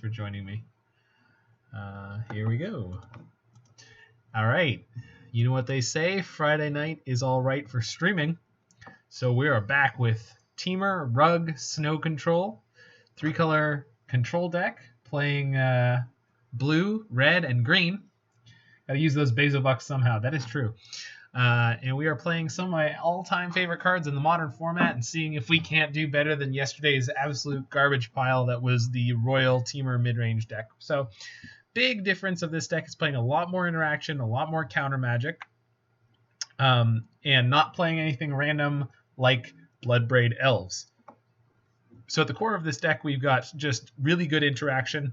for joining me. Here we go. All right. You know what they say, Friday night is all right for streaming. So we are back with Temur Rug Snow Control, 3-color control deck, playing blue, red, and green. Gotta use those Bezo Bucks somehow. That is true. And we are playing some of my all-time favorite cards in the modern format and seeing if we can't do better than yesterday's absolute garbage pile that was the Royal Temur mid-range deck. So, big difference of this deck is playing a lot more interaction, a lot more counter magic, and not playing anything random like Bloodbraid Elves. So at the core of this deck, we've got just really good interaction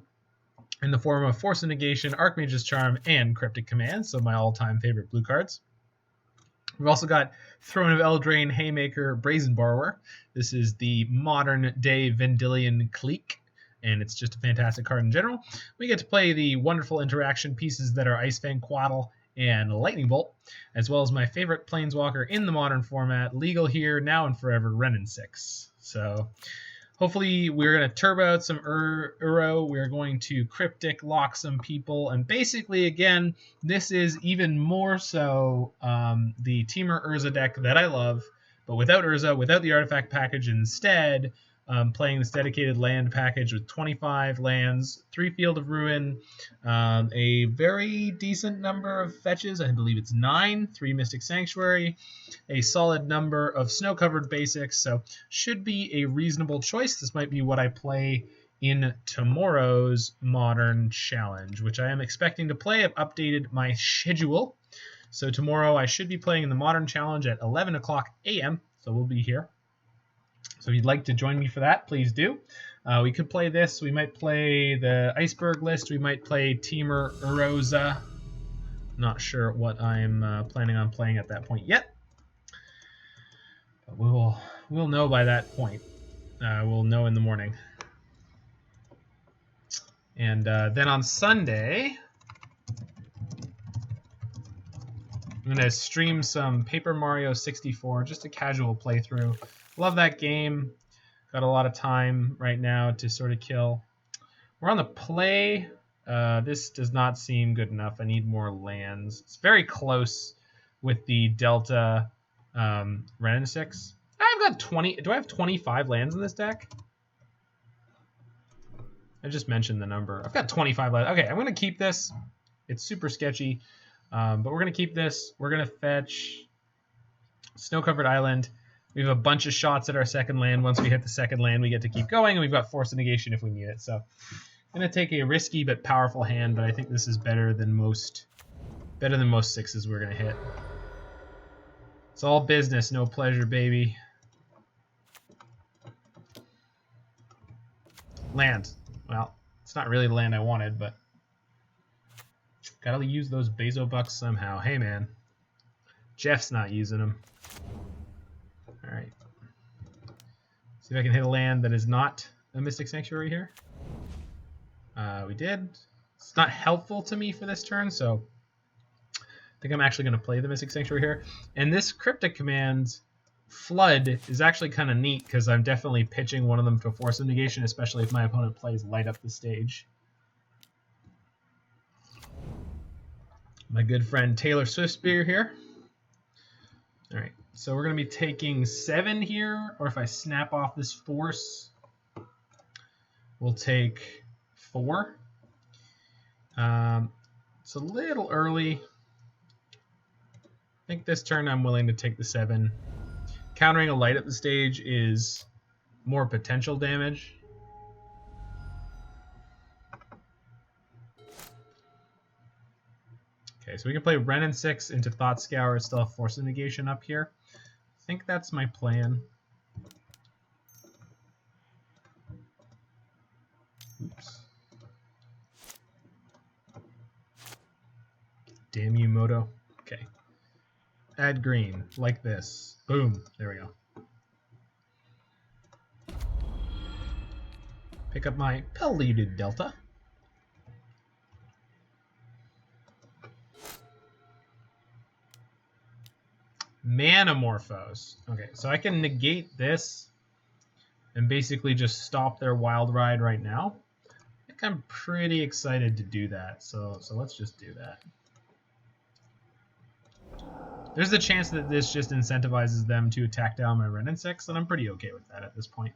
in the form of Force of Negation, Archmage's Charm, and Cryptic Command, so my all-time favorite blue cards. We've also got Throne of Eldraine, Haymaker, Brazen Borrower. This is the modern-day Vendilion Clique, and it's just a fantastic card in general. We get to play the wonderful interaction pieces that are Icefang, Quaddle, and Lightning Bolt, as well as my favorite Planeswalker in the modern format, legal here, now and forever, Wrenn and 6. So hopefully we're going to turbo out some Uro. We're going to Cryptic lock some people. And basically, again, this is even more so the Temur Urza deck that I love, but without Urza, without the artifact package, instead playing this dedicated land package with 25 lands, 3 Field of Ruin, a very decent number of fetches. I believe it's 9, 3 Mystic Sanctuary, a solid number of snow-covered basics, so should be a reasonable choice. This might be what I play in tomorrow's Modern Challenge, which I am expecting to play. I've updated my schedule. So tomorrow I should be playing in the Modern Challenge at 11 o'clock a.m., so we'll be here. So if you'd like to join me for that, please do. We could play this. We might play the Iceberg list. We might play Temur Urza. Not sure what I'm planning on playing at that point yet. But we'll know by that point. We'll know in the morning. And then on Sunday, I'm going to stream some Paper Mario 64, just a casual playthrough. Love that game. Got a lot of time right now to sort of kill. We're on the play. This does not seem good enough. I need more lands. It's very close with the Delta Wrenn and 6. I've got 20. Do I have 25 lands in this deck? I just mentioned the number. I've got 25 lands. Okay, I'm going to keep this. It's super sketchy, but we're going to keep this. We're going to fetch Snow-Covered Island. We have a bunch of shots at our second land. Once we hit the second land, we get to keep going, and we've got Force of Negation if we need it. So I'm going to take a risky but powerful hand, but I think this is better than most sixes we're going to hit. It's all business, no pleasure, baby. Land. Well, it's not really the land I wanted, but gotta use those Bezo Bucks somehow. Hey, man. Jeff's not using them. All right. See if I can hit a land that is not a Mystic Sanctuary here. We did. It's not helpful to me for this turn, so I think I'm actually going to play the Mystic Sanctuary here. And this Cryptic Command Flood is actually kind of neat because I'm definitely pitching one of them to Force of Negation, especially if my opponent plays Light Up the Stage. My good friend Taylor Swiftspear here. All right. So we're going to be taking 7 here, or if I snap off this Force, we'll take 4. It's a little early. I think this turn I'm willing to take the 7. Countering a Light at the Stage is more potential damage. Okay, so we can play Wrenn and 6 into Thought Scour and still have Force of Negation up here. I think that's my plan. Oops. Damn you, Moto. Okay. Add green, like this. Boom. There we go. Pick up my Pelluted Delta. Manamorphose. Okay, so I can negate this and basically just stop their Wild Ride right now. I think I'm pretty excited to do that. So let's just do that. There's a chance that this just incentivizes them to attack down my Wrenn and 6, and I'm pretty okay with that at this point.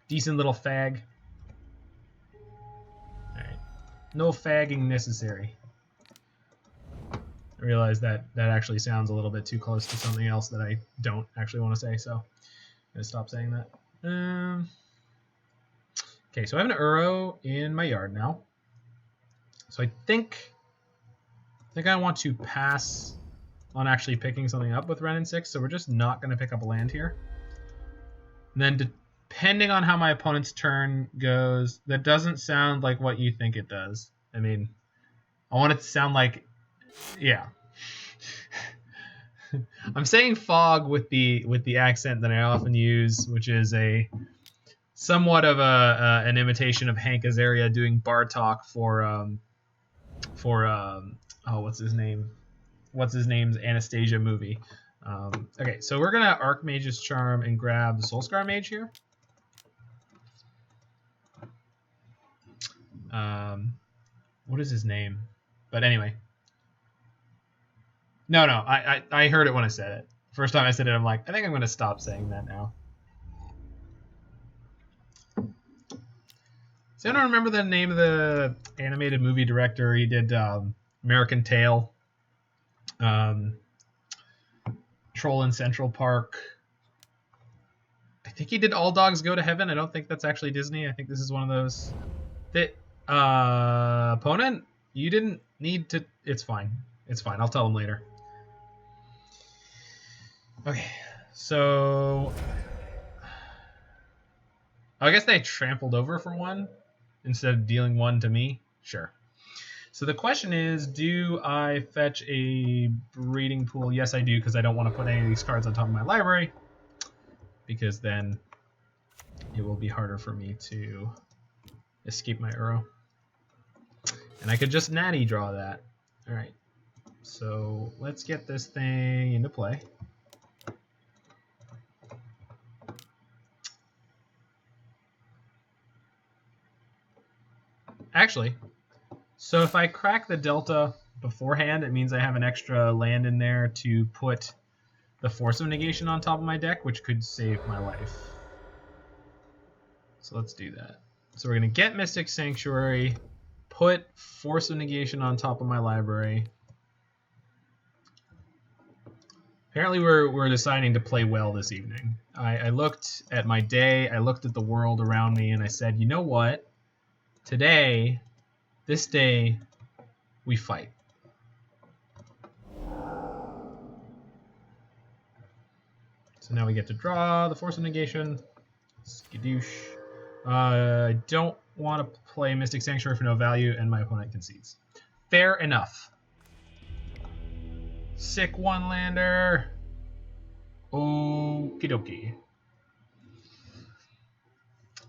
Decent little fag. Alright. No fagging necessary. I realize that actually sounds a little bit too close to something else that I don't actually want to say, so I'm going to stop saying that. Okay, so I have an Uro in my yard now. So I think I want to pass on actually picking something up with Wrenn and 6, so we're just not going to pick up a land here. And then depending on how my opponent's turn goes, that doesn't sound like what you think it does. I mean, I want it to sound like, yeah. I'm saying fog with the accent that I often use, which is a somewhat of an imitation of Hank Azaria doing bar talk for what's his name's Anastasia movie. Okay, so we're gonna Archmage's Charm and grab the Soulscar Mage here. What is his name? But anyway. No, I heard it when I said it. First time I said it, I'm like, I think I'm gonna stop saying that now. So I don't remember the name of the animated movie director. He did American Tail, Troll in Central Park. I think he did All Dogs Go to Heaven. I don't think that's actually Disney. I think this is one of those. That opponent, you didn't need to. It's fine. It's fine. I'll tell him later. Okay, so I guess they trampled over for one instead of dealing one to me. Sure. So the question is, do I fetch a breeding pool? Yes, I do, because I don't want to put any of these cards on top of my library, because then it will be harder for me to escape my Uro. And I could just natty draw that. All right. So let's get this thing into play. Actually, so if I crack the Delta beforehand, it means I have an extra land in there to put the Force of Negation on top of my deck, which could save my life. So let's do that. So we're going to get Mystic Sanctuary, put Force of Negation on top of my library. Apparently we're deciding to play well this evening. I looked at my day, I looked at the world around me, and I said, you know what? Today, this day, we fight. So now we get to draw the Force of Negation. Skadoosh. I don't want to play Mystic Sanctuary for no value, and my opponent concedes. Fair enough. Sick one-lander. Okie dokie.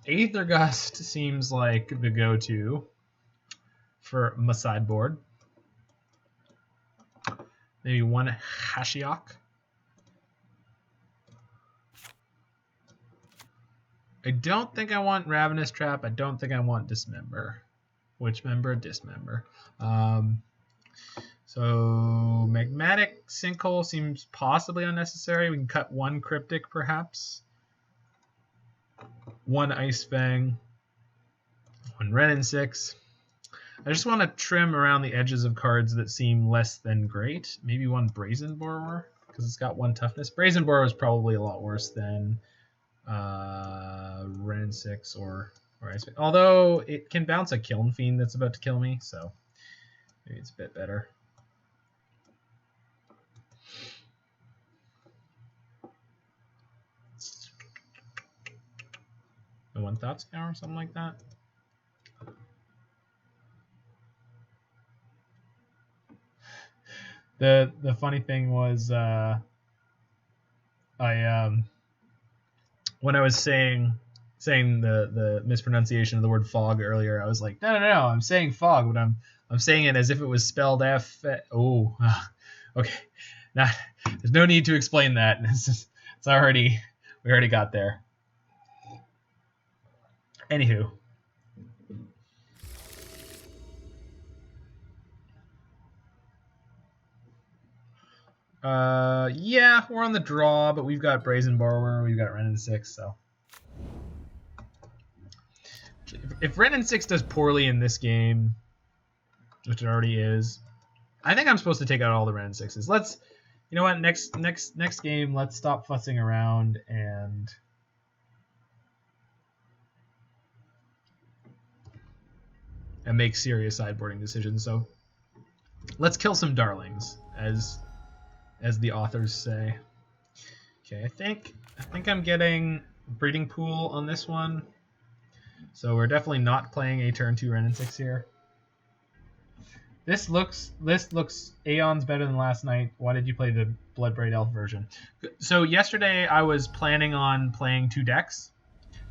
Aether Gust seems like the go-to for my sideboard. Maybe one Hashiok. I don't think I want Ravenous Trap. I don't think I want Dismember. Which member? Dismember. So Magmatic Sinkhole seems possibly unnecessary. We can cut one Cryptic, perhaps. One Ice Fang. One Wrenn and 6. I just want to trim around the edges of cards that seem less than great. Maybe one Brazen Borrower, because it's got one toughness. Brazen Borrower is probably a lot worse than Wrenn and 6 or Ice Fang. Although it can bounce a Kiln Fiend that's about to kill me, so maybe it's a bit better. The one Thought Scour or something like that. The funny thing was when I was saying the mispronunciation of the word fog earlier, I was like, no, I'm saying fog, but I'm saying it as if it was spelled F. Oh, okay. There's no need to explain that. We already got there. Anywho, Yeah, we're on the draw, but we've got Brazen Borrower, we've got Wrenn and 6, so. If Wrenn and 6 does poorly in this game, which it already is, I think I'm supposed to take out all the Wrenn and 6s. Let's, you know what, next game, let's stop fussing around and make serious sideboarding decisions. So let's kill some darlings, as the authors say. Okay, I think I'm getting Breeding Pool on this one. So we're definitely not playing a turn 2 Wrenn and 6 here. This looks aeons better than last night. Why did you play the Bloodbraid Elf version? So yesterday I was planning on playing 2 decks.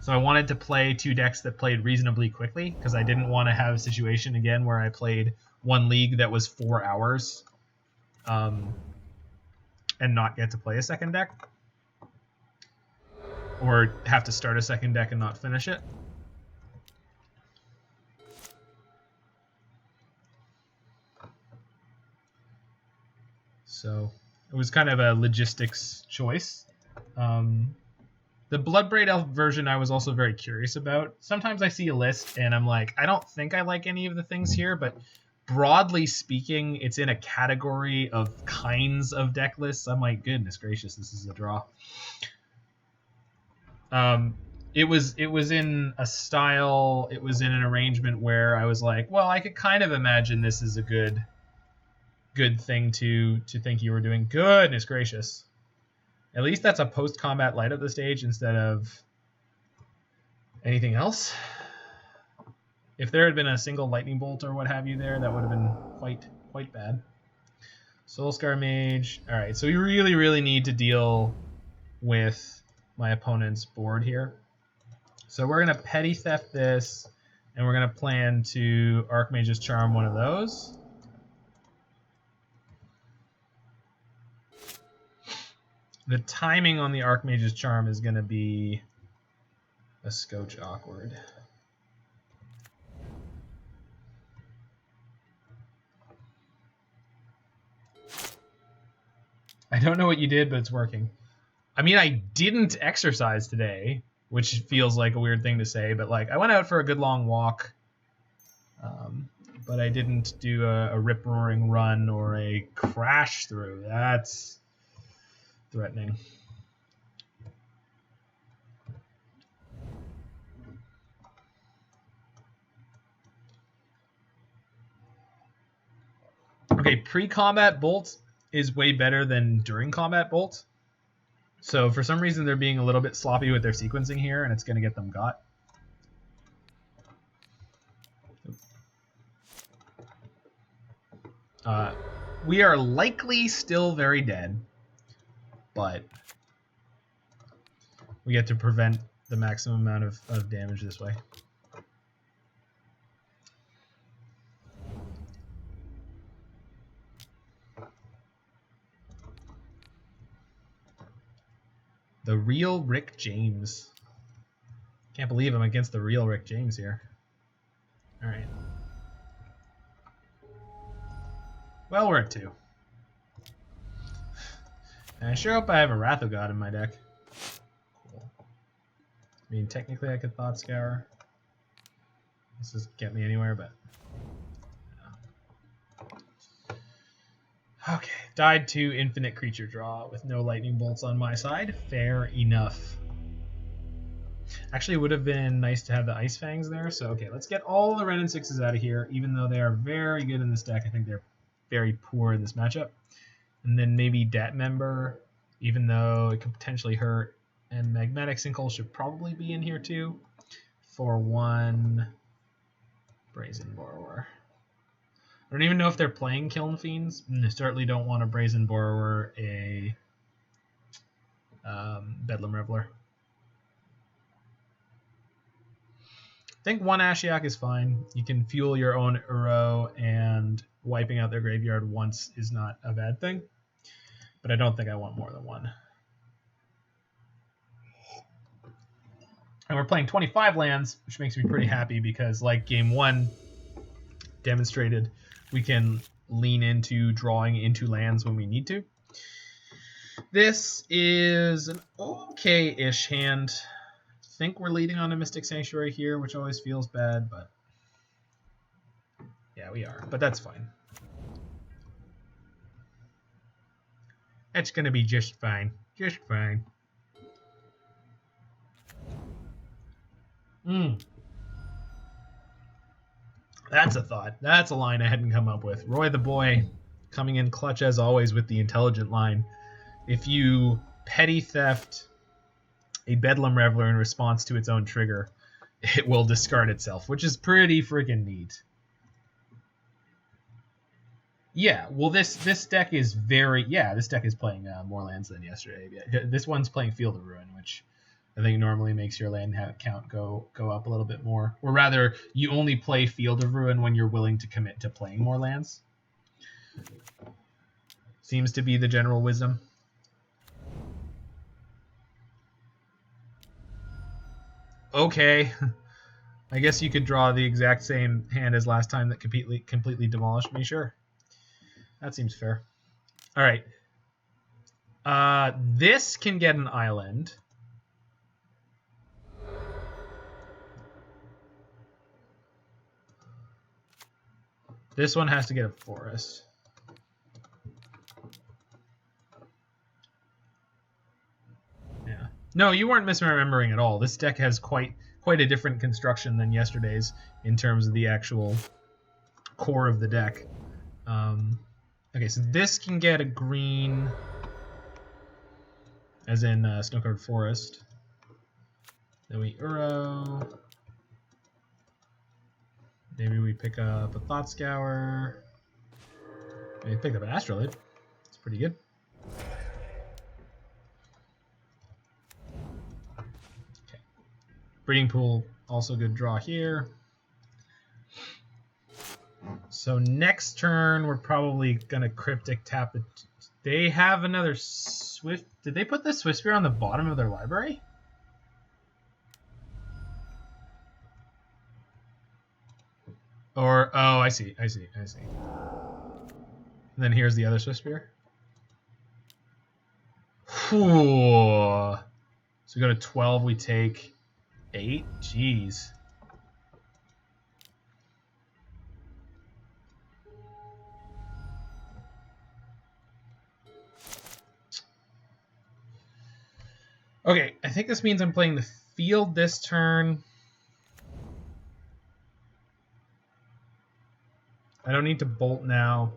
So I wanted to play 2 decks that played reasonably quickly, because I didn't want to have a situation again where I played one league that was 4 hours and not get to play a second deck. Or have to start a second deck and not finish it. So it was kind of a logistics choice. The Bloodbraid Elf version I was also very curious about. Sometimes I see a list and I'm like, I don't think I like any of the things here, but broadly speaking, it's in a category of kinds of deck lists. I'm like, goodness gracious, this is a draw. It was in a style, it was in an arrangement where I was like, well, I could kind of imagine this is a good thing to think you were doing. Goodness gracious. At least that's a post-combat light at the stage instead of anything else. If there had been a single lightning bolt or what have you there, that would have been quite bad. Soulscar Mage. All right, so we really, really need to deal with my opponent's board here. So we're going to Petty Theft this, and we're going to plan to Archmage's Charm one of those. The timing on the Archmage's Charm is going to be a scotch awkward. I don't know what you did, but it's working. I mean, I didn't exercise today, which feels like a weird thing to say, but like I went out for a good long walk, but I didn't do a rip-roaring run or a crash through. That's threatening. Okay, pre-combat bolt is way better than during combat bolt. So for some reason they're being a little bit sloppy with their sequencing here, and it's going to get them got. We are likely still very dead, but we get to prevent the maximum amount of damage this way. The real Rick James. Can't believe I'm against the real Rick James here. All right. Well, we're at 2. And I sure hope I have a Wrath of God in my deck. Cool. I mean, technically I could Thought Scour. This doesn't get me anywhere, but... Okay, died to infinite creature draw with no lightning bolts on my side. Fair enough. Actually, it would have been nice to have the Ice Fangs there. So, okay, let's get all the Wrenn and 6s out of here. Even though they are very good in this deck, I think they're very poor in this matchup. And then maybe Debt Member, even though it could potentially hurt. And Magmatic Sinkhole should probably be in here too. For 1 Brazen Borrower. I don't even know if they're playing Kiln Fiends. And they certainly don't want a Brazen Borrower, a Bedlam Reveler. I think 1 Ashiok is fine. You can fuel your own Uro, and wiping out their graveyard once is not a bad thing. But I don't think I want more than 1. And we're playing 25 lands, which makes me pretty happy because, like Game 1 demonstrated, we can lean into drawing into lands when we need to. This is an okay-ish hand. I think we're leading on a Mystic Sanctuary here, which always feels bad, but yeah, we are. But that's fine. That's going to be just fine. Just fine. That's a thought. That's a line I hadn't come up with. Roy the Boy coming in clutch as always with the intelligent line. If you petty theft a Bedlam Reveler in response to its own trigger, it will discard itself, which is pretty freaking neat. Yeah, well, this deck is very... Yeah, this deck is playing more lands than yesterday. Yeah, this one's playing Field of Ruin, which I think normally makes your land count go up a little bit more. Or rather, you only play Field of Ruin when you're willing to commit to playing more lands. Seems to be the general wisdom. Okay. I guess you could draw the exact same hand as last time that completely demolished me. Sure. That seems fair. All right. This can get an island. This one has to get a forest. Yeah. No, you weren't misremembering at all. This deck has quite a different construction than yesterday's in terms of the actual core of the deck. Okay, so this can get a green, as in Snowcovered Forest. Then we Uro. Maybe we pick up a Thought Scour. Maybe pick up an Astrolabe. It's pretty good. Okay. Breeding Pool, also good draw here. So next turn, we're probably going to Cryptic tap it. They have another Swift... Did they put the Swiftspear on the bottom of their library? Or... Oh, I see. And then here's the other Swiftspear. So we go to 12, we take 8. Jeez. Okay, I think this means I'm playing the field this turn. I don't need to bolt now.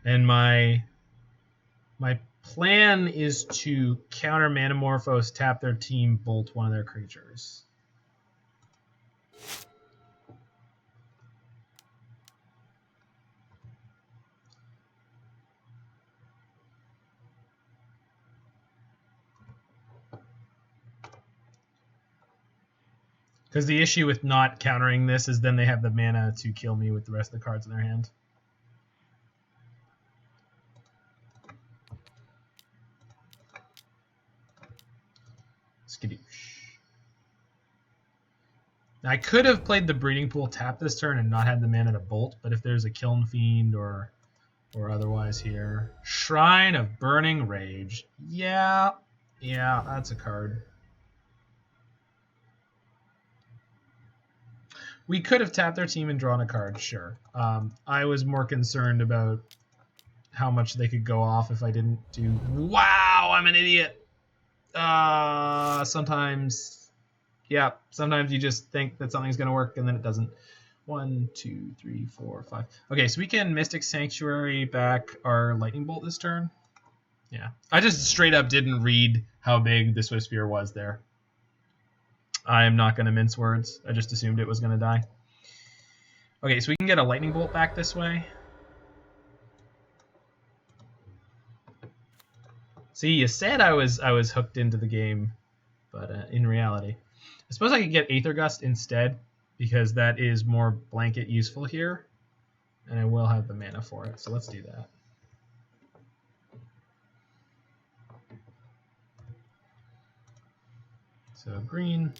And my plan is to counter Manamorphose, tap their team, bolt one of their creatures. Because the issue with not countering this is then they have the mana to kill me with the rest of the cards in their hand. Skadoosh. Now, I could have played the Breeding Pool tap this turn and not had the mana to bolt, but if there's a Kiln Fiend or otherwise here. Shrine of Burning Rage. Yeah, that's a card. We could have tapped their team and drawn a card, sure. I was more concerned about how much they could go off if I didn't do... Wow, I'm an idiot! Sometimes you just think that something's going to work and then it doesn't. 1, 2, 3, 4, 5. Okay, so we can Mystic Sanctuary back our Lightning Bolt this turn. Yeah, I just straight up didn't read how big the Swiftspear was there. I'm not going to mince words. I just assumed it was going to die. Okay, so we can get a Lightning Bolt back this way. See, you said I was hooked into the game, but in reality. I suppose I could get Aether Gust instead, because that is more blanket useful here. And I will have the mana for it, so let's do that. So green.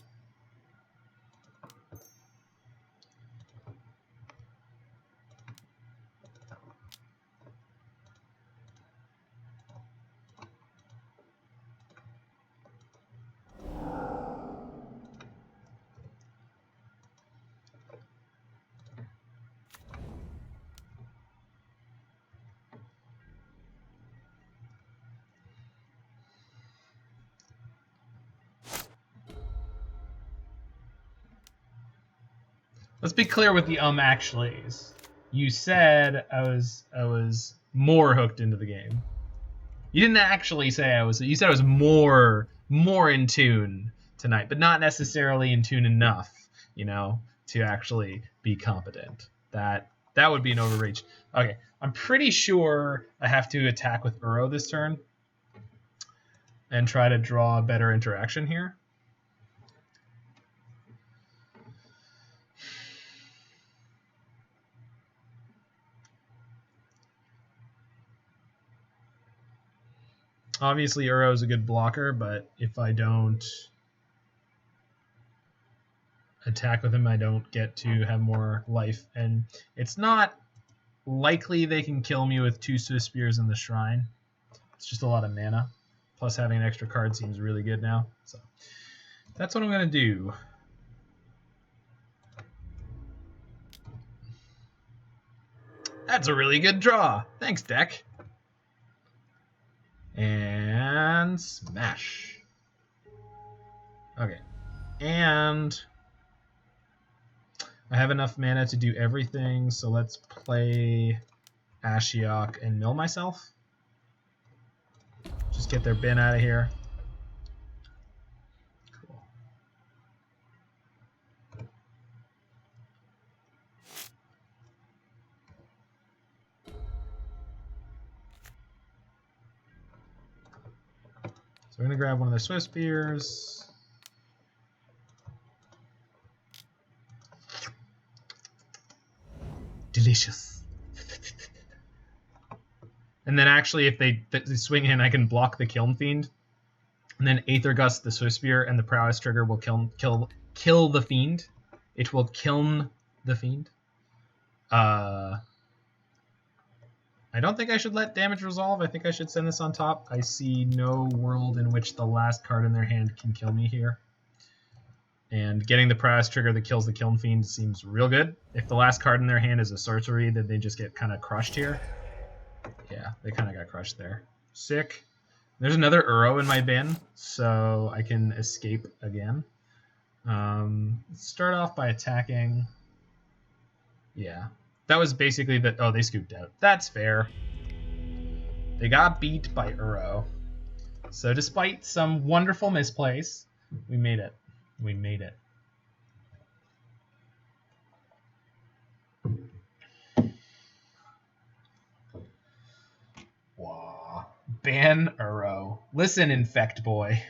Let's be clear with the actuallys. You said I was more hooked into the game. You didn't actually say I was. You said I was more in tune tonight, but not necessarily in tune enough, to actually be competent. That would be an overreach. Okay, I'm pretty sure I have to attack with Uro this turn and try to draw a better interaction here. Obviously, Uro is a good blocker, but if I don't attack with him, I don't get to have more life. And it's not likely they can kill me with 2 Swift Spears in the Shrine. It's just a lot of mana. Plus, having an extra card seems really good now. So that's what I'm going to do. That's a really good draw. Thanks, deck. And smash. Okay. And I have enough mana to do everything, so let's play Ashiok and mill myself. Just get their bin out of here. Cool. So we're going to grab one of their Swift Spears. Delicious. And then actually, if they swing in, I can block the Kiln Fiend. And then Aether Gust, the Swift Spear, and the Prowess Trigger will kill the Fiend. It will kiln the Fiend. I don't think I should let damage resolve. I think I should send this on top. I see no world in which the last card in their hand can kill me here. And getting the Prowess Trigger that kills the Kiln Fiend seems real good. If the last card in their hand is a sorcery, then they just get kind of crushed here. Yeah, they kind of got crushed there. Sick. There's another Uro in my bin, so I can escape again. Let's start off by attacking. Yeah, that was basically the... Oh, they scooped out. That's fair. They got beat by Uro. So despite some wonderful misplays, we made it. We made it. Wow. Ban Uro. Listen, Infect Boy.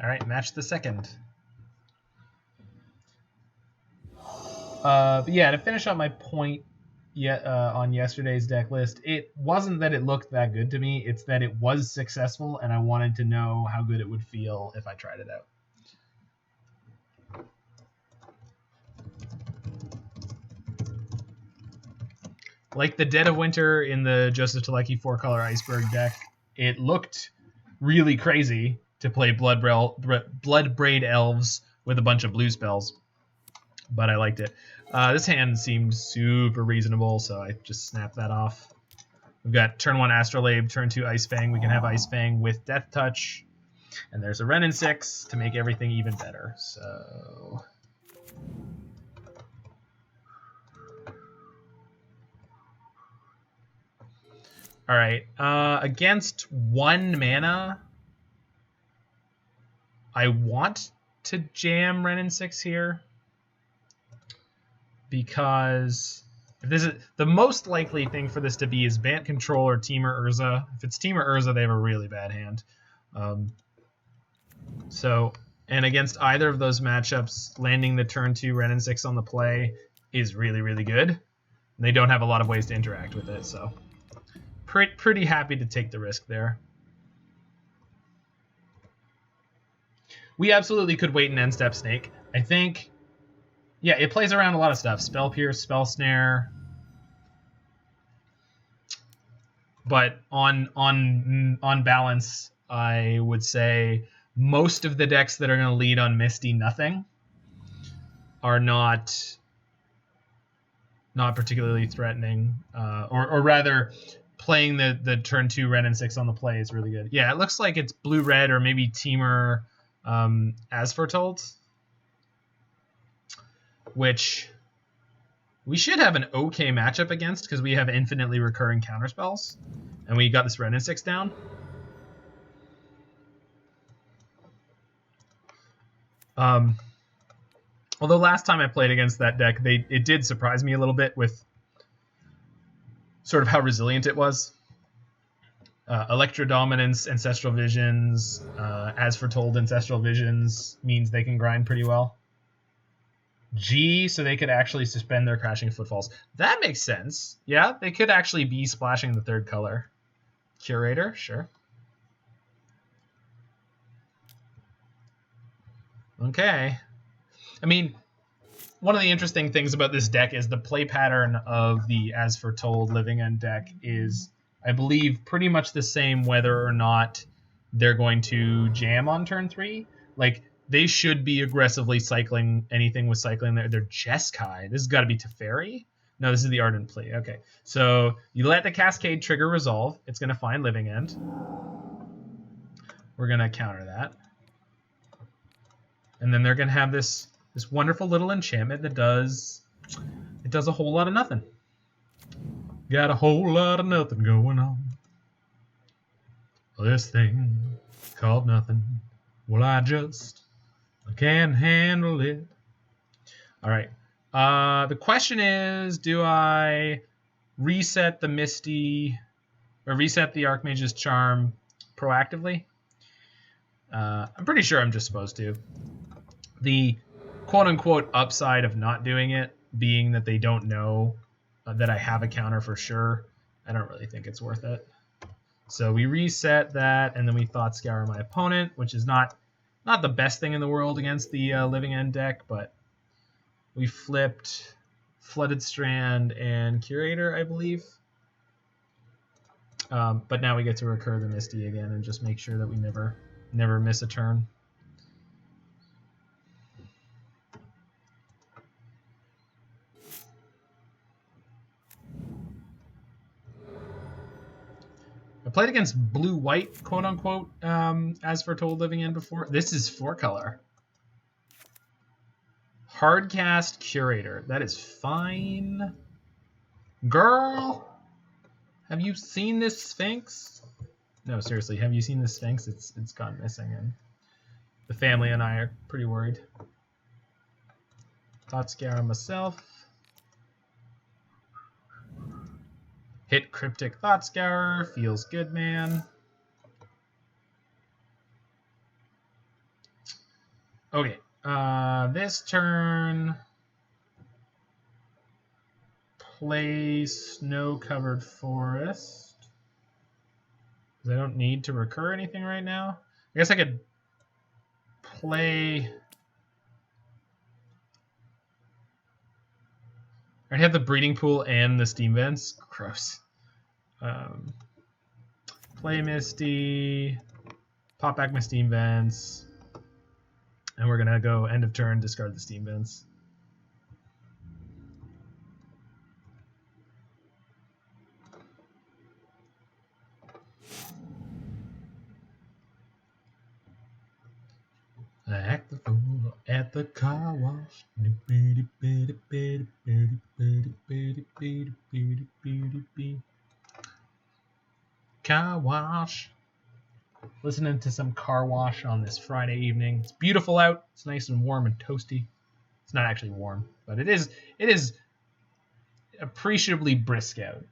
All right, match the second. But yeah, to finish up my point on yesterday's deck list, it wasn't that it looked that good to me. It's that it was successful, and I wanted to know how good it would feel if I tried it out. Like the Dead of Winter in the Joseph Telecki 4-color Iceberg deck, it looked really crazy to play Bloodbraid Elves with a bunch of blue spells, but I liked it. This hand seems super reasonable, so I just snapped that off. We've got turn 1 Astrolabe, turn 2 Ice Fang. We can have Ice Fang with Death Touch, and there's a Wrenn and 6 to make everything even better. So... All right, against 1 mana, I want to jam Wrenn and 6 here, because if this is the most likely thing for this to be is Bant Control or Temur Urza. If it's Temur Urza, they have a really bad hand. And against either of those matchups, landing the turn 2 Wrenn and 6 on the play is really, really good. And they don't have a lot of ways to interact with it, so pretty happy to take the risk there. We absolutely could wait and end step Snake. I think, yeah, it plays around a lot of stuff. Spell Pierce, Spell Snare. But on balance, I would say most of the decks that are going to lead on Misty Nothing are not particularly threatening, or rather, playing the turn 2 Ren and 6 on the play is really good. Yeah, it looks like it's blue-red or maybe Temur As Foretold, which we should have an okay matchup against because we have infinitely recurring counterspells, and we got this Ren and 6 down. Although last time I played against that deck, it did surprise me a little bit with sort of how resilient it was. Electrodominance, Ancestral Visions, As Foretold Ancestral Visions means they can grind pretty well. G, so they could actually suspend their Crashing Footfalls. That makes sense. Yeah, they could actually be splashing the third color. Curator, sure. Okay. I mean, one of the interesting things about this deck is the play pattern of the As Foretold Living End deck is, I believe, pretty much the same whether or not they're going to jam on turn 3. Like, they should be aggressively cycling anything with cycling there. They're Jeskai. This has got to be Teferi? No, this is the Ardent Plea. Okay. So you let the Cascade trigger resolve. It's going to find Living End. We're going to counter that. And then they're going to have this wonderful little enchantment that does a whole lot of nothing. Got a whole lot of nothing going on. This thing called nothing. Well, I can't handle it. All right. The question is, do I reset the Misty or reset the Archmage's Charm proactively? I'm pretty sure I'm just supposed to. The quote-unquote upside of not doing it being that they don't know that I have a counter for sure. I don't really think it's worth it. So we reset that, and then we Thought Scour my opponent, which is not the best thing in the world against the Living End deck, but we flipped Flooded Strand and Curator, I believe. But now we get to recur the Misty again and just make sure that we never miss a turn. I played against blue-white, quote-unquote, As Foretold Living End before. This is 4-color. Hardcast Curator. That is fine. Girl! Have you seen this Sphinx? No, seriously, have you seen this Sphinx? It's gone missing, and the family and I are pretty worried. Thought Scour myself. Hit Cryptic Thought Scour. Feels good, man. Okay. This turn, play Snow-Covered Forest. Because I don't need to recur anything right now. I guess I could play... I have the Breeding Pool and the Steam Vents. Gross. Play Misty, pop back my Steam Vents, and we're going to go end of turn, discard the Steam Vents. I act the fool at the car wash. Car wash. Listening to some Car Wash on this Friday evening. It's beautiful out. It's nice and warm and toasty. It's not actually warm, but it is appreciably brisk out.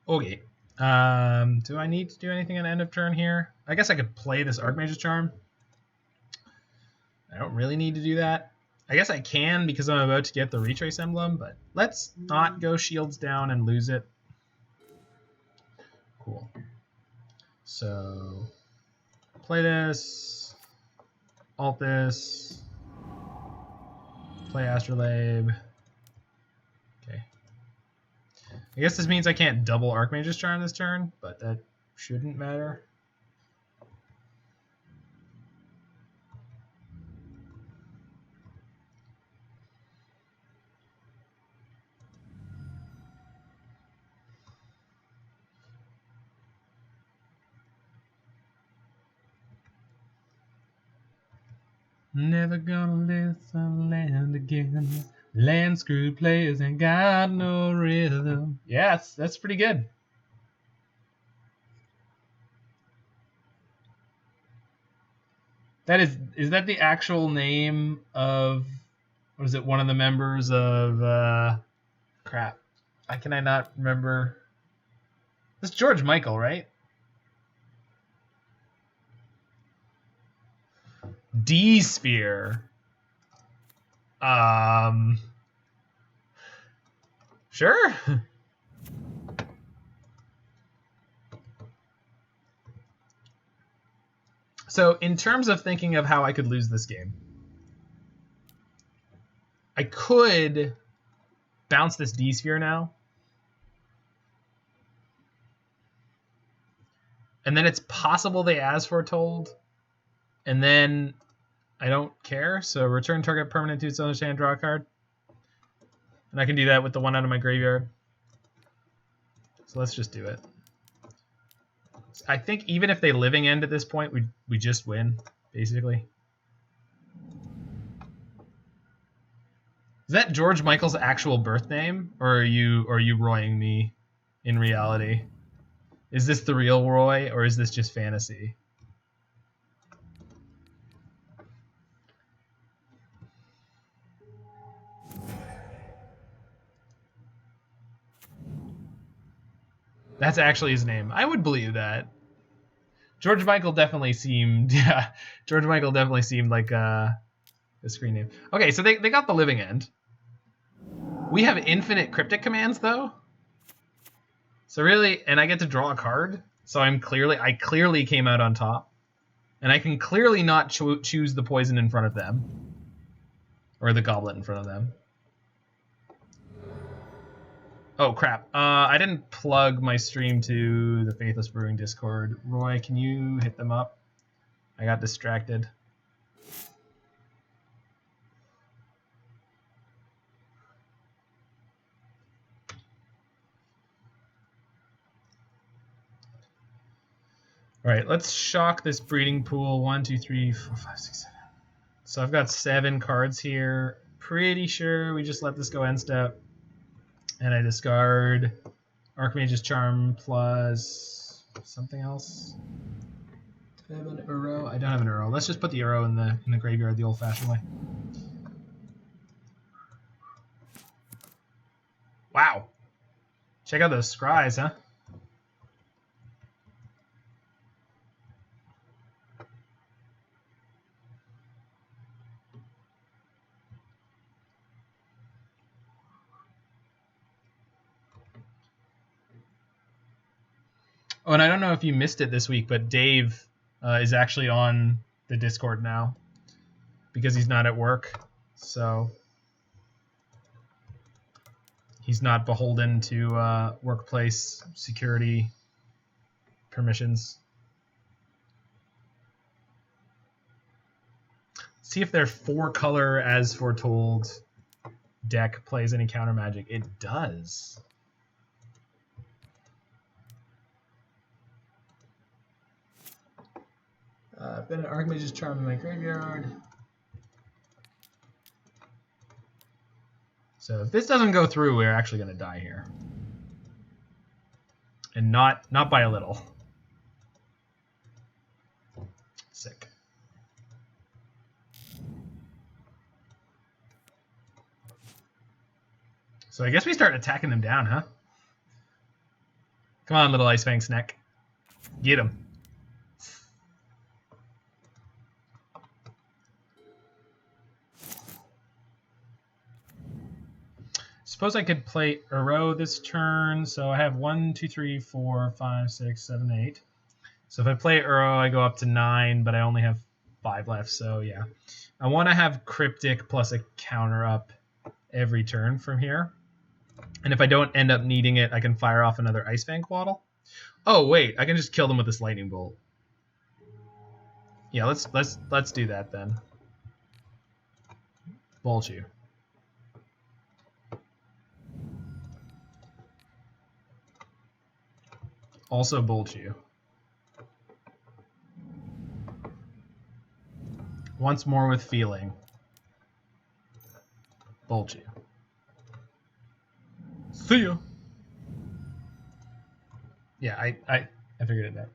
Okay. Do I need to do anything at the end of turn here? I guess I could play this Archmage's Charm. I don't really need to do that. I guess I can because I'm about to get the Retrace Emblem, but let's not go shields down and lose it. Cool. So, play this. alt this. Play Astrolabe. Okay. I guess this means I can't double Archmage's Charm this turn, but that shouldn't matter. Never gonna listen land again. Land screwed players ain't got no rhythm. Yes, that's pretty good. That is that the actual name of, what is it, one of the members of crap. Why can I not remember? It's George Michael, right? D-Sphere. Sure. So in terms of thinking of how I could lose this game, I could bounce this D-Sphere now. And then it's possible they as foretold. And then I don't care. So return target permanent to its owner's hand, draw a card. And I can do that with the one out of my graveyard. So let's just do it. I think even if they living end at this point, we just win, basically. Is that George Michael's actual birth name, or are you Roying me in reality? Is this the real Roy, or is this just fantasy? That's actually his name. I would believe that. George Michael definitely seemed, yeah. George Michael definitely seemed like a screen name. Okay, so they got the living end. We have infinite cryptic commands though. So really, and I get to draw a card. So I clearly came out on top, and I can clearly not choose the poison in front of them, or the goblet in front of them. Oh crap! I didn't plug my stream to the Faithless Brewing Discord. Roy, can you hit them up? I got distracted. All right, let's shock this breeding pool. 1, 2, 3, 4, 5, 6, 7. So I've got 7 cards here. Pretty sure we just let this go end step. And I discard Archmage's Charm plus something else. Do I have an Uro? I don't have an Uro. Let's just put the Uro in the graveyard the old-fashioned way. Wow. Check out those scries, huh? Oh, and I don't know if you missed it this week, but Dave is actually on the Discord now because he's not at work. So he's not beholden to workplace security permissions. See if their 4-color as foretold deck plays any counter magic. It does. I've got an Archmage's Charm in my graveyard. So if this doesn't go through, we're actually going to die here. And not by a little. Sick. So I guess we start attacking them down, huh? Come on, little Ice Fang Snack. Get him. Suppose I could play Uro this turn. So I have 1, 2, 3, 4, 5, 6, 7, 8. So if I play Uro, I go up to 9, but I only have 5 left, so yeah. I want to have Cryptic plus a counter up every turn from here. And if I don't end up needing it, I can fire off another Ice Fang Quaddle. Oh wait, I can just kill them with this Lightning Bolt. Yeah, let's do that then. Bolt you. Also bolt you. Once more with feeling. Bolt you. See ya. Yeah, I figured it out.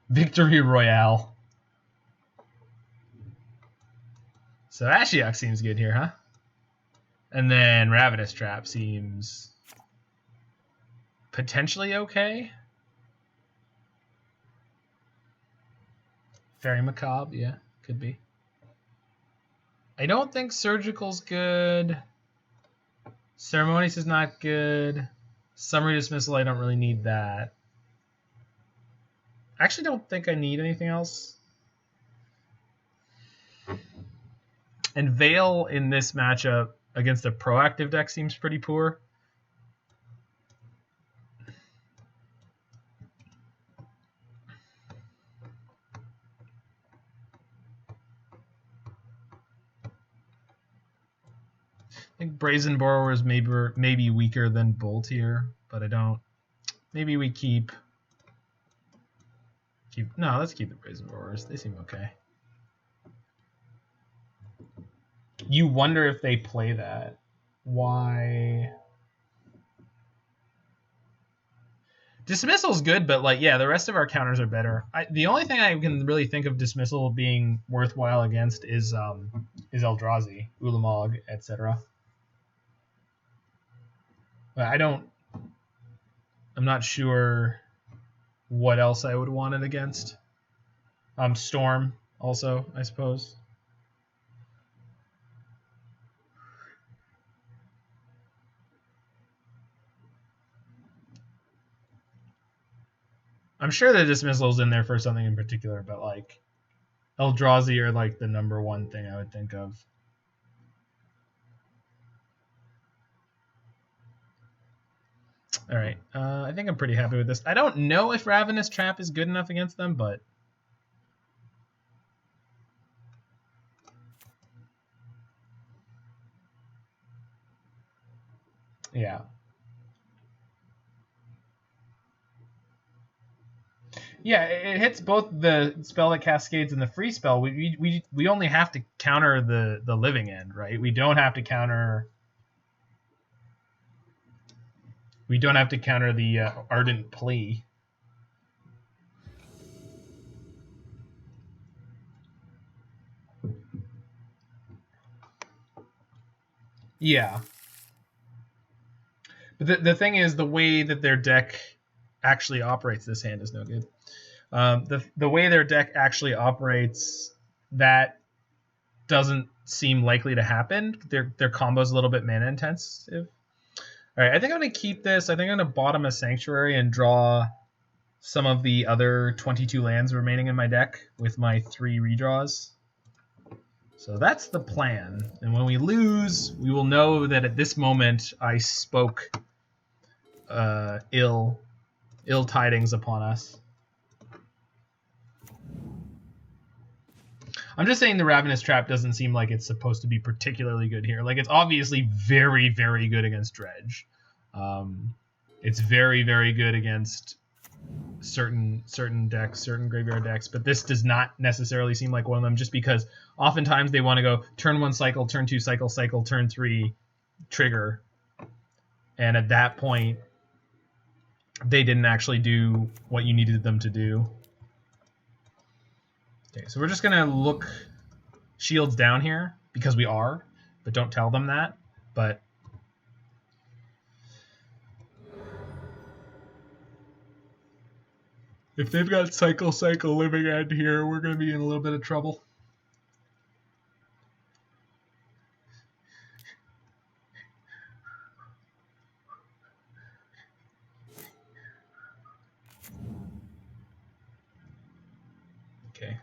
Victory Royale. So Ashiok seems good here, huh? And then Ravenous Trap seems potentially okay. Fairy Macabre, yeah, could be. I don't think Surgical's good. Ceremonious is not good. Summary Dismissal, I don't really need that. I actually don't think I need anything else. And Veil in this matchup against a proactive deck seems pretty poor. I think Brazen Borrower is maybe weaker than Bolt here, but I don't. Maybe we keep. No, let's keep the Brazen Borrowers. They seem okay. You wonder if they play that. Why? Dismissal's good, but like, yeah, the rest of our counters are better. The only thing I can really think of Dismissal being worthwhile against is Eldrazi, Ulamog, etc. But I'm not sure what else I would want it against. Storm also, I suppose. I'm sure the Dismissal's in there for something in particular, but like Eldrazi are like the number one thing I would think of. All right, I think I'm pretty happy with this. I don't know if Ravenous Trap is good enough against them, but yeah. Yeah, it hits both the spell that cascades and the free spell. We only have to counter the living end, right? We don't have to counter. We don't have to counter the Ardent Plea. Yeah. But the thing is, the way that their deck actually operates, this hand is no good. The way their deck actually operates, that doesn't seem likely to happen. Their combo's a little bit mana intensive. All right, I think I'm going to keep this. I think I'm going to bottom a Sanctuary and draw some of the other 22 lands remaining in my deck with my 3 redraws. So that's the plan. And when we lose, we will know that at this moment I spoke ill tidings upon us. I'm just saying the Ravenous Trap doesn't seem like it's supposed to be particularly good here. Like, it's obviously very, very good against Dredge. It's very, very good against certain decks, certain graveyard decks, but this does not necessarily seem like one of them, just because oftentimes they want to go turn 1 cycle, turn 2 cycle, turn 3 trigger, and at that point they didn't actually do what you needed them to do. Okay, so we're just gonna look shields down here because we are, but don't tell them that. But if they've got cycle living end here, we're gonna be in a little bit of trouble. Okay.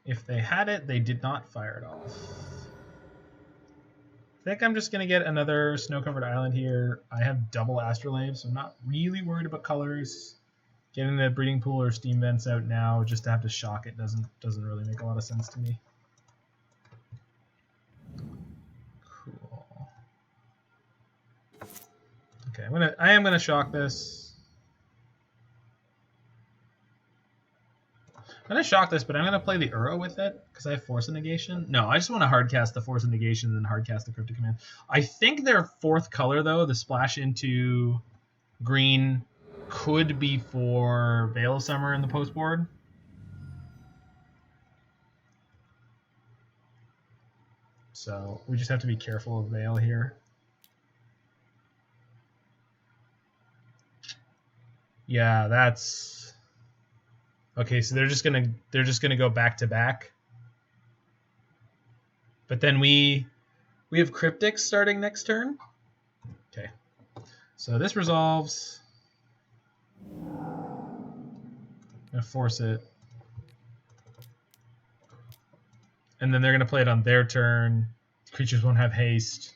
If they had it, they did not fire it off. I think I'm just going to get another snow-covered island here. I have double Astrolabe, so I'm not really worried about colors. Getting the breeding pool or steam vents out now just to have to shock it doesn't really make a lot of sense to me. Cool. Okay, I am gonna shock this. I'm gonna shock this, but I'm gonna play the Uro with it because I have Force of Negation. No, I just want to hardcast the Force of Negation and then hardcast the Cryptic Command. I think their fourth color though, the splash into green, could be for Veil of Summer in the post board. So we just have to be careful of Veil here. Yeah, that's okay. So they're just gonna go back to back. But then we have Cryptics starting next turn. Okay, so this resolves. I'm gonna force it, and then they're gonna play it on their turn. Creatures won't have haste.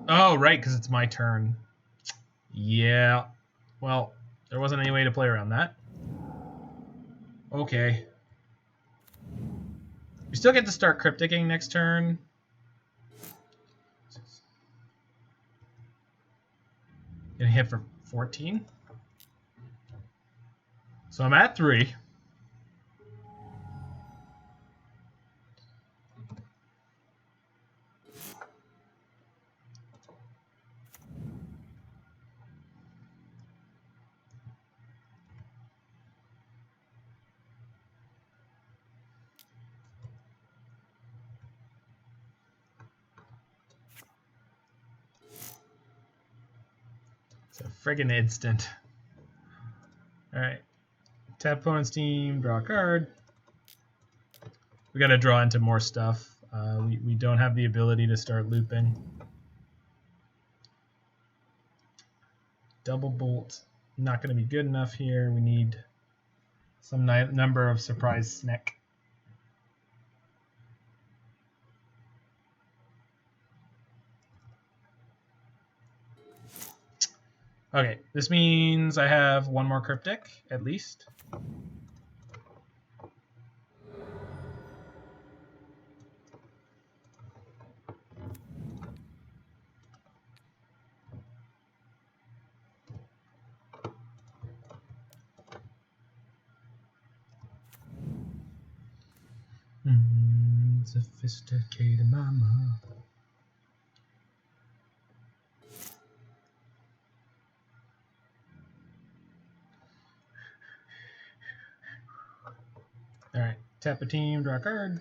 Oh, right, because it's my turn. Yeah. Well, there wasn't any way to play around that. Okay. We still get to start Crypticing next turn. Gonna hit for 14. So I'm at 3. It's a friggin' instant. Alright. Tap opponent's team, draw a card. We gotta draw into more stuff. We don't have the ability to start looping. Double bolt, not gonna be good enough here. We need some number of surprise snack. Okay, this means I have one more Cryptic, at least. Sophisticated mama. Alright, tap a team, draw a card.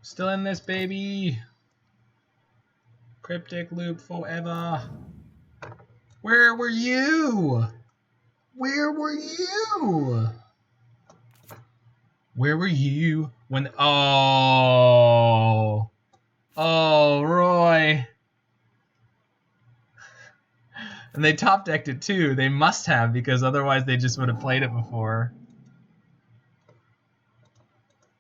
Still in this, baby. Cryptic loop forever. Where were you? Where were you? Where were you when... Oh, Roy. And they top decked it too. They must have, because otherwise they just would have played it before.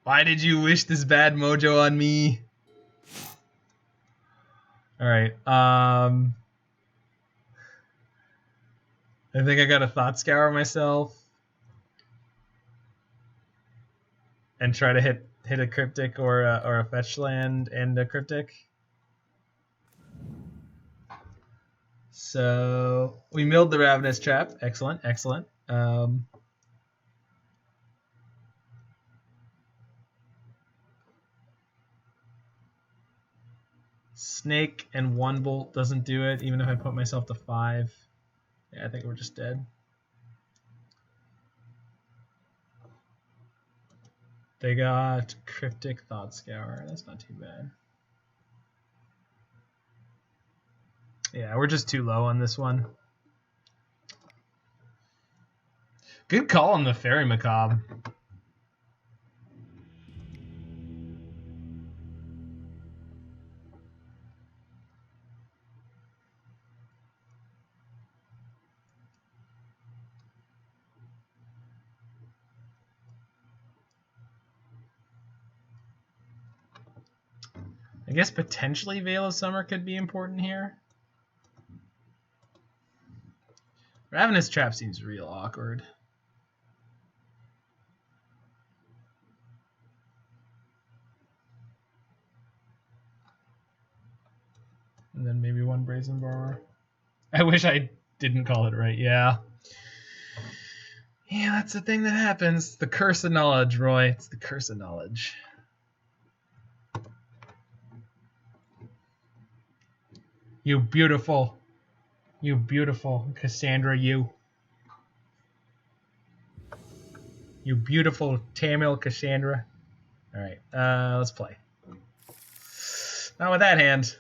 Why did you wish this bad mojo on me? Alright, I think I gotta Thought Scour myself. And try to hit a Cryptic or a fetch land and a Cryptic. So we milled the Ravenous Trap. Excellent, excellent. Snake and 1 bolt doesn't do it, even if I put myself to 5. Yeah, I think we're just dead. They got Cryptic Thought Scour. That's not too bad. Yeah, we're just too low on this one. Good call on the Fairy Macabre. I guess potentially Veil of Summer could be important here. Ravenous Trap seems real awkward. And then maybe one Brazen Borrower. I wish I didn't call it right. Yeah. Yeah, that's the thing that happens. The curse of knowledge, Roy. It's the curse of knowledge. You beautiful Cassandra, you. You beautiful Tamil Cassandra. All right, let's play. Not with that hand.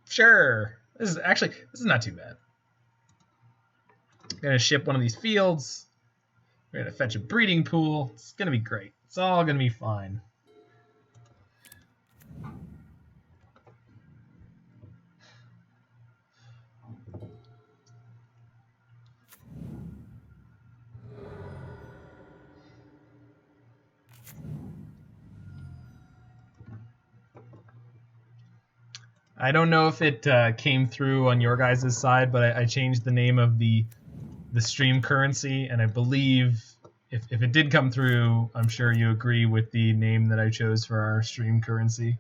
Sure. This is not too bad. Gonna ship one of these fields. We're gonna fetch a breeding pool. It's gonna be great. It's all gonna be fine. I don't know if it came through on your guys' side, but I changed the name of the stream currency, and I believe if it did come through, I'm sure you agree with the name that I chose for our stream currency.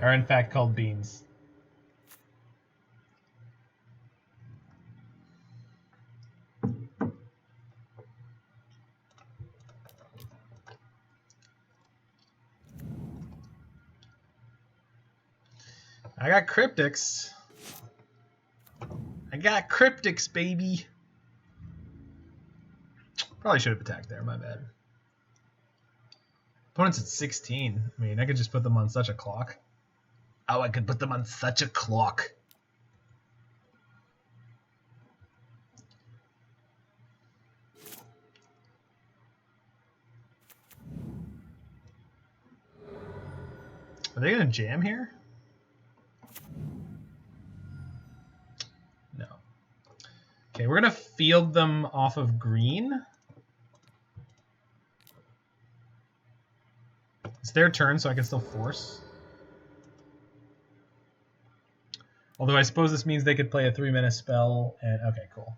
Are in fact called beans. I got Cryptics. I got Cryptics, baby. Probably should have attacked there, my bad. Opponent's at 16. I mean, I could just put them on such a clock. Oh, I could put them on such a clock. Are they going to jam here? No. Okay, we're going to field them off of green. It's their turn, so I can still force. Although I suppose this means they could play a 3-mana spell. And okay, cool.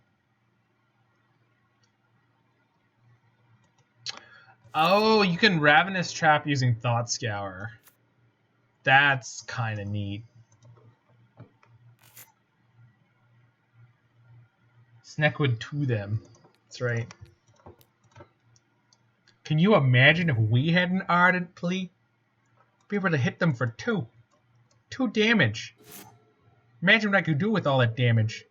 Oh, you can Ravenous Trap using Thought Scour. That's kind of neat. Sneckwood to them. That's right. Can you imagine if we had an Ardent Plea? Be able to hit them for 2. 2 damage. Imagine what I could do with all that damage.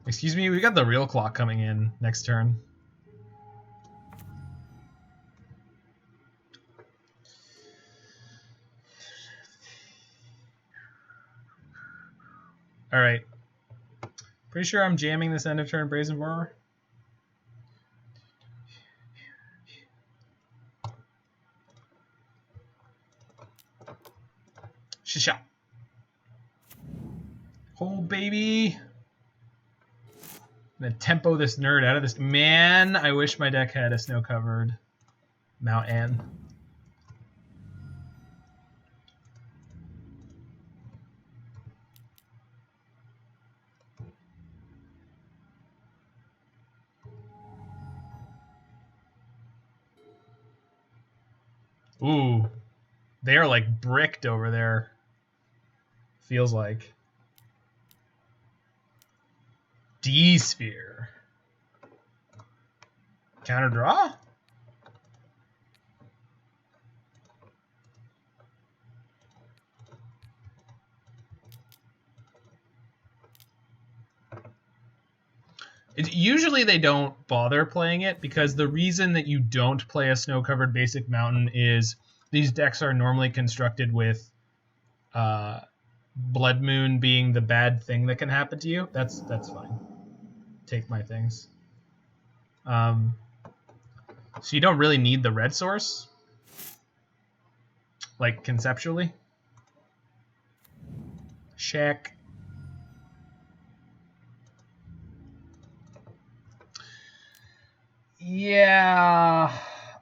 Excuse me, we got the real clock coming in next turn. Alright. Pretty sure I'm jamming this end of turn Brazen Borrower. Shisha. Oh, baby. I'm going to tempo this nerd out of this. Man, I wish my deck had a snow-covered Mount Anne. Ooh. They are like bricked over there. Feels like. D-Sphere. Counter draw? Usually they don't bother playing it because the reason that you don't play a snow-covered basic mountain is these decks are normally constructed with Blood Moon being the bad thing that can happen to you. That's fine. take my things. So you don't really need the red source, like conceptually. Check. Yeah,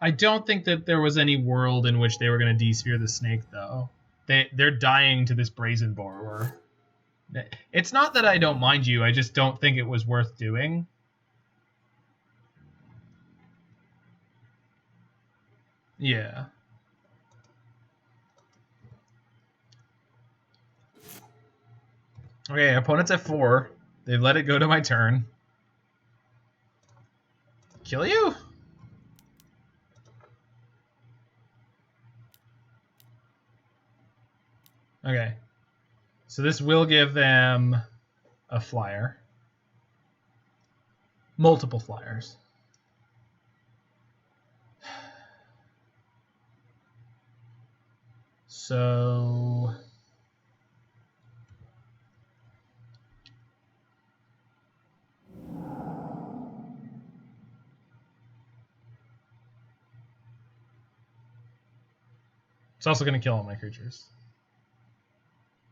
I don't think that there was any world in which they were going to desphere the snake, though. They're dying to this brazen borrower. It's not that I don't mind you, I just don't think it was worth doing. Yeah. Okay, opponent's at 4. They've let it go to my turn. Kill you? Okay. So this will give them a flyer. Multiple flyers. So it's also going to kill all my creatures.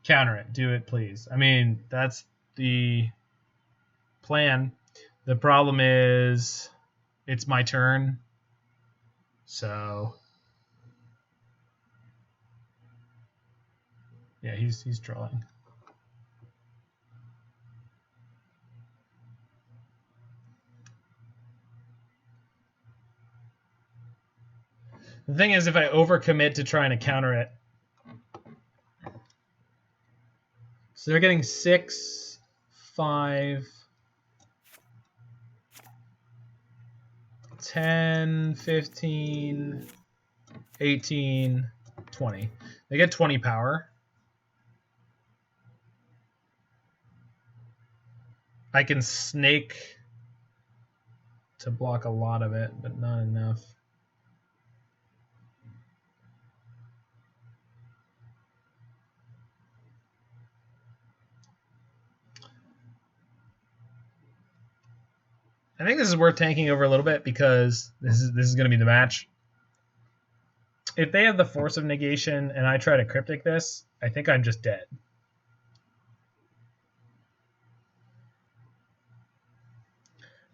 Counter it. Do it, please. I mean, that's the plan. The problem is it's my turn. So yeah, he's trolling. The thing is, if I overcommit to trying to counter it, so they're getting 6, 5, 10, 15, 18, 20. They get 20 power. I can snake to block a lot of it, but not enough. I think this is worth tanking over a little bit because this is going to be the match. If they have the Force of Negation and I try to Cryptic this, I think I'm just dead.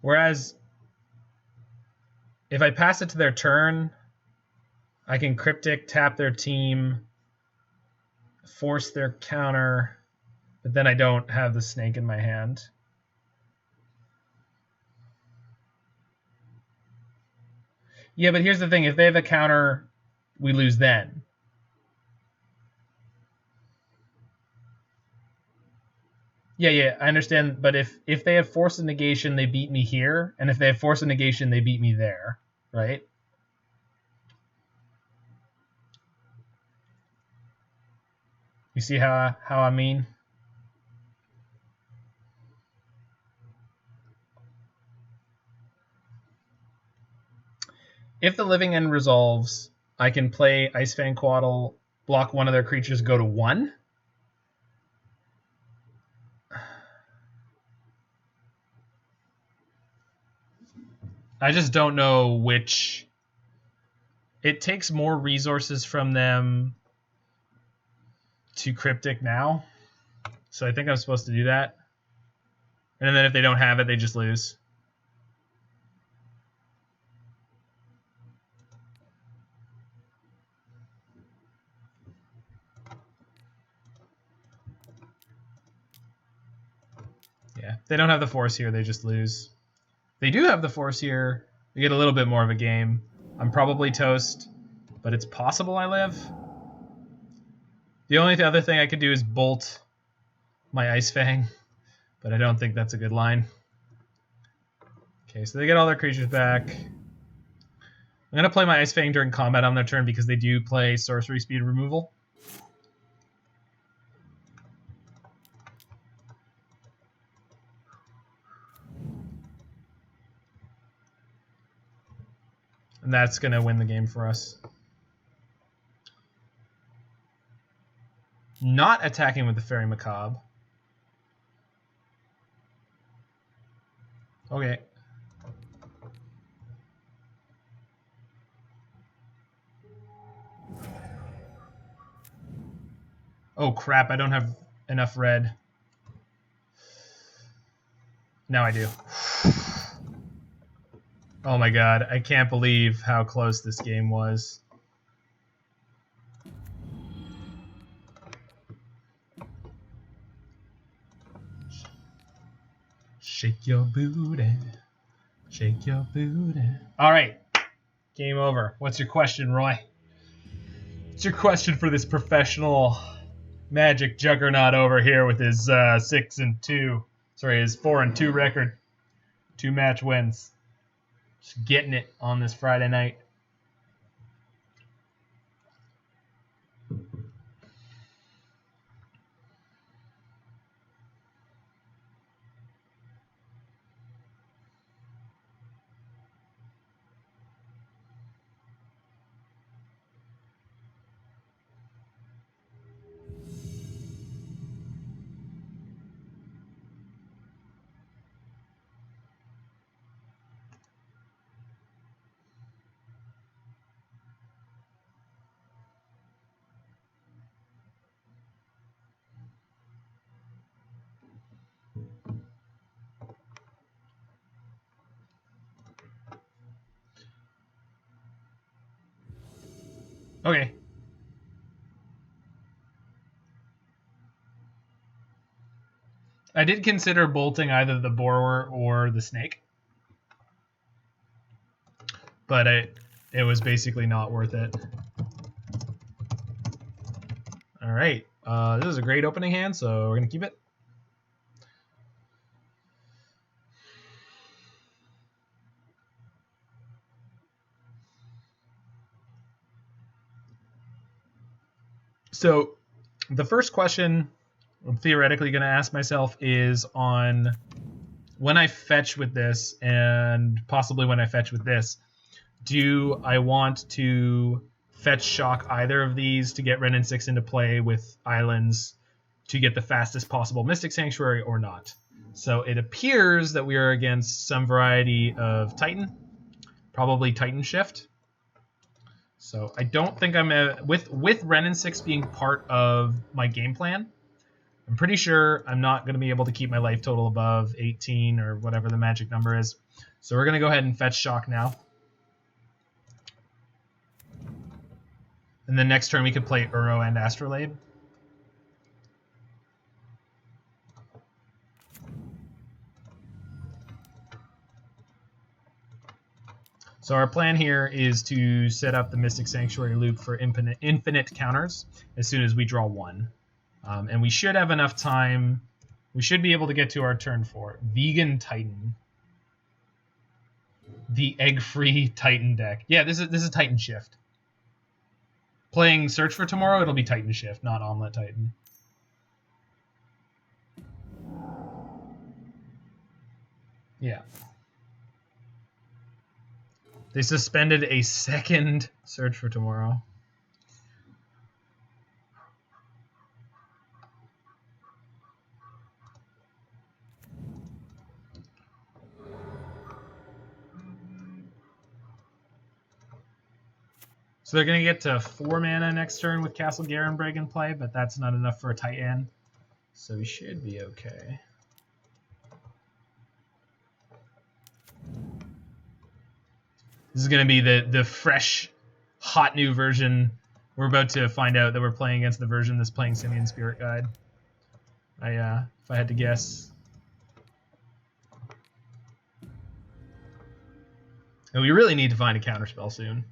Whereas if I pass it to their turn, I can Cryptic, tap their team, force their counter, but then I don't have the snake in my hand. Yeah, but here's the thing. If they have a counter, we lose then. Yeah, I understand. But if they have Force of Negation, they beat me here. And if they have Force of Negation, they beat me there. Right? You see how I mean? If the Living End resolves, I can play Icefang Quaddle, block one of their creatures, go to 1. I just don't know which. It takes more resources from them to Cryptic now. So I think I'm supposed to do that. And then if they don't have it, they just lose. Yeah, if they don't have the Force here, they just lose. They do have the Force here. We get a little bit more of a game. I'm probably toast, but it's possible I live. The only other thing I could do is bolt my Icefang, but I don't think that's a good line. Okay, so they get all their creatures back. I'm going to play my Icefang during combat on their turn because they do play sorcery speed removal. And that's going to win the game for us. Not attacking with the Fairy Macabre. Okay. Oh crap, I don't have enough red. Now I do. Oh my god, I can't believe how close this game was. Shake your booty. Shake your booty. All right. Game over. What's your question, Roy? What's your question for this professional Magic juggernaut over here with his 6-2? Sorry, his 4-2 record. 2 match wins. Just getting it on this Friday night. Okay. I did consider bolting either the Borrower or the Snake, but it was basically not worth it. All right. This is a great opening hand, so we're going to keep it. So the first question I'm theoretically going to ask myself is on when I fetch with this, and possibly when I fetch with this, do I want to fetch shock either of these to get Wrenn and 6 into play with islands to get the fastest possible Mystic Sanctuary or not? So it appears that we are against some variety of Titan, probably Titan Shift. So I don't think I'm with Wrenn and 6 being part of my game plan. I'm pretty sure I'm not going to be able to keep my life total above 18 or whatever the magic number is. So we're going to go ahead and fetch shock now. And then next turn we could play Uro and Astrolabe. So our plan here is to set up the Mystic Sanctuary loop for infinite counters as soon as we draw one. And we should have enough time. We should be able to get to our turn 4. Vegan Titan. The egg-free Titan deck. Yeah, this is Titan Shift. Playing Search for Tomorrow, it'll be Titan Shift, not Omelet Titan. Yeah. They suspended a second Search for Tomorrow. So they're going to get to 4 mana next turn with Castle Garenbrig in play, but that's not enough for a Titan. So we should be okay. This is going to be the fresh, hot new version. We're about to find out that we're playing against the version that's playing Simian Spirit Guide. If I had to guess. And we really need to find a counterspell soon.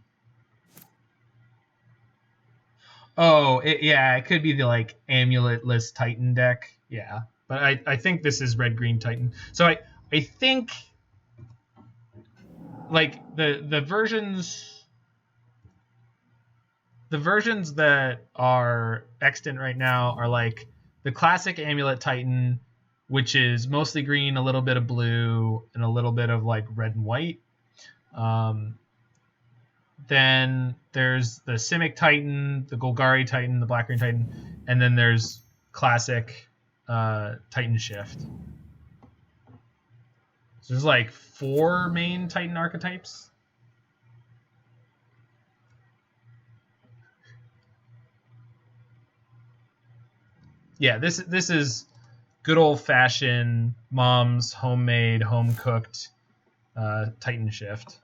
Oh, it could be the like amuletless Titan deck. Yeah, but I think this is red-green Titan. So I think like the versions that are extant right now are like the classic Amulet Titan, which is mostly green, a little bit of blue, and a little bit of like red and white. Then there's the Simic Titan, the Golgari Titan, the Black-Green Titan, and then there's classic Titan Shift. There's like 4 main Titan archetypes. Yeah, this is good old-fashioned mom's homemade, home-cooked Titan shift.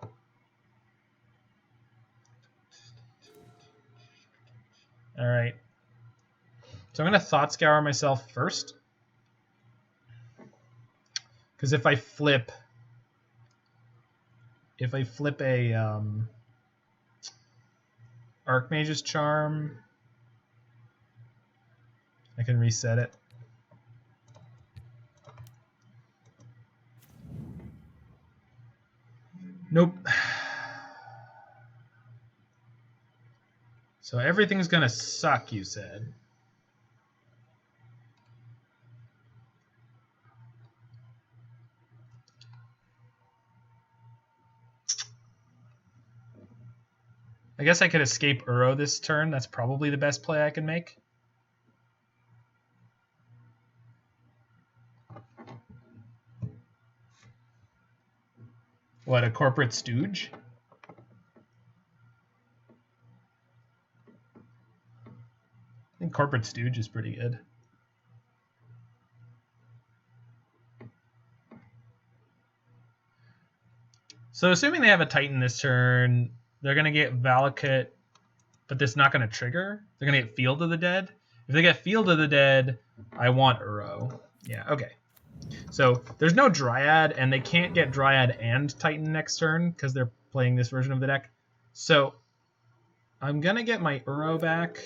All right. So I'm going to Thought Scour myself first. Because if I flip a Archmage's Charm, I can reset it. Nope. So everything's gonna suck, you said. I guess I could escape Uro this turn. That's probably the best play I can make. What, a Corporate Stooge? I think Corporate Stooge is pretty good. So assuming they have a Titan this turn, they're going to get Valakut, but that's not going to trigger. They're going to get Field of the Dead. If they get Field of the Dead, I want Uro. Yeah, okay. So there's no Dryad, and they can't get Dryad and Titan next turn because they're playing this version of the deck. So I'm going to get my Uro back.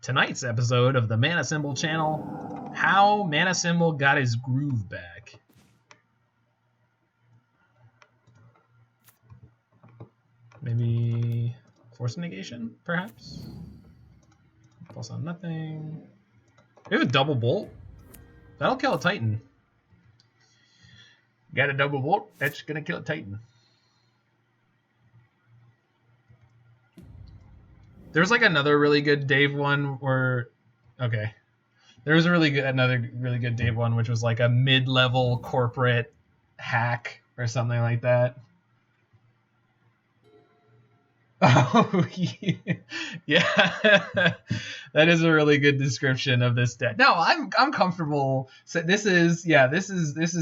Tonight's episode of the Mana Symbol channel, how Mana Symbol got his groove back. Maybe Force Negation, perhaps? Pulse on nothing. We have a double bolt. That'll kill a Titan. Got a double bolt? That's gonna kill a Titan. There's like another really good Dave one where, okay, there was another really good Dave one which was like a mid-level corporate hack or something like that. Oh yeah, that is a really good description of this deck. No, I'm comfortable. So this is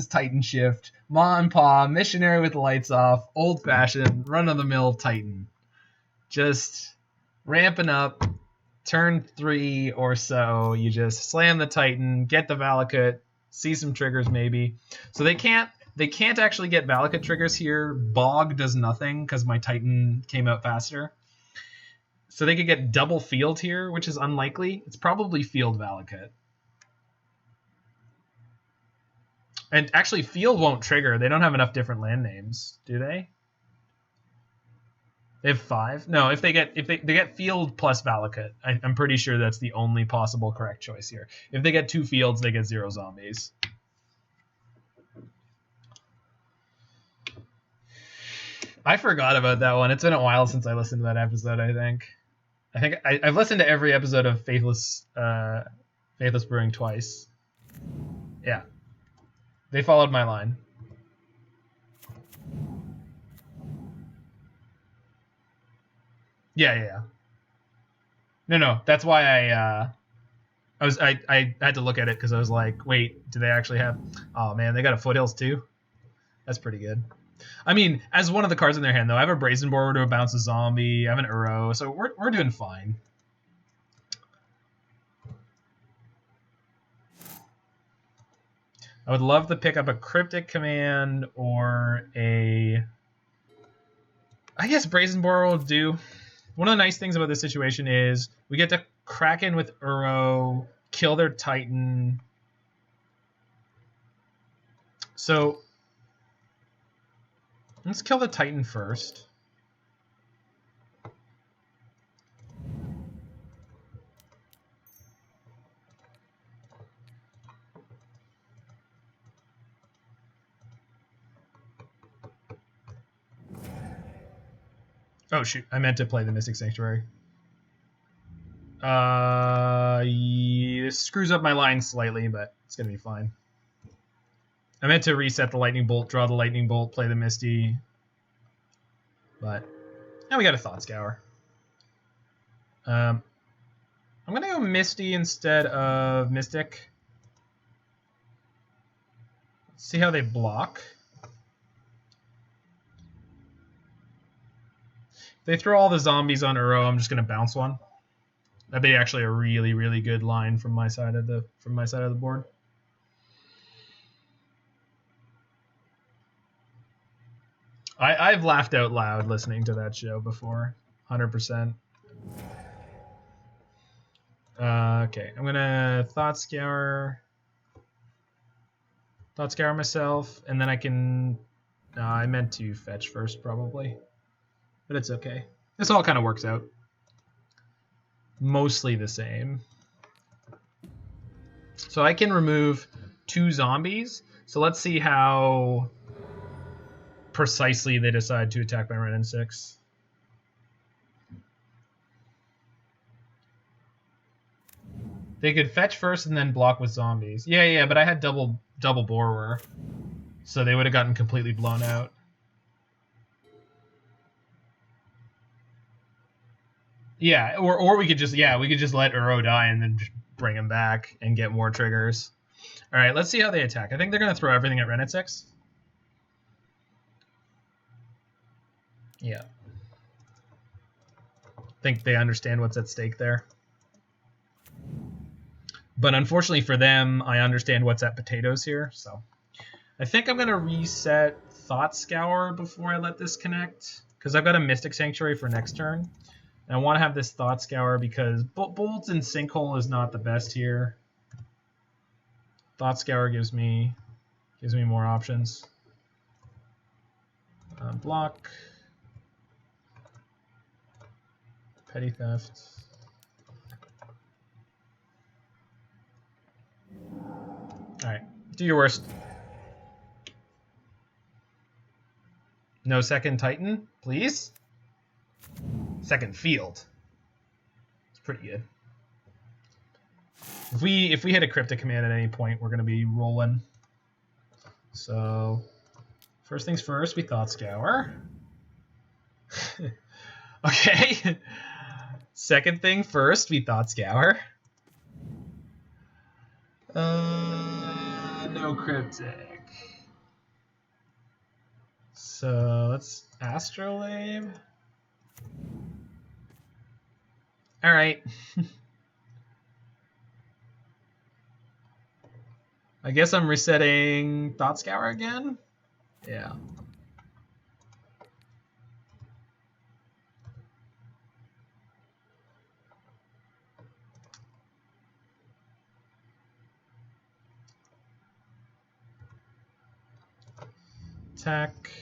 Titan Shift, Ma and Pa, missionary with the lights off, old fashioned, run of the mill Titan, just ramping up. Turn 3 or so, you just slam the Titan, get the Valakut, see some triggers maybe. So they can't actually get Valakut triggers here. Bog does nothing because my Titan came out faster. So they could get double Field here, which is unlikely. It's probably Field Valakut. And actually, Field won't trigger. They don't have enough different land names, do they? They have 5? No, if they get Field plus Valakut, I'm pretty sure that's the only possible correct choice here. If they get 2 Fields, they get 0 zombies. I forgot about that one. It's been a while since I listened to that episode, I think. I've listened to every episode of Faithless Brewing twice. Yeah. They followed my line. Yeah. No. That's why I had to look at it because I was like, wait, do they actually have? Oh man, they got a Foothills too. That's pretty good. I mean, as one of the cards in their hand though, I have a Brazen Boar to bounce a zombie. I have an Uro, so we're doing fine. I would love to pick up a Cryptic Command or a. I guess Brazen Boar will do. One of the nice things about this situation is we get to crack in with Uro, kill their Titan. So let's kill the Titan first. Oh shoot, I meant to play the Mystic Sanctuary. This screws up my line slightly, but it's going to be fine. I meant to reset the lightning bolt, draw the lightning bolt, play the Misty. But now we got a Thought Scour. I'm going to go Misty instead of Mystic. Let's see how they block. If they throw all the zombies on Uro, I'm just going to bounce one. That'd be actually a really, really good line from my side of the board. I've laughed out loud listening to that show before, 100%. Okay, I'm gonna Thought Scour myself, and then I can. I meant to fetch first probably, but it's okay. This all kind of works out. Mostly the same. So I can remove 2 zombies. So let's see how precisely they decide to attack my Wrenn and 6. They could fetch first and then block with zombies. Yeah, but I had double Borrower, so they would have gotten completely blown out. Yeah, or we could just let Uro die and then just bring him back and get more triggers. All right, let's see how they attack. I think they're gonna throw everything at Wrenn and 6. Yeah. I think they understand what's at stake there. But unfortunately for them, I understand what's at potatoes here. So I think I'm going to reset Thought Scour before I let this connect, because I've got a Mystic Sanctuary for next turn. And I want to have this Thought Scour because Bolts and Sinkhole is not the best here. Thought Scour gives me more options. Block. Petty Theft. Alright, do your worst. No second Titan, please. Second Field. It's pretty good. If we hit a Cryptic Command at any point, we're going to be rolling. So, first things first, we Thought Scour. Okay. Second thing first, we Thought Scour. No Cryptic. So let's Astrolabe. All right. I guess I'm resetting Thought Scour again. Yeah. Attack.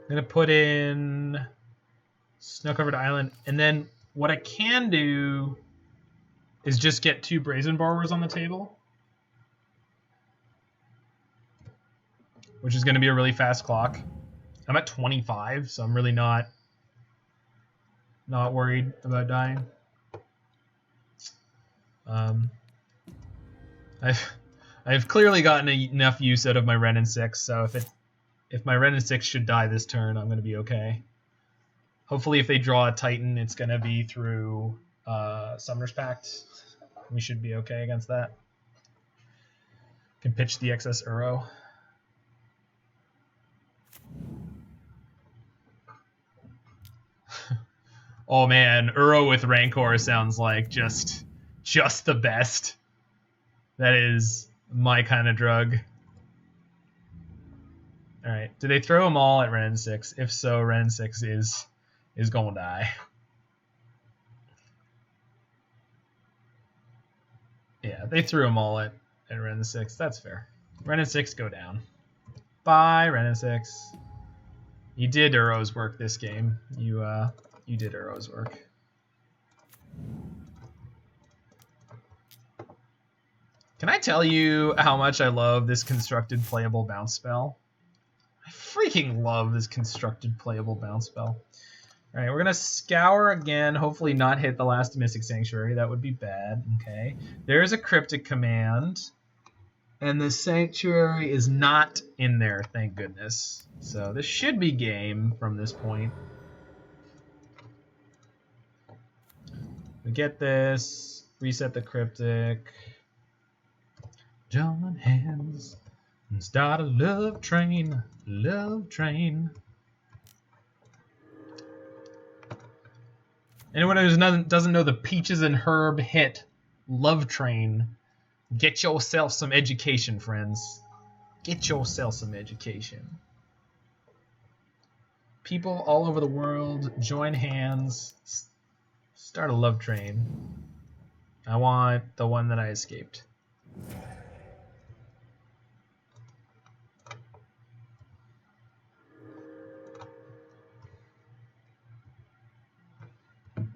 I'm gonna put in Snow-Covered Island, and then what I can do is just get 2 Brazen Borrowers on the table, which is going to be a really fast clock. I'm at 25, so I'm really not worried about dying. I've clearly gotten enough use out of my Wrenn and 6, so if my Wrenn and 6 should die this turn, I'm going to be okay. Hopefully, if they draw a Titan, it's going to be through Summoner's Pact. We should be okay against that. Can pitch the excess Uro. Oh man, Uro with Rancor sounds like just the best. That is my kind of drug. All right, do they throw them all at Wrenn and 6? If so, Wrenn and 6 is going to die. Yeah, they threw them all at Wrenn and 6. That's fair. Wrenn and 6 go down. Bye, Wrenn and 6. You did Uro's work this game. You did Uro's work. Can I tell you how much I love this constructed playable bounce spell? I freaking love this constructed playable bounce spell. All right, we're going to scour again, hopefully not hit the last Mystic Sanctuary. That would be bad. Okay. There's a Cryptic Command. And the Sanctuary is not in there, thank goodness. So this should be game from this point. We get this, reset the Cryptic, join hands, and start a love train, love train. Anyone who doesn't know the Peaches and Herb hit Love Train, get yourself some education, friends. Get yourself some education. People all over the world, join hands, start a love train. I want the one that I escaped.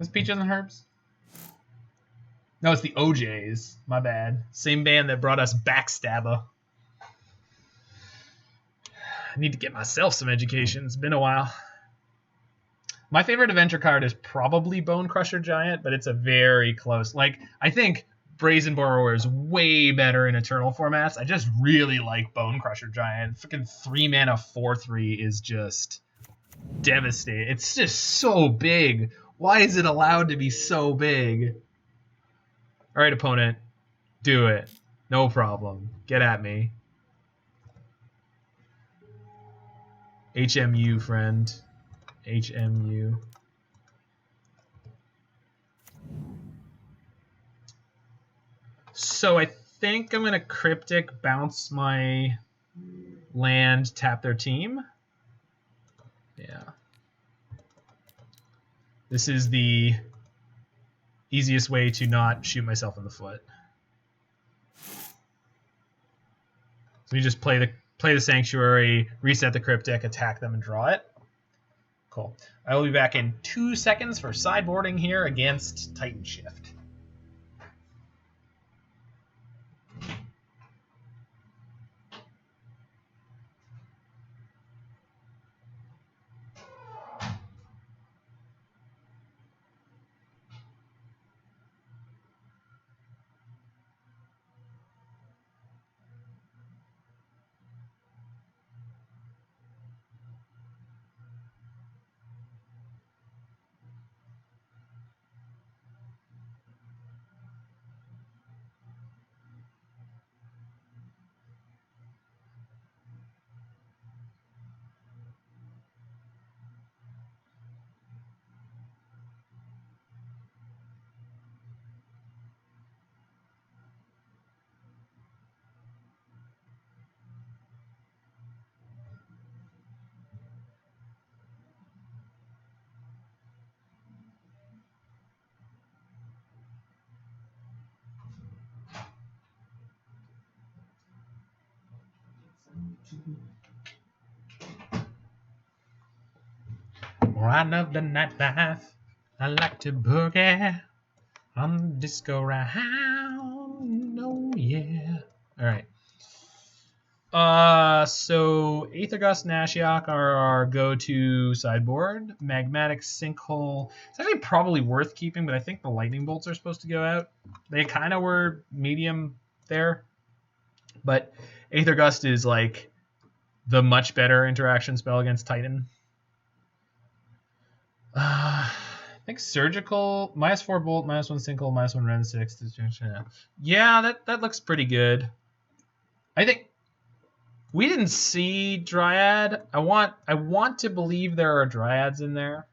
Is Peaches and Herbs? No, it's the OJs. My bad. Same band that brought us Backstabber. I need to get myself some education. It's been a while. My favorite adventure card is probably Bone Crusher Giant, but it's a very close. Like, I think Brazen Borrower is way better in Eternal formats. I just really like Bone Crusher Giant. Freaking 3-mana 4/3 is just devastating. It's just so big. Why is it allowed to be so big? All right, opponent. Do it. No problem. Get at me. HMU, friend. HMU. So I think I'm going to Cryptic, bounce my land, tap their team. Yeah. This is the easiest way to not shoot myself in the foot. So you just play the Sanctuary, reset the Cryptic, attack them, and draw it. Cool. I will be back in 2 seconds for sideboarding here against Titan Shift. I love the nightlife. I like to boogie on the disco round. Oh yeah. All right. So Aether Gust, Nashiok are our go-to sideboard. Magmatic Sinkhole. It's actually probably worth keeping, but I think the Lightning Bolts are supposed to go out. They kind of were medium there, but Aether Gust is like the much better interaction spell against Titan. I think Surgical, -4 Bolt, -1 Sinkhole, -1 Ren 6. Yeah, that looks pretty good. I think we didn't see Dryad. I want to believe there are Dryads in there.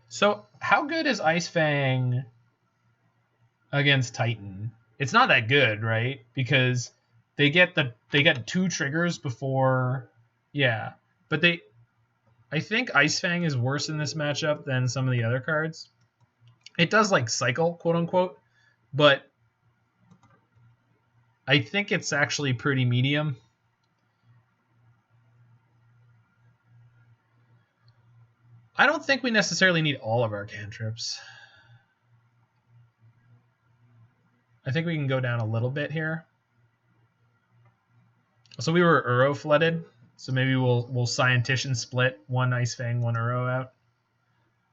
So how good is Ice Fang against Titan? It's not that good, right? Because they get 2 triggers before. Yeah, but I think Ice Fang is worse in this matchup than some of the other cards. It does like cycle, quote unquote, but I think it's actually pretty medium. I don't think we necessarily need all of our cantrips. I think we can go down a little bit here. So we were Uro flooded. So maybe we'll Scientician split, one Ice Fang, one Uro out.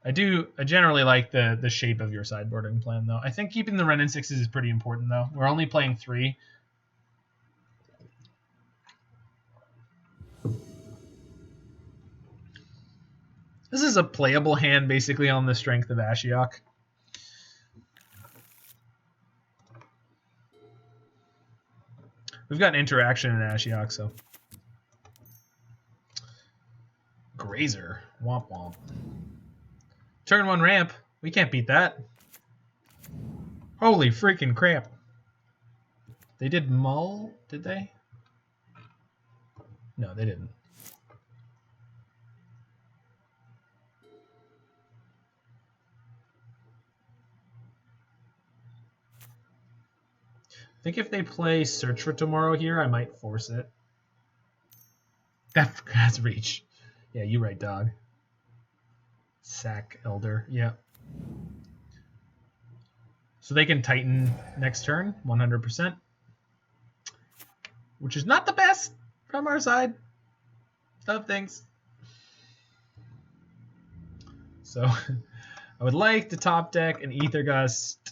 I generally like the shape of your sideboarding plan, though. I think keeping the Wrenn and 6s is pretty important, though. We're only playing 3. This is a playable hand, basically, on the strength of Ashiok. We've got interaction in Ashiok, so. Grazer. Womp womp. Turn 1 ramp. We can't beat that. Holy freaking crap. They did mull, did they? No, they didn't. I think if they play Search for Tomorrow here, I might force it. That's reach. Yeah, you right, dog. Sack Elder, yeah. So they can Titan next turn, 100%. Which is not the best from our side of things. So I would like to top deck an Aether Gust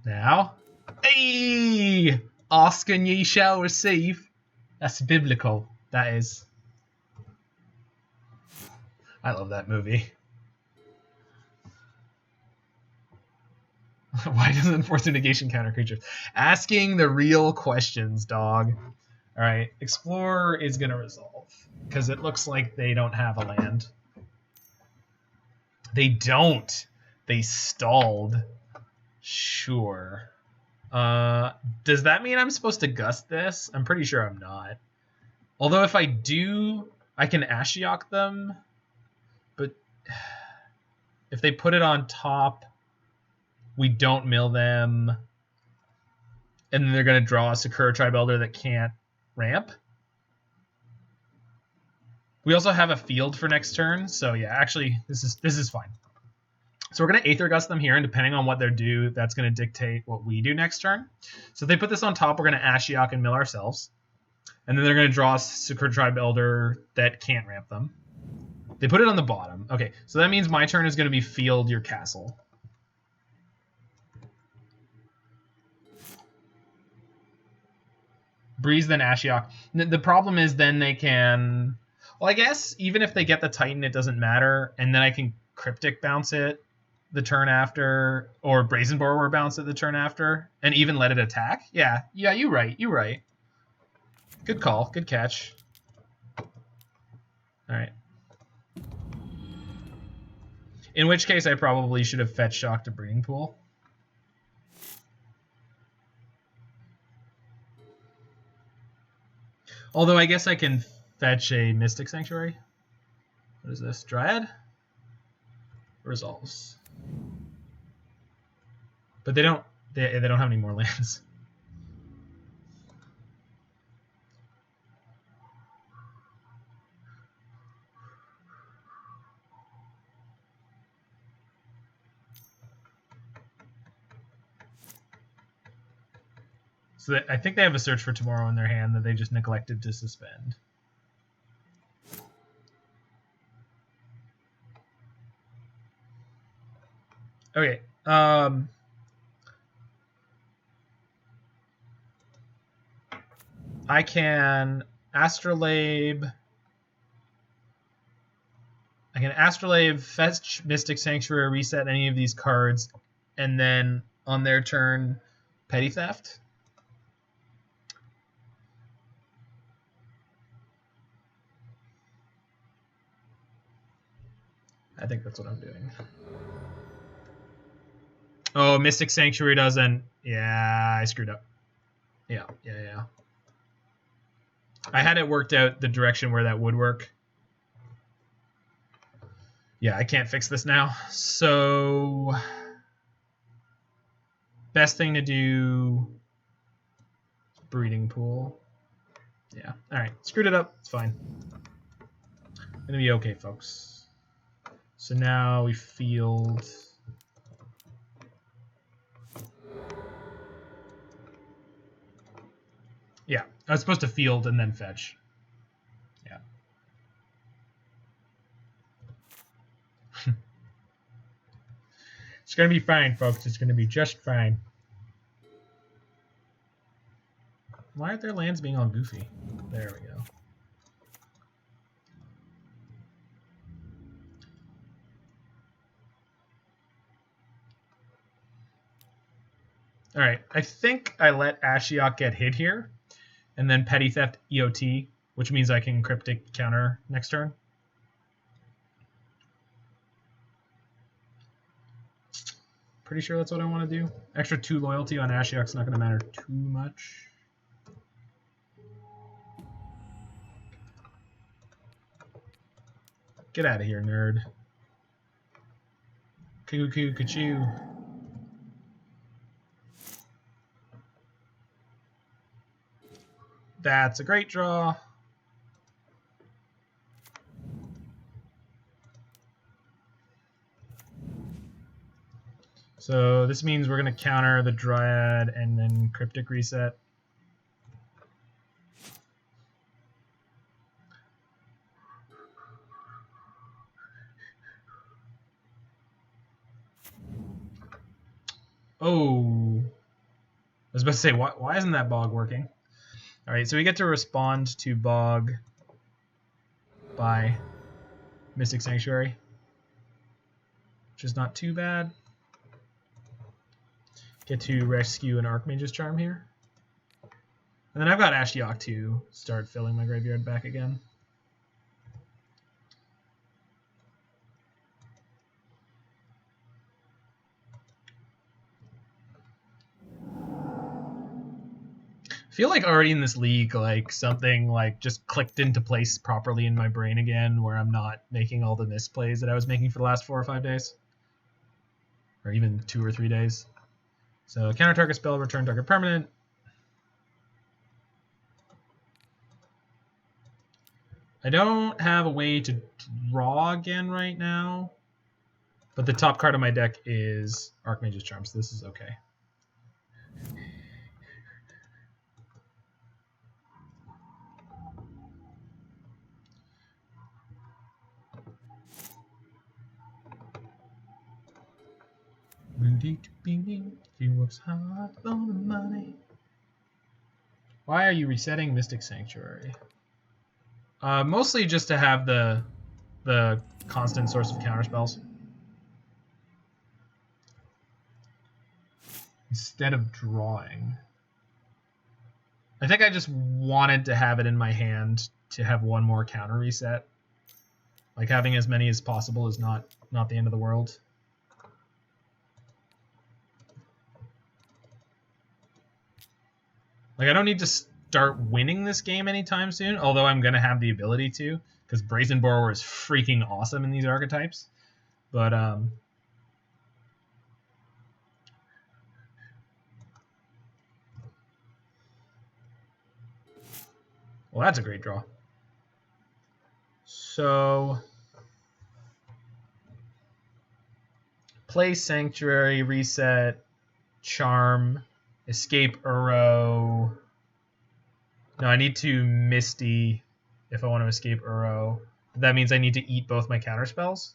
now. Hey! Ask and ye shall receive. That's biblical. That is. I love that movie. Why doesn't Enforcer Negation counter creatures? Asking the real questions, dog. Alright, Explorer is going to resolve. Because it looks like they don't have a land. They don't. They stalled. Sure. Does that mean I'm supposed to gust this? I'm pretty sure I'm not. Although if I do, I can Ashiok them. But if they put it on top, we don't mill them. And then they're going to draw a Sakura Tribe Elder that can't ramp. We also have a field for next turn. So yeah, actually, this is fine. So we're going to Aether Gust them here, and depending on what they do, that's going to dictate what we do next turn. So if they put this on top, we're going to Ashiok and mill ourselves. And then they're going to draw a Sakura Tribe Elder that can't ramp them. They put it on the bottom. Okay, so that means my turn is going to be field your castle. Breeze, then Ashiok. The problem is then they can... Well, I guess even if they get the Titan, it doesn't matter. And then I can Cryptic bounce it the turn after, or Brazen Borrower bounce it the turn after, and even let it attack. Yeah, you're right. Good call, good catch. All right. In which case, I probably should have fetched Shock to Breeding Pool. Although I guess I can fetch a Mystic Sanctuary. What is this? Dryad? Resolves. But they don't have any more lands. So I think they have a Search for Tomorrow in their hand that they just neglected to suspend. Okay. I can Astrolabe. Fetch Mystic Sanctuary, reset any of these cards, and then on their turn, Petty Theft. I think that's what I'm doing. Oh, Mystic Sanctuary doesn't. Yeah, I screwed up. Yeah. I had it worked out the direction where that would work. Yeah, I can't fix this now. So, best thing to do, Breeding Pool. Yeah, all right, screwed it up. It's fine. Gonna be okay, folks. So now we field. Yeah, I was supposed to field and then fetch. Yeah. It's going to be fine, folks. It's going to be just fine. Why aren't their lands being all goofy? There we go. All right, I think I let Ashiok get hit here, and then Petty Theft EOT, which means I can Cryptic counter next turn. Pretty sure that's what I want to do. Extra 2 loyalty on Ashiok's not going to matter too much. Get out of here, nerd. Cuckoo, Kachoo. That's a great draw. So this means we're going to counter the Dryad and then Cryptic Reset. Oh. I was about to say, why isn't that Bog working? All right, so we get to respond to Bog by Mystic Sanctuary, which is not too bad. Get to rescue an Archmage's Charm here. And then I've got Ashiok to start filling my graveyard back again. I feel like already in this league, like something like just clicked into place properly in my brain again, where I'm not making all the misplays that I was making for the last 4 or 5 days, or even 2 or 3 days. So counter target spell, return target permanent. I don't have a way to draw again right now, but the top card of my deck is Archmage's Charm, so this is okay. He works hard for the money. Why are you resetting Mystic Sanctuary? Mostly just to have the constant source of counterspells instead of drawing. I think I just wanted to have it in my hand to have one more counter reset. Like having as many as possible is not the end of the world. Like I don't need to start winning this game anytime soon, although I'm going to have the ability to, because Brazen Borrower is freaking awesome in these archetypes. But well, that's a great draw. So play Sanctuary, reset, Charm, escape Uro. No, I need to Misty if I want to escape Uro. That means I need to eat both my counterspells,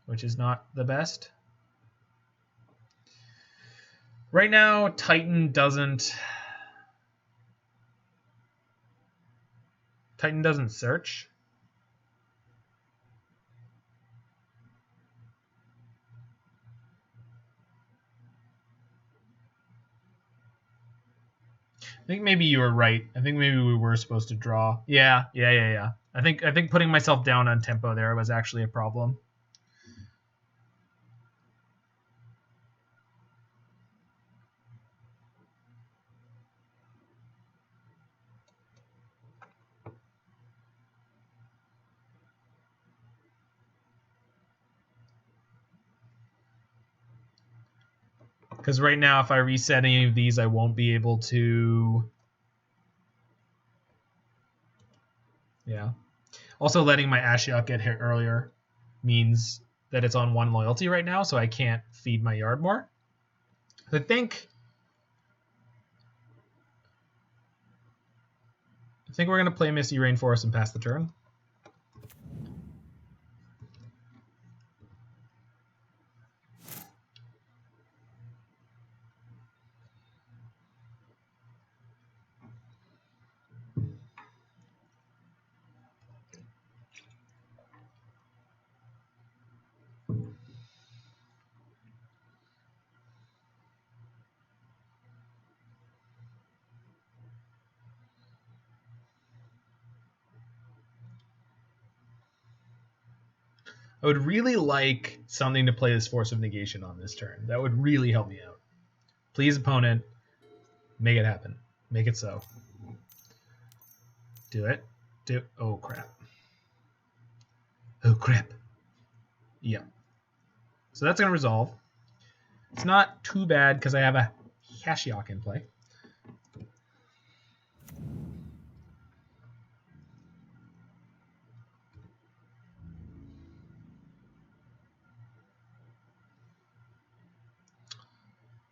which is not the best. Right now, Titan doesn't search. I think maybe you were right. I think maybe we were supposed to draw. Yeah. I think putting myself down on tempo there was actually a problem. Because right now, if I reset any of these, I won't be able to... Yeah. Also, letting my Ashiok get hit earlier means that it's on 1 loyalty right now, so I can't feed my yard more. I think I think we're going to play Misty Rainforest and pass the turn. I would really like something to play this Force of Negation on this turn. That would really help me out. Please, opponent, make it happen. Make it so. Do it. Oh, crap. Oh, crap. Yeah. So that's going to resolve. It's not too bad because I have a Kashyyyk in play.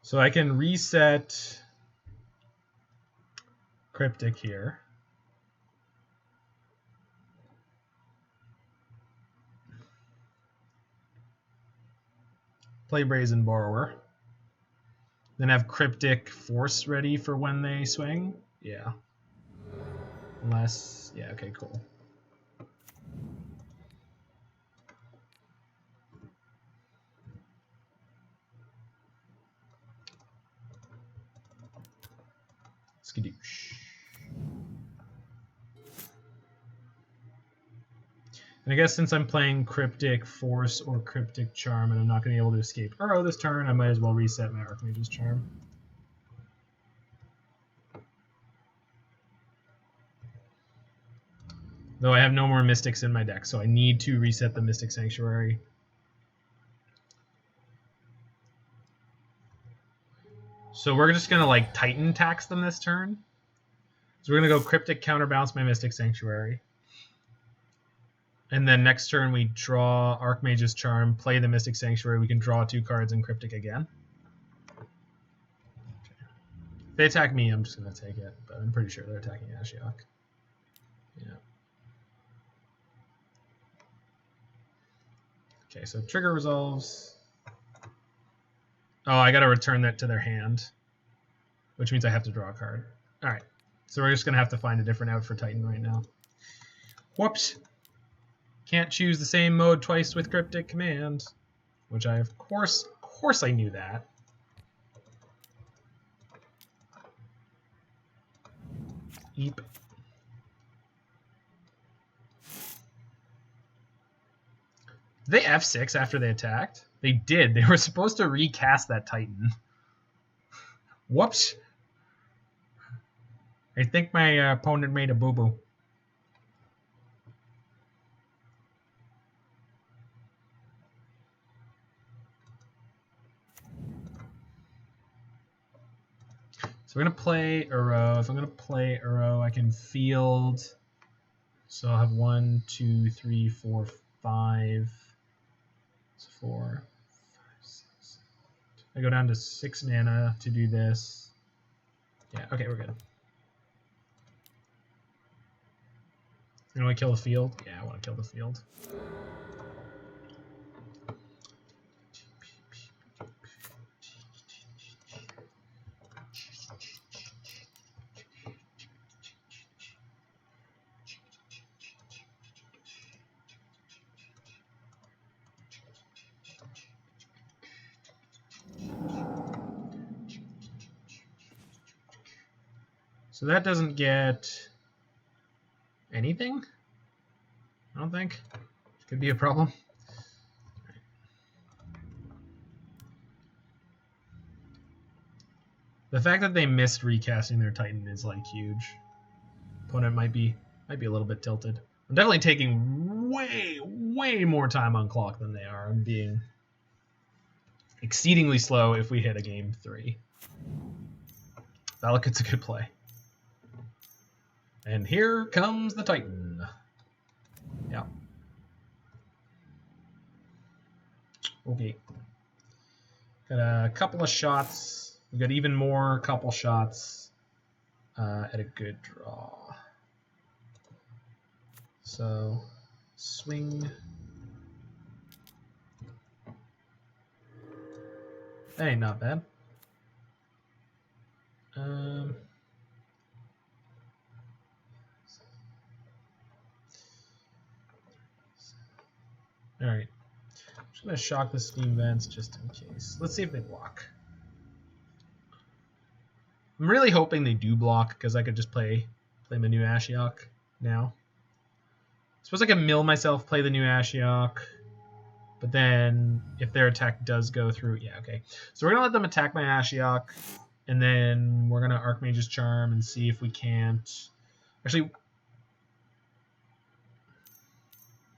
So I can reset Cryptic here. Play Brazen Borrower. Then have Cryptic Force ready for when they swing. Yeah. Unless, yeah, okay, cool. Skadoosh. And I guess since I'm playing Cryptic Force or Cryptic Charm and I'm not going to be able to escape Uro this turn, I might as well reset my Archmage's Charm. Though I have no more Mystics in my deck, so I need to reset the Mystic Sanctuary. So we're just going to like Titan tax them this turn. So we're going to go Cryptic, counterbalance my Mystic Sanctuary. And then next turn we draw Archmage's Charm, play the Mystic Sanctuary. We can draw 2 cards in Cryptic again. Okay. If they attack me, I'm just going to take it, but I'm pretty sure they're attacking Kashyyyk. Yeah. Okay, so trigger resolves. Oh, I got to return that to their hand, which means I have to draw a card. All right, so we're just going to have to find a different out for Titan right now. Whoops. Can't choose the same mode twice with Cryptic Command, which I, of course I knew that. Eep. Did they F6 after they attacked? They did. They were supposed to recast that Titan. Whoops. I think my opponent made a boo-boo. So we're going to play Uro. If I'm going to play Uro, I can field. So I'll have 1, 2, 3, 4, 5. 4, 5, 6. I go down to 6 mana to do this. Yeah, okay, we're good. You want to kill the field? Yeah, I want to kill the field. So that doesn't get anything? I don't think. Could be a problem. The fact that they missed recasting their Titan is like huge. Opponent might be a little bit tilted. I'm definitely taking way more time on clock than they are. I'm being exceedingly slow if we hit a game 3. Valakut's a good play. And here comes the Titan. Yeah. Okay. Got a couple of shots. We've got even more couple shots at a good draw. So swing. That ain't not bad. All right. I'm just gonna shock the steam vents just in case. Let's see if they block. I'm really hoping they do block because I could just play my new Ashiok now. I suppose I can mill myself, play the new Ashiok, but then if their attack does go through, yeah, okay. So we're gonna let them attack my Ashiok, and then we're gonna Archmage's Charm and see if we can't. Actually,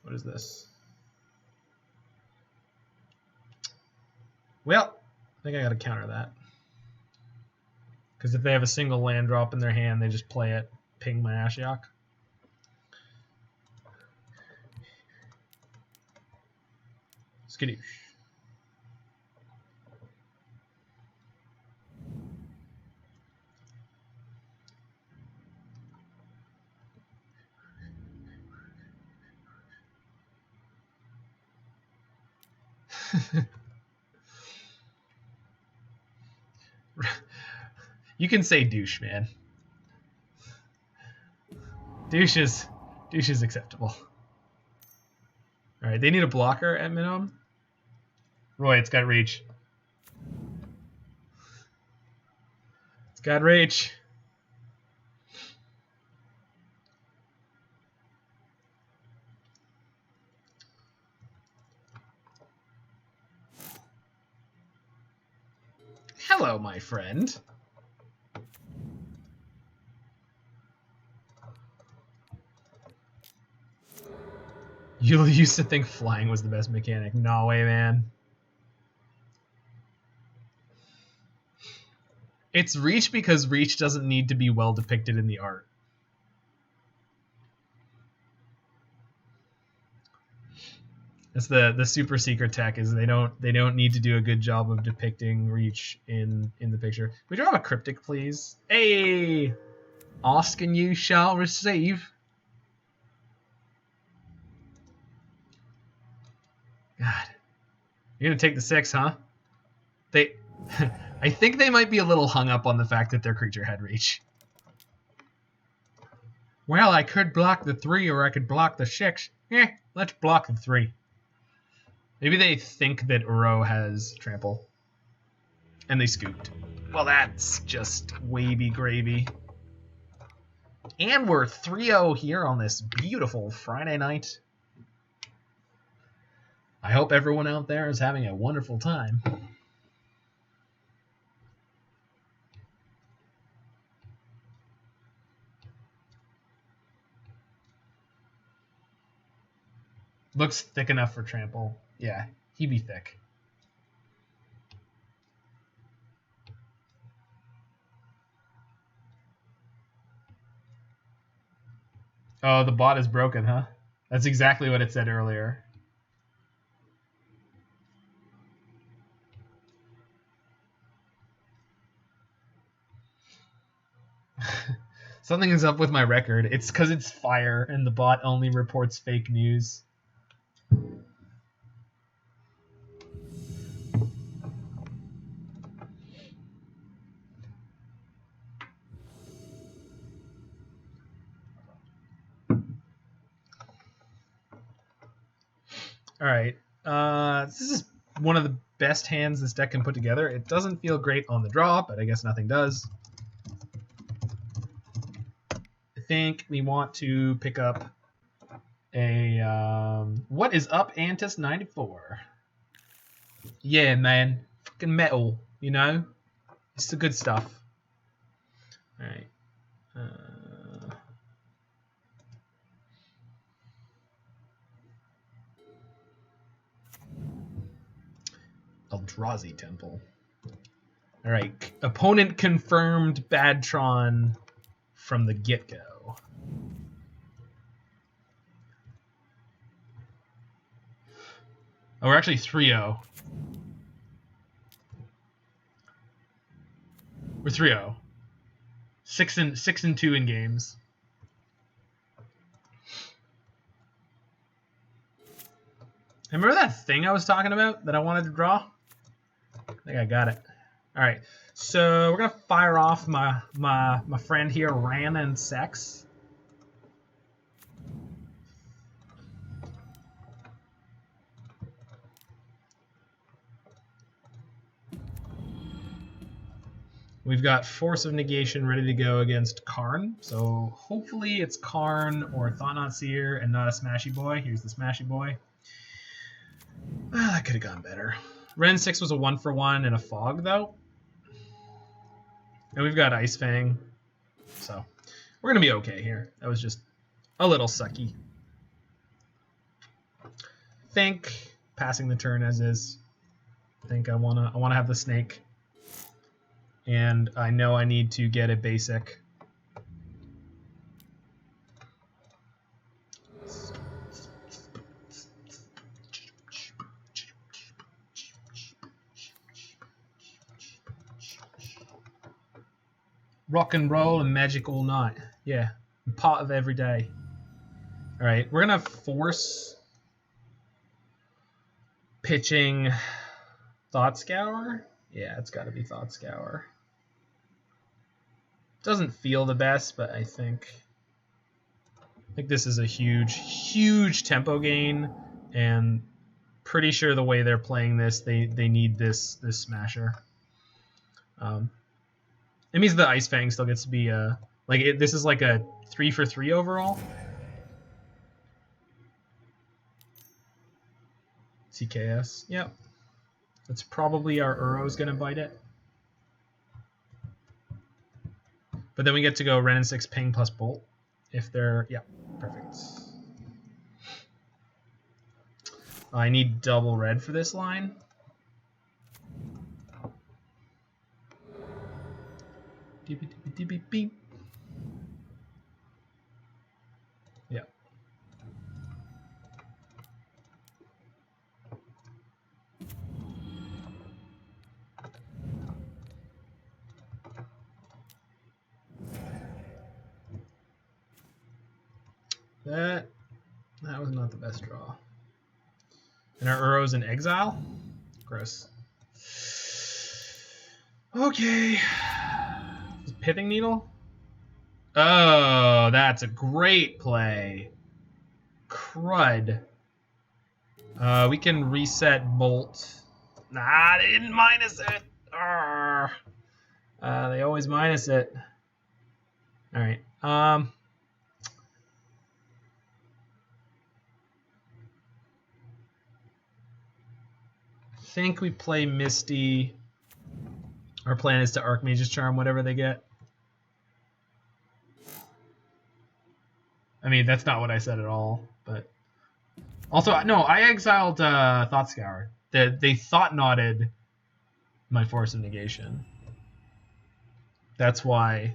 what is this? Well, I think I gotta counter that. Because if they have a single land drop in their hand, they just play it, ping my Ashiok. Skadoosh. You can say douche, man. Douche is acceptable. All right, they need a blocker at minimum. Roy, it's got reach. It's got reach. Hello, my friend. You used to think flying was the best mechanic. No way, man. It's reach because reach doesn't need to be well depicted in the art. That's the super secret tech is they don't need to do a good job of depicting reach in the picture. Can we draw a cryptic, please? Hey, ask and you shall receive. God, you're gonna take the 6, huh? They, I think they might be a little hung up on the fact that their creature had reach. Well, I could block the 3 or I could block the 6. Let's block the 3. Maybe they think that Uro has trample. And they scooped. Well, that's just wavy gravy. And we're 3-0 here on this beautiful Friday night. I hope everyone out there is having a wonderful time. Looks thick enough for trample. Yeah, he'd be thick. Oh, the bot is broken, huh? That's exactly what it said earlier. Something is up with my record. It's because it's fire and the bot only reports fake news. All right. This is one of the best hands this deck can put together. It doesn't feel great on the draw, but I guess nothing does. I think we want to pick up a what is up, Antis 94? Yeah, man, fucking metal. You know, it's the good stuff. All right. Eldrazi Temple. All right. Opponent confirmed Badtron from the get-go. Oh, we're actually 3-0. We're 3-0. 6-2 in games. Remember that thing I was talking about that I wanted to draw? I think I got it. All right, so we're gonna fire off my friend here, Ran and Sex. We've got Force of Negation ready to go against Karn. So hopefully it's Karn or Thought-Knot Seer and not a Smashy Boy. Here's the Smashy Boy. That could have gone better. Ren 6 was a 1-for-1 and a Fog, though. And we've got Ice Fang. So we're going to be okay here. That was just a little sucky. Think passing the turn as is. I think I wanna have the snake. And I know I need to get a basic. Rock and roll and magic all night. Yeah, part of every day. All right, we're gonna force pitching Thought Scour. Yeah, it's got to be Thought Scour. Doesn't feel the best, but I think this is a huge tempo gain, and pretty sure the way they're playing this, they need this smasher. It means the Ice Fang still gets to be this is like a 3-for-3 overall. CKS, yep. That's probably our Uro's gonna bite it. But then we get to go Ren and 6 ping plus bolt. If they're, yeah, perfect. I need double red for this line. Beep. Yeah. That was not the best draw. And our Uro's in exile? Gross. Okay. Pithing Needle? Oh, that's a great play. Crud. We can reset Bolt. Nah, they didn't minus it. They always minus it. All right. I think we play Misty. Our plan is to Archmage's Charm whatever they get. I mean, that's not what I said at all, but also no, I exiled Thought Scour. They thought knotted my Force of Negation. That's why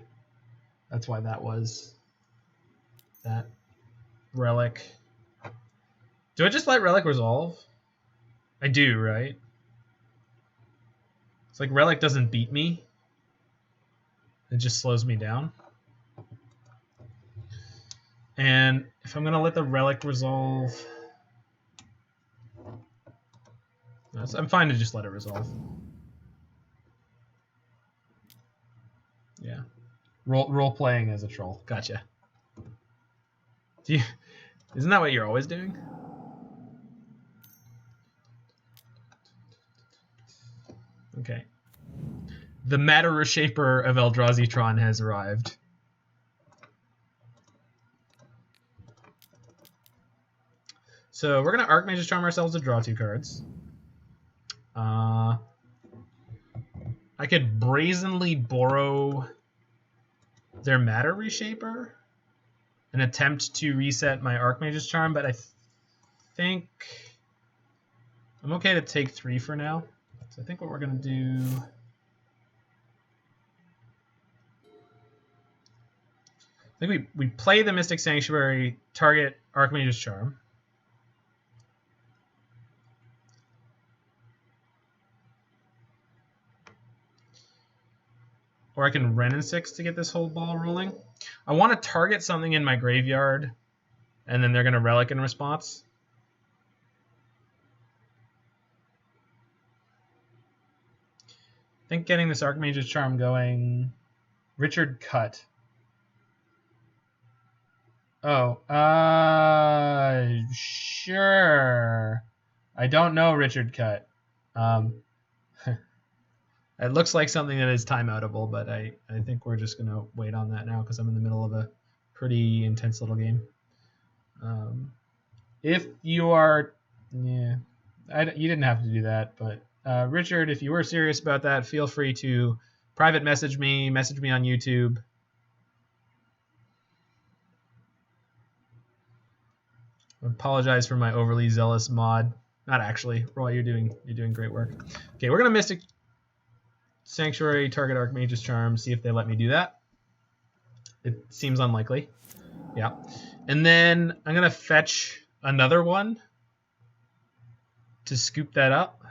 that was that Relic. Do I just let Relic resolve? I do, right? It's like Relic doesn't beat me. It just slows me down. And if I'm going to let the Relic resolve... I'm fine to just let it resolve. Yeah. Role playing as a troll. Gotcha. Isn't that what you're always doing? Okay. The Matter Reshaper of Eldrazi Tron has arrived. So we're going to Archmage's Charm ourselves to draw 2 cards. I could brazenly borrow their Matter Reshaper and attempt to reset my Archmage's Charm, but I think I'm okay to take 3 for now. So I think what we're going to do... I think we play the Mystic Sanctuary, target Archmage's Charm. Or I can Ren and 6 to get this whole ball rolling. I want to target something in my graveyard, and then they're going to Relic in response. think getting this Archmage's Charm going. Richard Cut. Oh, sure. I don't know Richard Cut. It looks like something that is timeoutable, but I think we're just going to wait on that now because I'm in the middle of a pretty intense little game. If you are, yeah, you didn't have to do that, but Richard, if you were serious about that, feel free to private message me on YouTube. I apologize for my overly zealous mod. Not actually. Roy, you're doing great work. Okay, we're gonna Mystic Sanctuary, target Archmage's Charm, see if they let me do that. It seems unlikely. Yeah. And then I'm gonna fetch another one to scoop that up.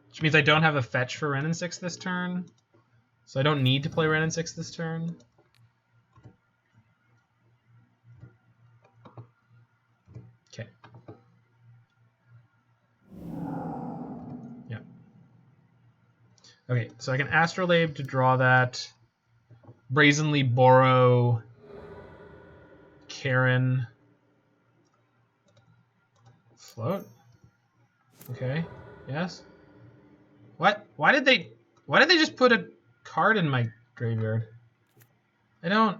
Which means I don't have a fetch for Wrenn and 6 this turn. So I don't need to play Wrenn and 6 this turn. Okay. Yeah. Okay, so I can Astrolabe to draw that. Brazenly borrow Karen. Float. Okay. Yes. What? Why did they just put a card in my graveyard? I don't.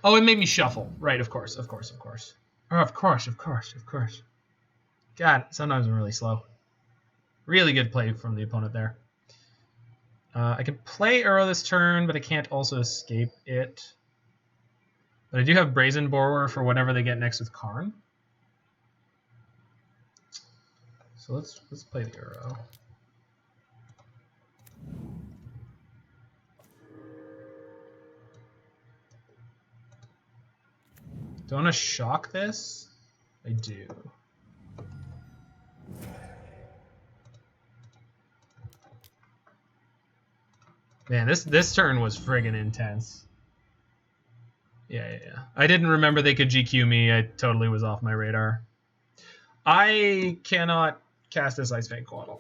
Oh, it made me shuffle. Right, of course. Oh, of course. God, sometimes I'm really slow. Really good play from the opponent there. I can play Uro this turn, but I can't also escape it. But I do have Brazen Borrower for whatever they get next with Karn. So let's play the Uro. Do I want to shock this? I do. Man, this turn was friggin' intense. Yeah. I didn't remember they could GQ me. I totally was off my radar. I cannot cast this Icefang Coatl.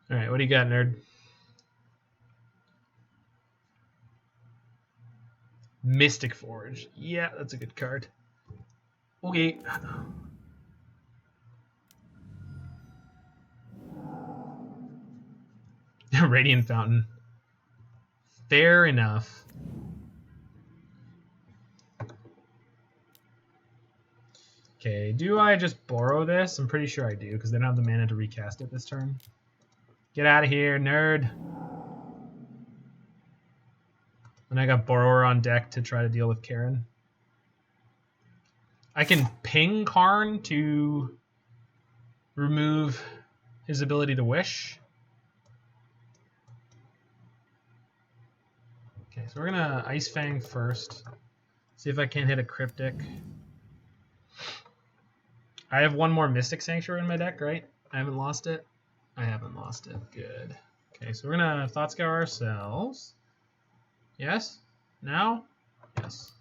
All right, what do you got, nerd? Mystic Forge. Yeah, that's a good card. Okay. Radiant Fountain. Fair enough. Okay, do I just borrow this? I'm pretty sure I do, because they don't have the mana to recast it this turn. Get out of here, nerd. And I got Borrower on deck to try to deal with Karen. I can ping Karn to remove his ability to wish. Okay, so we're going to Ice Fang first. See if I can't hit a Cryptic. I have one more Mystic Sanctuary in my deck, right? I haven't lost it? I haven't lost it. Good. Okay, so we're going to Thought Scour ourselves. Yes? Now? Yes.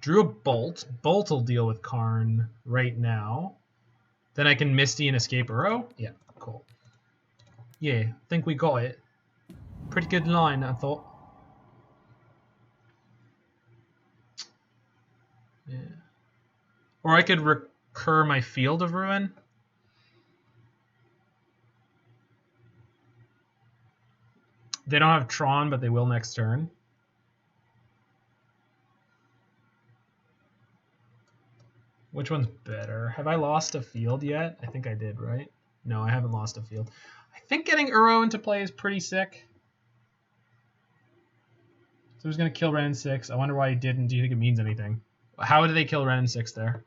Drew a Bolt. Bolt will deal with Karn right now. Then I can Misty and escape Uro? Yeah, cool. Yeah, think we got it. Pretty good line, I thought. Yeah. Or I could recur my Field of Ruin. They don't have Tron, but they will next turn. Which one's better? Have I lost a field yet? I think I did, right? No, I haven't lost a field. I think getting Uro into play is pretty sick. So he's going to kill Ren 6. I wonder why he didn't. Do you think it means anything? How did they kill Ren 6 there?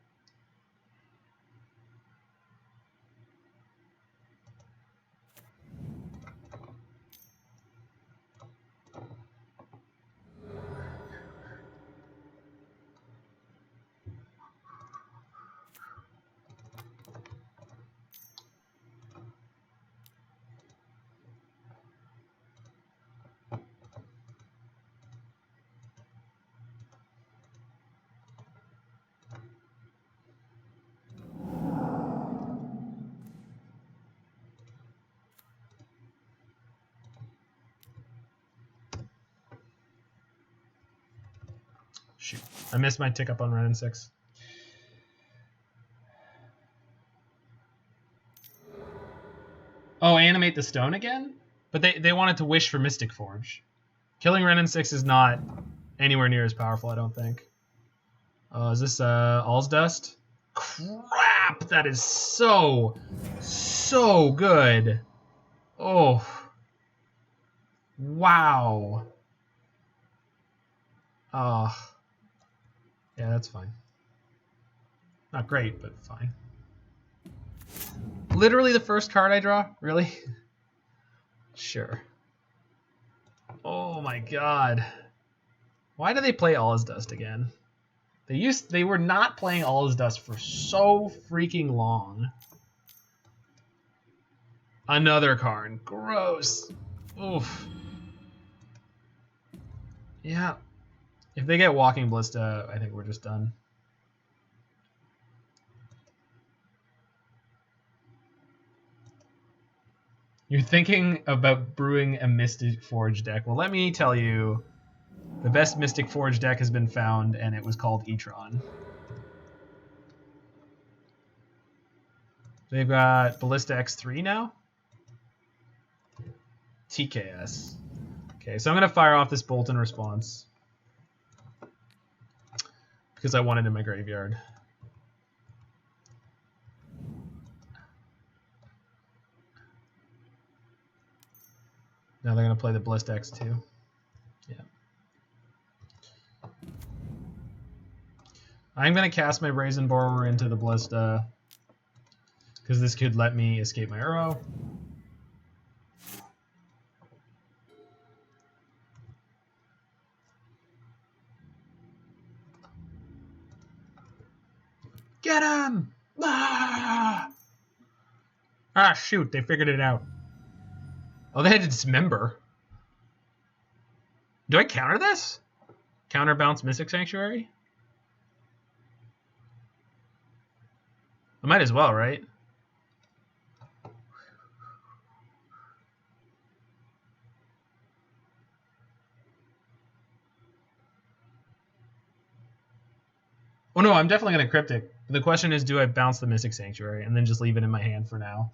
Shoot. I missed my tick up on Ren 6. Oh, animate the stone again? But they wanted to wish for Mystic Forge. Killing Ren 6 is not anywhere near as powerful, I don't think. Is this All's Dust? Crap! That is so good. Oh. Wow. Oh. Yeah, that's fine. Not great, but fine. Literally the first card I draw? Really? Sure. Oh my god. Why do they play All Is Dust again? They were not playing All Is Dust for so freaking long. Another Karn. Gross. Oof. Yeah. If they get Walking Ballista, I think we're just done. You're thinking about brewing a Mystic Forge deck. Well, let me tell you, the best Mystic Forge deck has been found, and it was called Etron. They've got Ballista X3 now. TKS. Okay, so I'm going to fire off this Bolt in response. Because I want it in my graveyard. Now they're going to play the Ballista X2. Yeah. I'm going to cast my Brazen Borrower into the Ballista. Because this could let me escape my Uro. Get him! Ah! Shoot, they figured it out. Oh, they had to dismember. Do I counter this? Counterbounce Mystic Sanctuary? I might as well, right? Oh no, I'm definitely going to Cryptic. The question is, do I bounce the Mystic Sanctuary and then just leave it in my hand for now?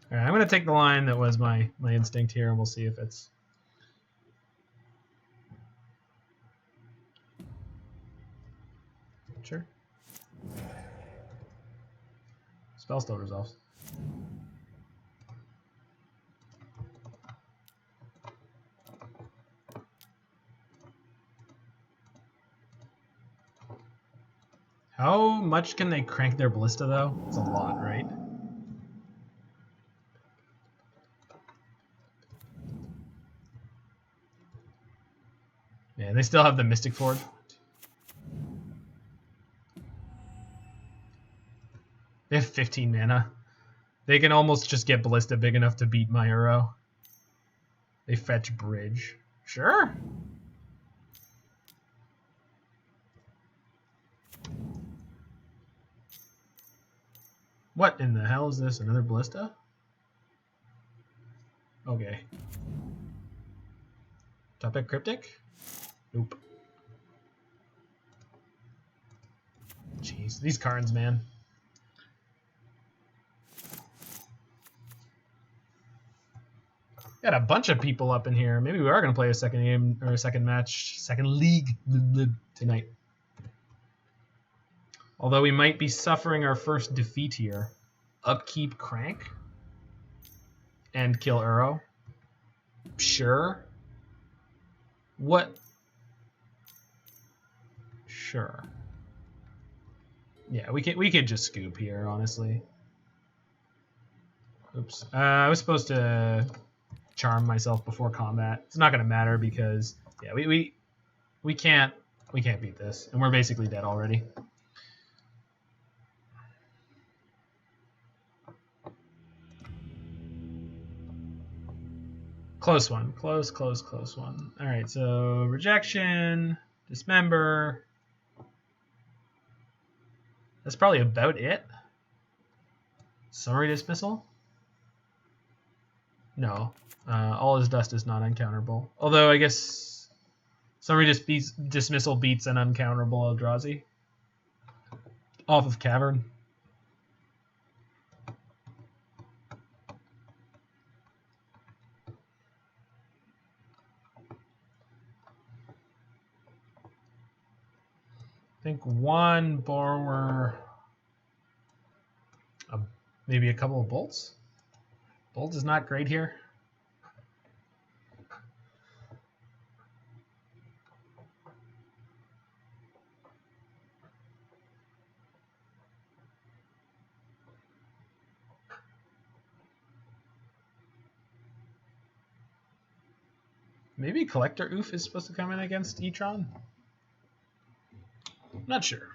All right, I'm going to take the line that was my instinct here, and we'll see if it's... Sure. Spell still resolves. How much can they crank their Ballista, though? It's a lot, right? Yeah, they still have the Mystic Forge. They have 15 mana. They can almost just get Ballista big enough to beat my Uro. They fetch Bridge. Sure. What in the hell is this? Another ballista? Okay. Topic cryptic? Nope. Jeez, these cards, man. Got a bunch of people up in here. Maybe we are going to play a second game or a second match, second league tonight. Although we might be suffering our first defeat here. Upkeep Crank and kill Uro. Sure. What? Sure. Yeah, we could just scoop here, honestly. Oops. I was supposed to charm myself before combat. It's not going to matter because yeah, we can't beat this, and we're basically dead already. Close one. Close one. All right, so rejection, dismember. That's probably about it. Summary dismissal? No. All his dust is not uncounterable. Although I guess summary dismissal beats an uncounterable Eldrazi. Off of Cavern. I think one borrower, maybe a couple of bolts. Bolt is not great here. Maybe Collector Oof is supposed to come in against Etron? Not sure.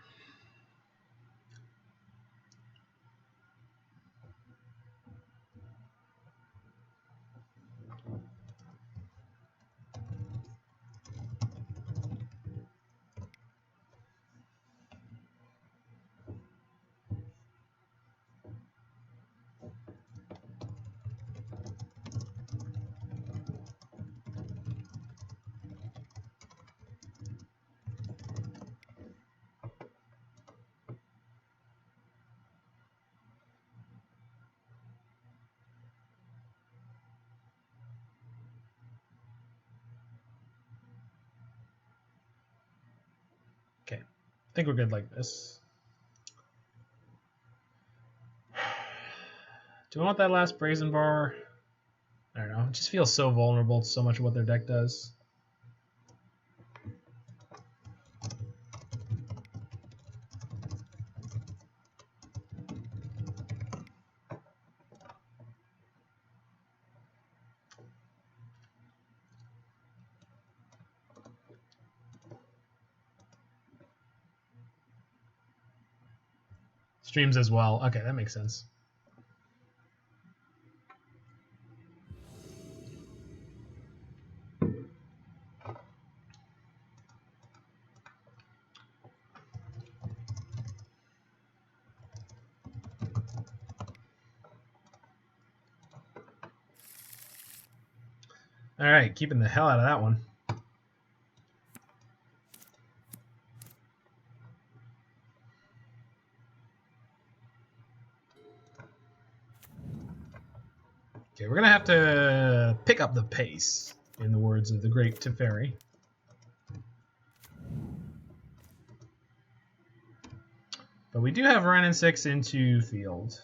Okay, I think we're good like this. Do I want that last Brazen Bar? I don't know. It just feels so vulnerable to so much of what their deck does. Streams as well. Okay, that makes sense. All right, keeping the hell out of that one. Okay, we're going to have to pick up the pace, in the words of the great Teferi. But we do have Wrenn and 6 into field.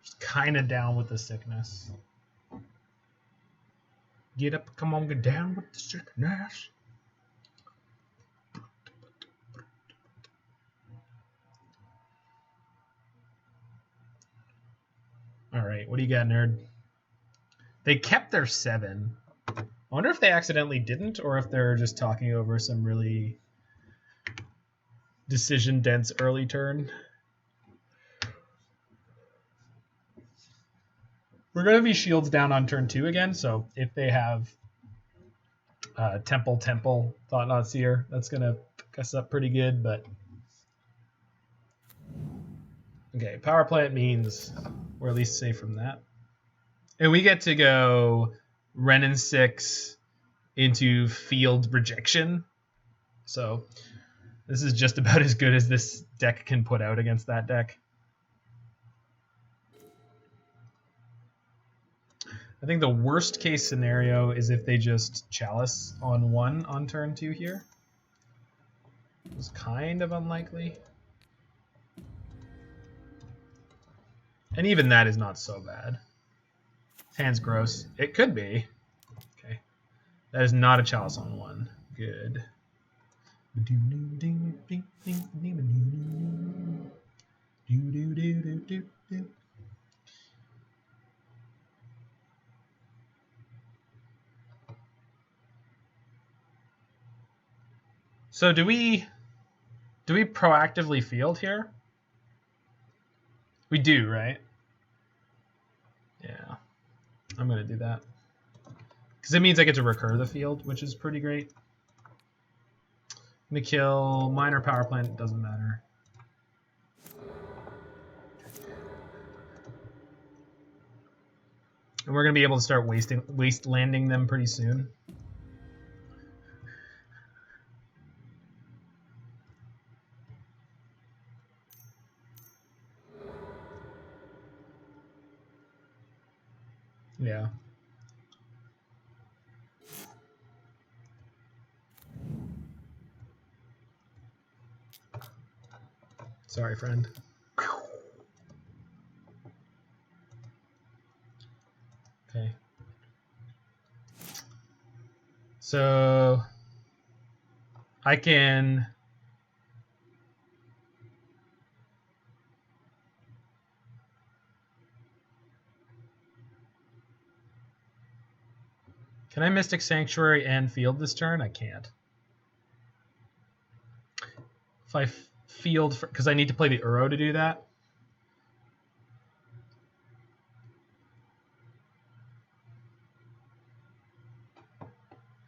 Just kind of down with the sickness. Get up, come on, get down with the sickness. All right, what do you got, nerd? They kept their 7. I wonder if they accidentally didn't, or if they're just talking over some really decision-dense early turn. We're going to be shields down on turn 2 again, so if they have Temple, Thought-Knot Seer, that's going to pick us up pretty good, but Okay, power plant means we're at least safe from that. And we get to go Renin 6 into field rejection. So this is just about as good as this deck can put out against that deck. I think the worst case scenario is if they just Chalice on 1 on turn 2 here. It's kind of unlikely. And even that is not so bad. Hand's gross. It could be. Okay. That is not a Chalice on 1. Good. So do we proactively field here? We do, right? Yeah. I'm going to do that. Because it means I get to recur the field, which is pretty great. I'm going to kill minor power plant. Doesn't matter. And we're going to be able to start waste landing them pretty soon. Yeah. Sorry, friend. Okay. So I can I Mystic Sanctuary and field this turn? I can't. If I field, because I need to play the Uro to do that.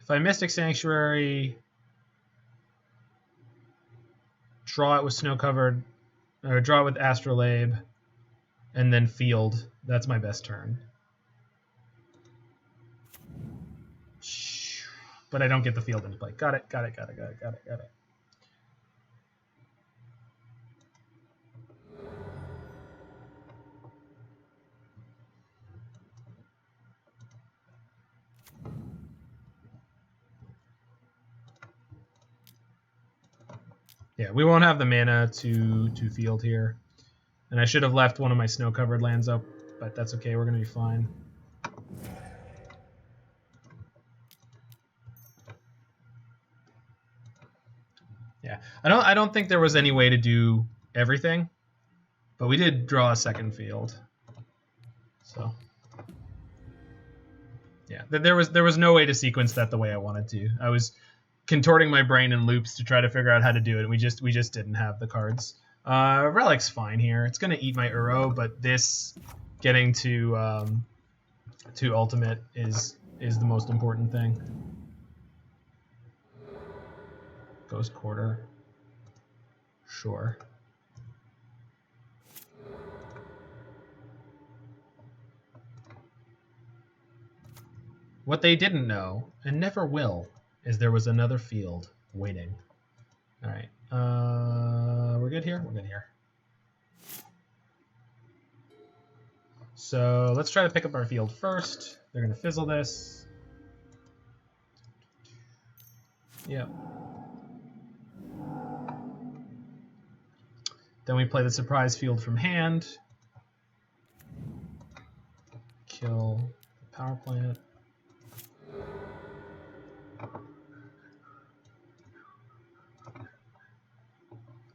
If I Mystic Sanctuary, draw it with Snow Covered, or draw it with Astrolabe, and then field, that's my best turn. But I don't get the field into play. Got it. Yeah, we won't have the mana to field here. And I should have left one of my snow-covered lands up, but that's okay. We're going to be fine. Yeah, I don't think there was any way to do everything, but we did draw a second field. So yeah, there was no way to sequence that the way I wanted to. I was contorting my brain in loops to try to figure out how to do it, and we just didn't have the cards. Relic's fine here. It's gonna eat my Uro, but this getting to ultimate is the most important thing. Ghost Quarter. Sure. What they didn't know, and never will, is there was another field waiting. All right. We're good here? We're good here. So let's try to pick up our field first. They're going to fizzle this. Yep. Then we play the surprise field from hand. Kill the power plant.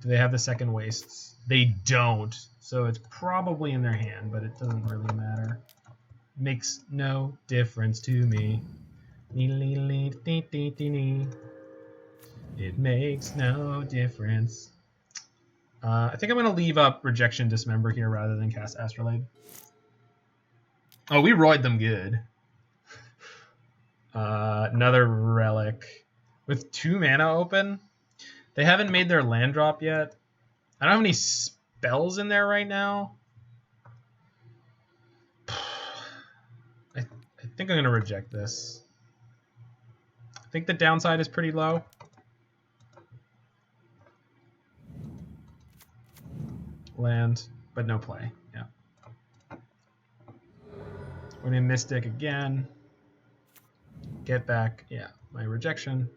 Do they have the second wastes? They don't. So it's probably in their hand, but it doesn't really matter. Makes no difference to me. It makes no difference. I think I'm going to leave up Rejection Dismember here rather than cast Astrolabe. Oh, we roid them good. Another Relic. With 2 mana open? They haven't made their land drop yet. I don't have any spells in there right now. I think I'm going to reject this. I think the downside is pretty low. Land, but no play. Yeah. We're in Mystic again. Get back. Yeah, my rejection.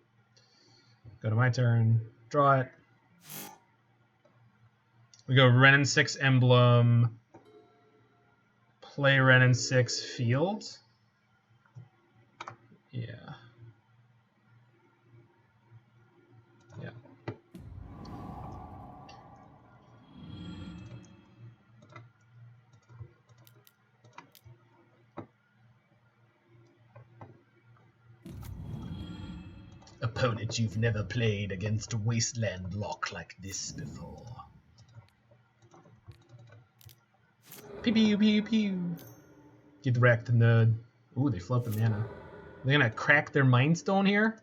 Go to my turn. Draw it. We go Renin 6 Emblem. Play Renin 6 Field. Yeah. Yeah. Opponent you've never played against a wasteland lock like this before. Pew pew pew pew. Get wrecked, nerd. Ooh, they float the mana. They're gonna crack their Mind Stone here?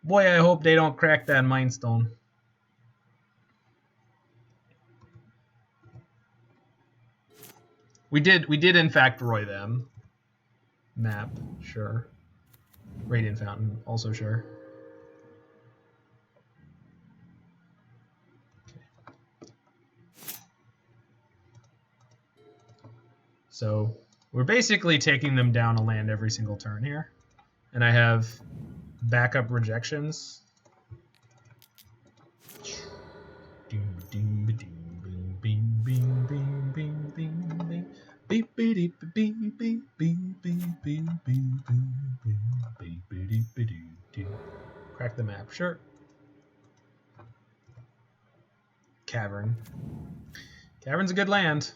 Boy, I hope they don't crack that Mind Stone. We did in fact Roy them. Map, sure. Radiant Fountain, also sure. Okay. So we're basically taking them down a land every single turn here. And I have backup rejections. Crack the map, sure. Cavern. Cavern's a good land.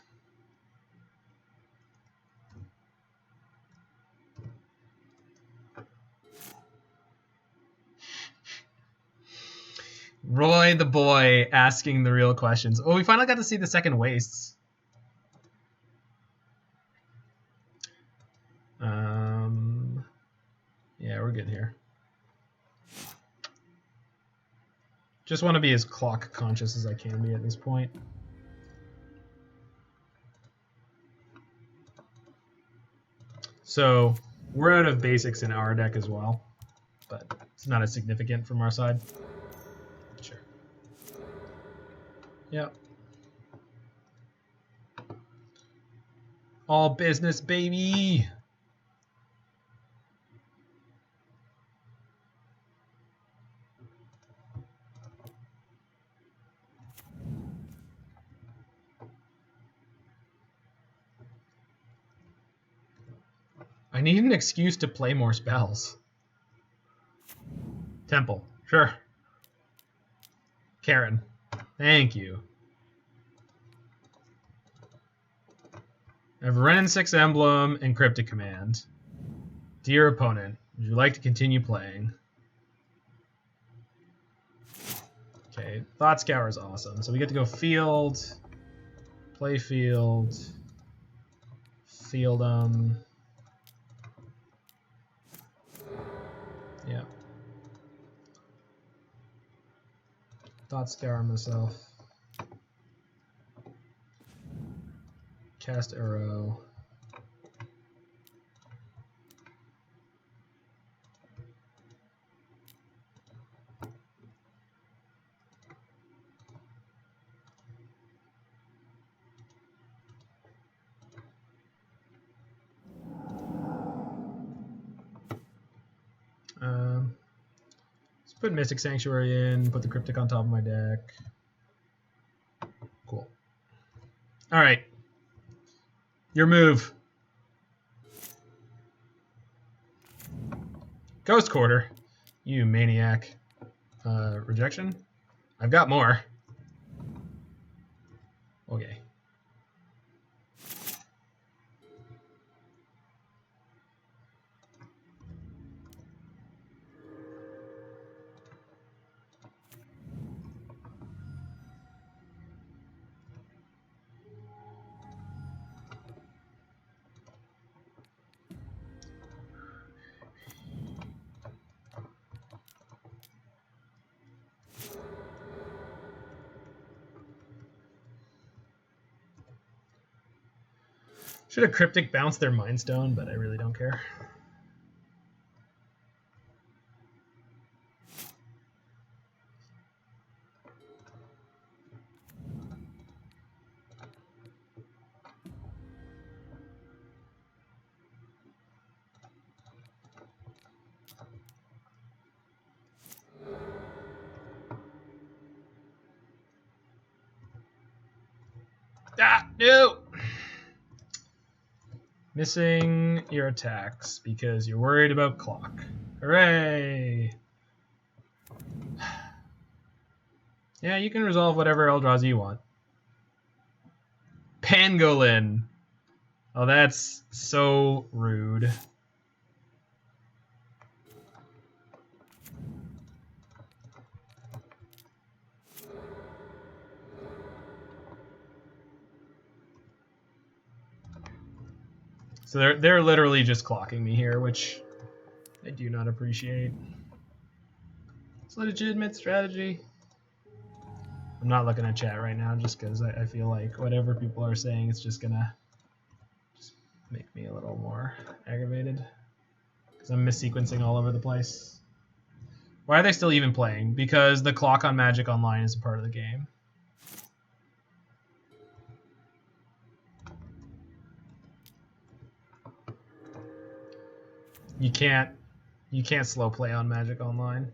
Roy the boy asking the real questions. Oh, we finally got to see the second wastes. Yeah, we're good here. Just want to be as clock conscious as I can be at this point. So we're out of basics in our deck as well, but it's not as significant from our side. Sure. Yep. All business, baby. I need an excuse to play more spells. Temple, sure. Karen, thank you. I have Renin 6 Emblem and Cryptic Command. Dear opponent, would you like to continue playing? Okay, Thought Scour is awesome. So we get to go field, play field, field yeah. Thought Scour myself. Cast Arrow. Let's put Mystic Sanctuary in, put the Cryptic on top of my deck. Cool. All right. Your move. Ghost Quarter. You maniac. Rejection? I've got more. Okay. Should have Cryptic bounced their Mind Stone, but I really don't care. Ah, no! Missing your attacks because you're worried about clock. Hooray! Yeah, you can resolve whatever Eldrazi you want. Pangolin! Oh, that's so rude. So they're literally just clocking me here, which I do not appreciate. It's a legitimate strategy. I'm not looking at chat right now just because I feel like whatever people are saying is just gonna just make me a little more aggravated because I'm missequencing all over the place. Why are they still even playing? Because the clock on Magic Online is a part of the game. You can't slow play on Magic Online.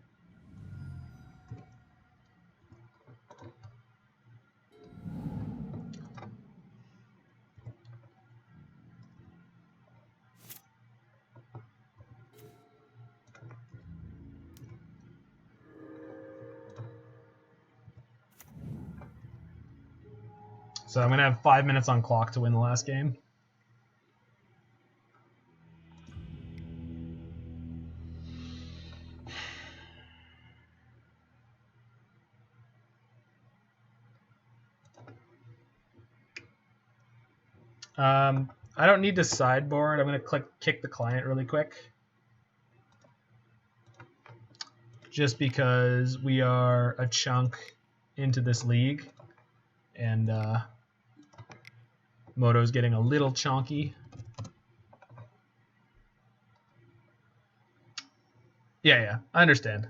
So I'm gonna have 5 minutes on clock to win the last game. I don't need to sideboard. I'm gonna kick the client really quick. Just because we are a chunk into this league, and Moto's getting a little chonky. Yeah, I understand.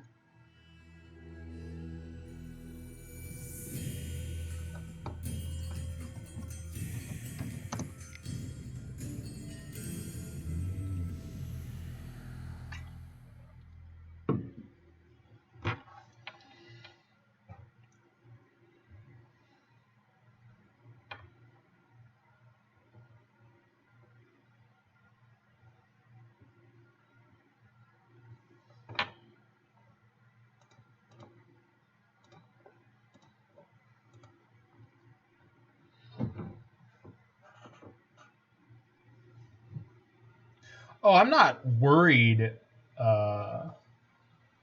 Oh, I'm not worried. I'm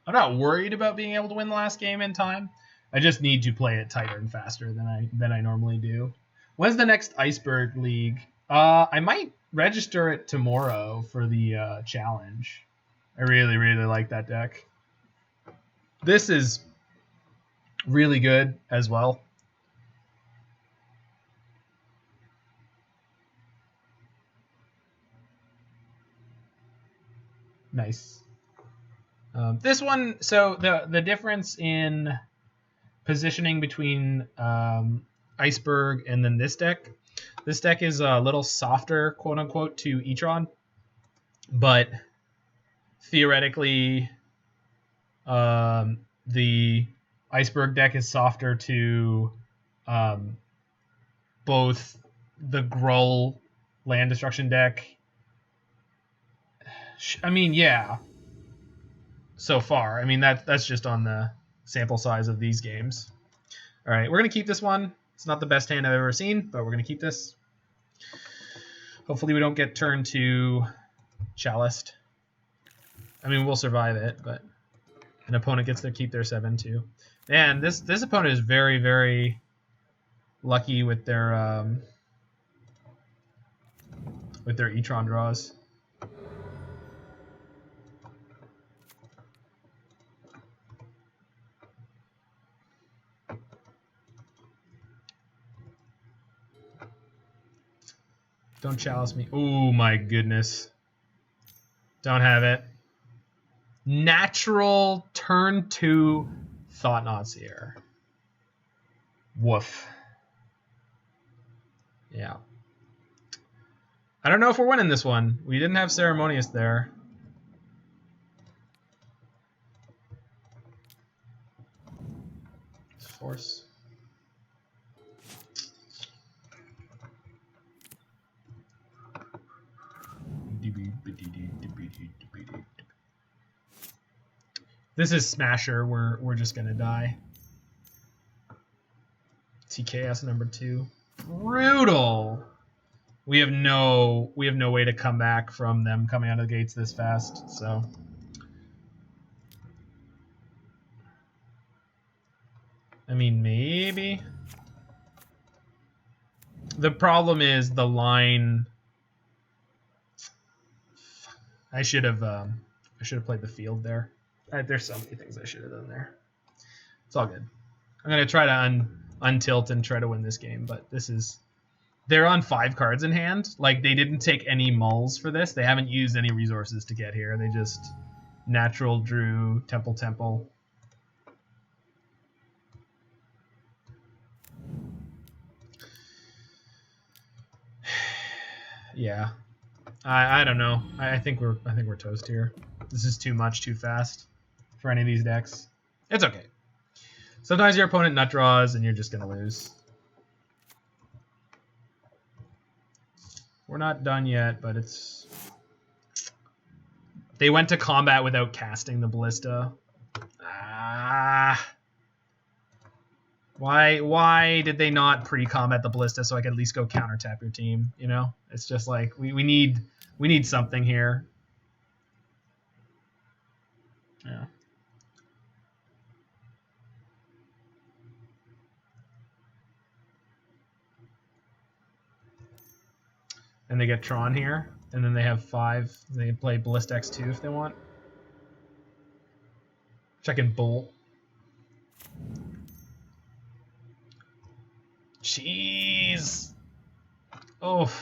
not worried about being able to win the last game in time. I just need to play it tighter and faster than I normally do. When's the next Iceberg League? I might register it tomorrow for the challenge. I really, really like that deck. This is really good as well. Nice. This one, so the difference in positioning between Iceberg and then this deck is a little softer, quote unquote, to Etron, but theoretically the Iceberg deck is softer to both the Gruul land destruction deck. I mean, yeah, so far. I mean, that's just on the sample size of these games. All right, we're going to keep this one. It's not the best hand I've ever seen, but we're going to keep this. Hopefully we don't get turned to Chaliced. I mean, we'll survive it, but an opponent gets to keep their 7 too. Man, this opponent is very, very lucky with their Etron draws. Don't chalice me. Oh my goodness. Don't have it. Natural turn 2 Thought-Knot Seer. Woof. Yeah. I don't know if we're winning this one. We didn't have Ceremonious there. Force. This is Smasher. We're just gonna die. TKS number 2. Brutal. We have no way to come back from them coming out of the gates this fast. So I mean, maybe. The problem is the line. I should have played the field there. There's so many things I should have done there. It's all good. I'm gonna try to untilt and try to win this game, but they're on 5 cards in hand. Like, they didn't take any mulls for this. They haven't used any resources to get here. They just natural drew temple. Yeah. I don't know. I think we're toast here. This is too much too fast for any of these decks. It's okay. Sometimes your opponent nut draws and you're just gonna lose. We're not done yet, but it's. They went to combat without casting the Ballista. Why did they not pre-combat the Ballista so I could at least go counter tap your team? You know, it's just like we need something here. Yeah. And they get Tron here, and then they have 5. They can play Ballista X2 if they want. Check-in Bolt. Jeez. Oh.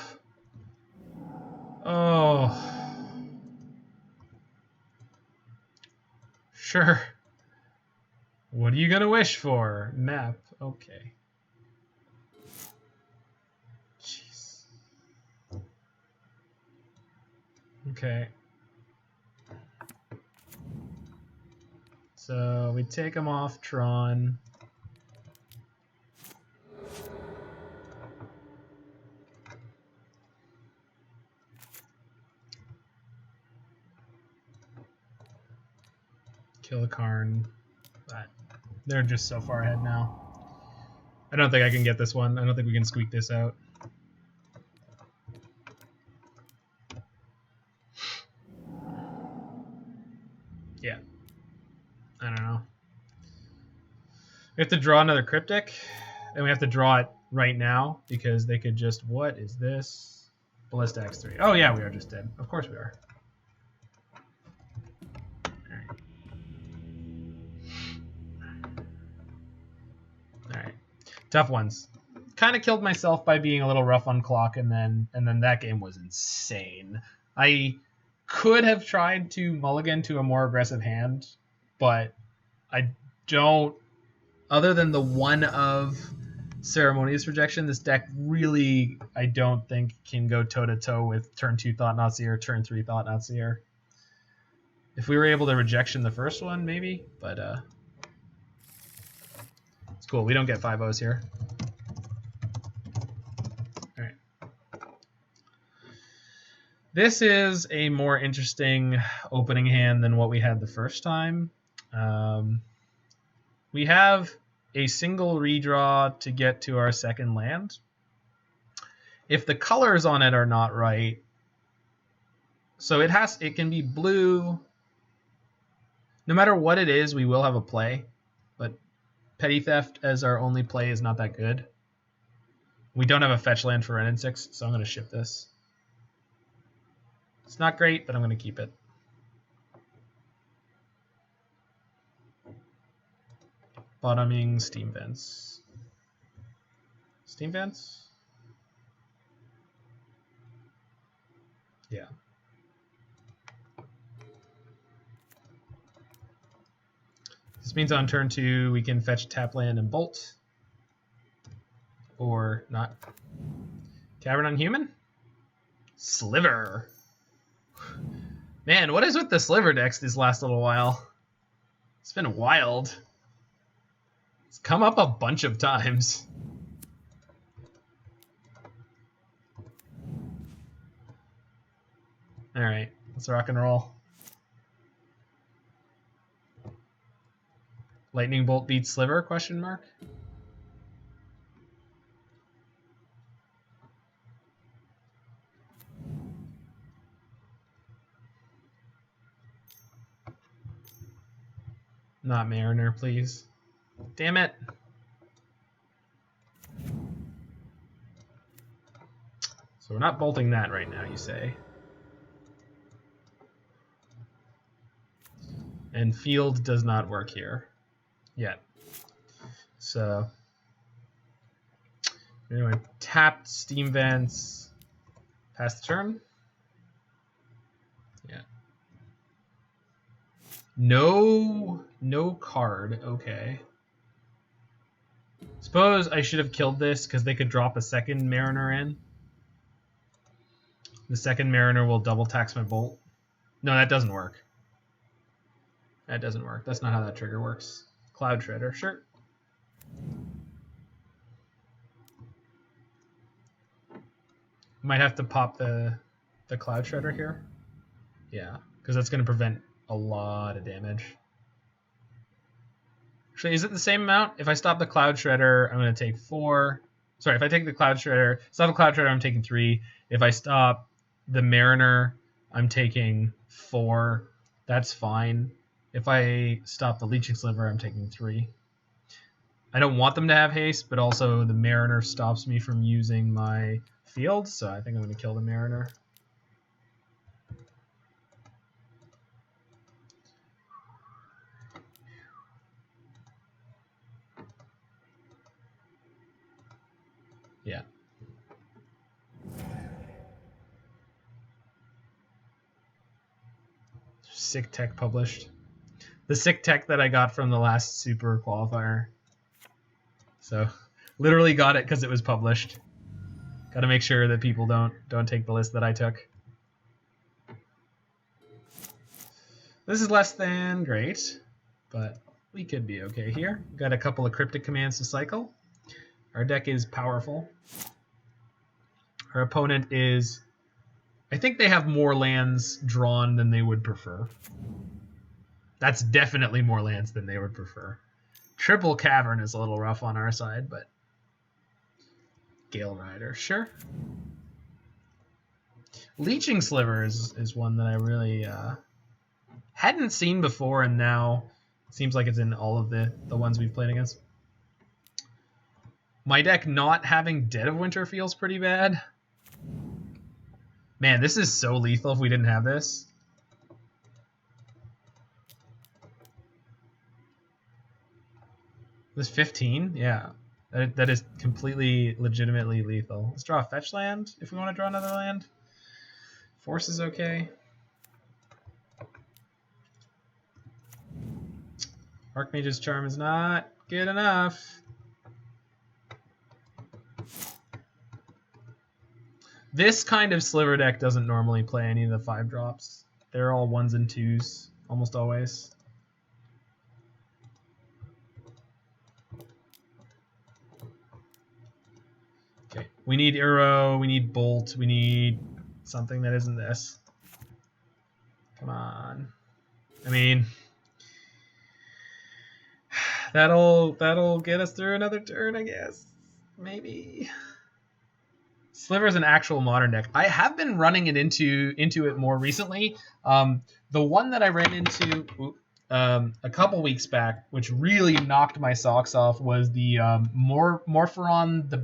Sure. What are you gonna wish for? Map. Okay. Jeez. Okay. So we take him off Tron. Kill a Karn. But they're just so far ahead now. I don't think I can get this one. I don't think we can squeak this out. Yeah. I don't know. We have to draw another Cryptic, and we have to draw it right now because they could just. What is this? Ballista X3. Oh yeah, we are just dead. Of course we are. All right. Tough ones. Kind of killed myself by being a little rough on clock, and then that game was insane. I could have tried to mulligan to a more aggressive hand, but I don't. Other than the one of Ceremonious Rejection, this deck really, I don't think, can go toe-to-toe with turn 2 Thought-Knot Seer, turn 3 Thought-Knot Seer. If we were able to rejection the first one, maybe, but it's cool. We don't get 5-0s here. All right. This is a more interesting opening hand than what we had the first time. We have a single redraw to get to our second land. If the colors on it are not right, so it can be blue. No matter what it is, we will have a play, but Petty Theft as our only play is not that good. We don't have a fetch land for Wrenn and 6, so I'm going to ship this. It's not great, but I'm going to keep it. Bottoming Steam Vents. Steam Vents? Yeah. This means on turn 2 we can fetch, tap land, and bolt. Or not. Cavern on human? Sliver. Man, what is with the sliver decks this last little while? It's been wild. It's come up a bunch of times. Alright, let's rock and roll. Lightning bolt beats sliver, question mark? Not Mariner, please. Damn it. So we're not bolting that right now, you say. And field does not work here yet. So we're going to tap steam vents, pass the turn. Yeah. No card. Okay. Suppose I should have killed this because they could drop a second Mariner in. The second Mariner will double tax my bolt. No, that doesn't work. That doesn't work. That's not how that trigger works. Cloud Shredder, sure. Might have to pop the Cloud Shredder here. Yeah, because that's going to prevent a lot of damage. Actually, is it the same amount? If I stop the Cloud Shredder, I'm going to take 4. Sorry, if I take the Cloud Shredder, stop the Cloud Shredder, I'm taking 3. If I stop the Mariner, I'm taking 4. That's fine. If I stop the Leeching Sliver, I'm taking 3. I don't want them to have haste, but also the Mariner stops me from using my field, so I think I'm going to kill the Mariner. Yeah. Sick tech published. The sick tech that I got from the last super qualifier. So literally got it because it was published. Got to make sure that people don't take the list that I took. This is less than great, but we could be okay here. Got a couple of cryptic commands to cycle. Our deck is powerful. Our opponent is... I think they have more lands drawn than they would prefer. That's definitely more lands than they would prefer. Triple Cavern is a little rough on our side, but... Gale Rider, sure. Leeching Sliver is one that I really hadn't seen before, and now it seems like it's in all of the ones we've played against. My deck not having Dead of Winter feels pretty bad. Man, this is so lethal if we didn't have this. This 15? Yeah. That is completely, legitimately lethal. Let's draw a fetch land if we want to draw another land. Force is okay. Archmage's Charm is not good enough. This kind of sliver deck doesn't normally play any of the 5-drops. They're all 1s and 2s, almost always. Okay, we need Uro, we need Bolt, we need something that isn't this. Come on. I mean, that'll get us through another turn, I guess. Maybe. Sliver is an actual modern deck. I have been running it into it more recently. The one that I ran into a couple weeks back, which really knocked my socks off, was the Morphoron the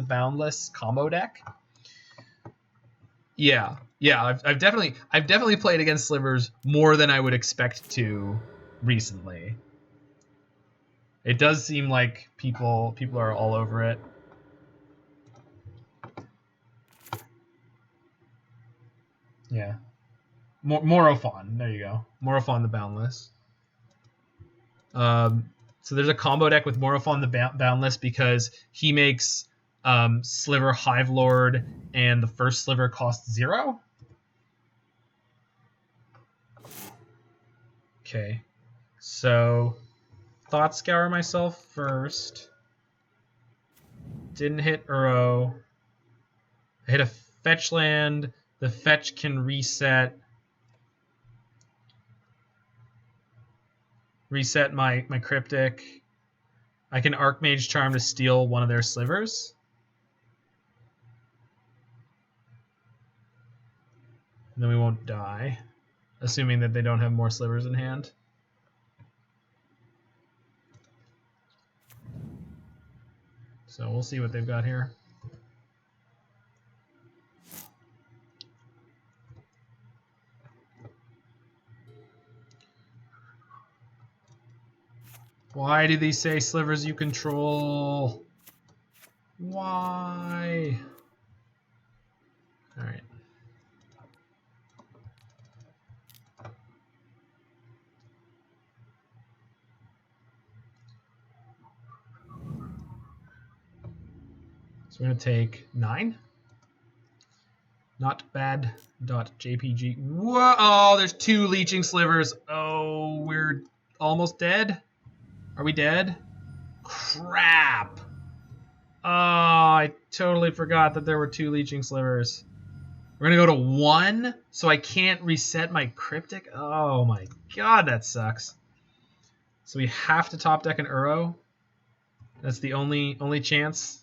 Boundless combo deck. Yeah. I've definitely played against Slivers more than I would expect to recently. It does seem like people are all over it. Yeah. Morophon. There you go. Morophon the Boundless. So there's a combo deck with Morophon the Boundless because he makes Sliver Hive Lord and the first Sliver costs 0. Okay. So Thought Scour myself first. Didn't hit Uro. I hit a fetch land. The fetch can reset my Cryptic. I can Archmage Charm to steal one of their slivers. And then we won't die, assuming that they don't have more slivers in hand. So we'll see what they've got here. Why do these say slivers you control? Why? All right. So we're going to take 9. Not bad. .jpg. Whoa! Oh, there's 2 leeching slivers. Oh, we're almost dead. Are we dead? Crap. Oh, I totally forgot that there were 2 leeching slivers. We're going to go to 1, so I can't reset my Cryptic. Oh my god, that sucks. So we have to top deck an Uro. That's the only chance.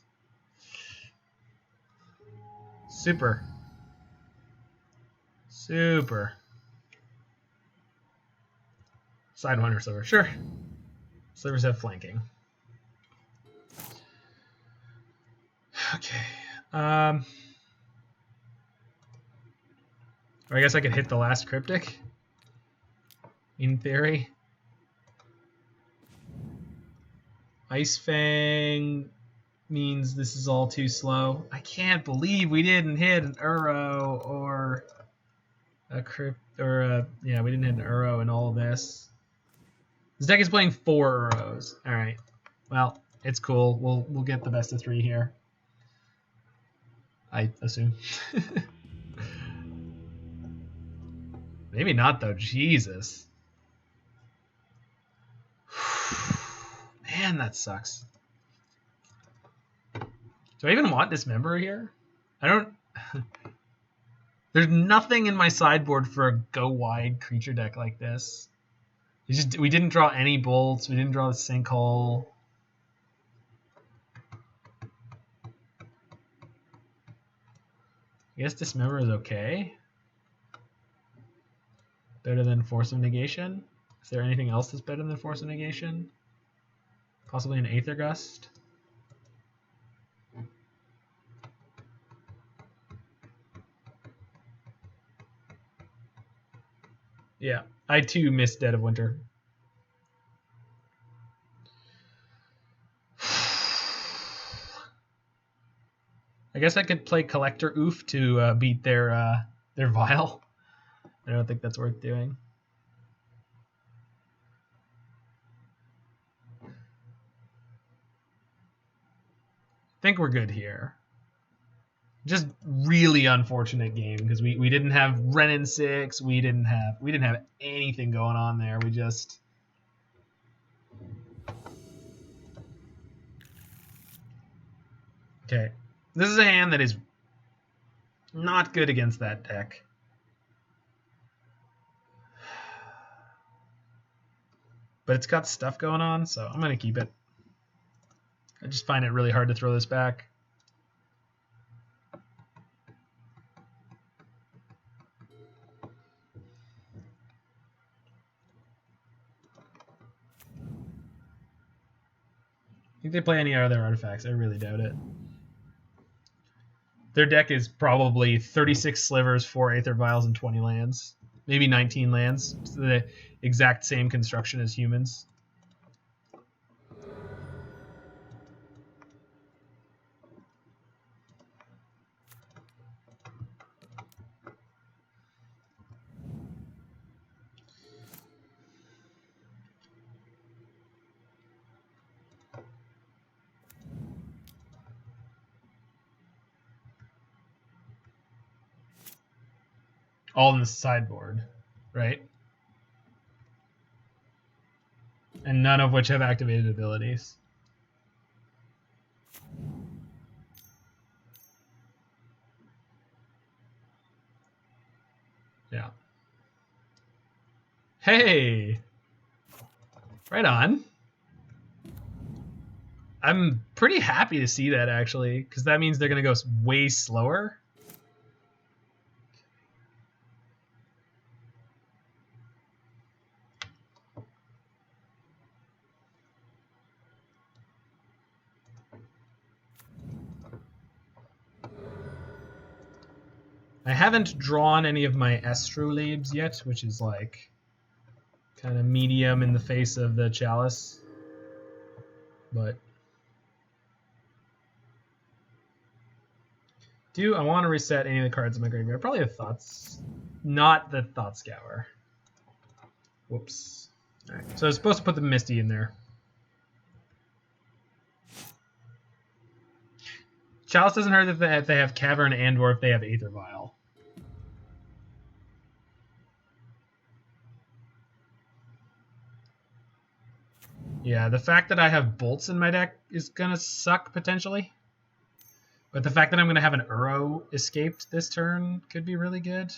Super. Sidewinder Sliver. Sure. Slivers have flanking. Okay. Or I guess I could hit the last Cryptic. In theory. Ice Fang means this is all too slow. I can't believe we didn't hit an Uro or a Crypt or yeah, we didn't hit an Uro in all of this. This deck is playing 4 Uros. All right. Well, it's cool. We'll get the best of 3 here. I assume. Maybe not though. Jesus. Man, that sucks. Do I even want Dismember here? I don't. There's nothing in my sideboard for a go wide creature deck like this. We didn't draw any bolts. We didn't draw the Sinkhole. I guess Dismember is okay. Better than Force of Negation? Is there anything else that's better than Force of Negation? Possibly an Aether Gust? Yeah, I too miss Dead of Winter. I guess I could play Collector Oof to beat their Vial. I don't think that's worth doing. I think we're good here. Just really unfortunate game because we didn't have Renin 6. We didn't have anything going on there. We just okay. This is a hand that is not good against that deck. But it's got stuff going on, so I'm going to keep it. I just find it really hard to throw this back. Think they play any other artifacts? I really doubt it. Their deck is probably 36 slivers, 4 Aether Vials, and 20 lands. Maybe 19 lands. It's the exact same construction as humans. all in the sideboard, right? And none of which have activated abilities. Yeah. Hey! Right on. I'm pretty happy to see that, actually, because that means they're going to go way slower. I haven't drawn any of my Astrolabes yet, which is like kind of medium in the face of the Chalice. But do I want to reset any of the cards in my graveyard? Probably the Thoughts. Not the Thought Scour. Whoops. All right. So I was supposed to put the Misty in there. Chalice doesn't hurt if they have Cavern and or if they have Aether Vial. Yeah, the fact that I have Bolts in my deck is going to suck potentially. But the fact that I'm going to have an Uro escaped this turn could be really good.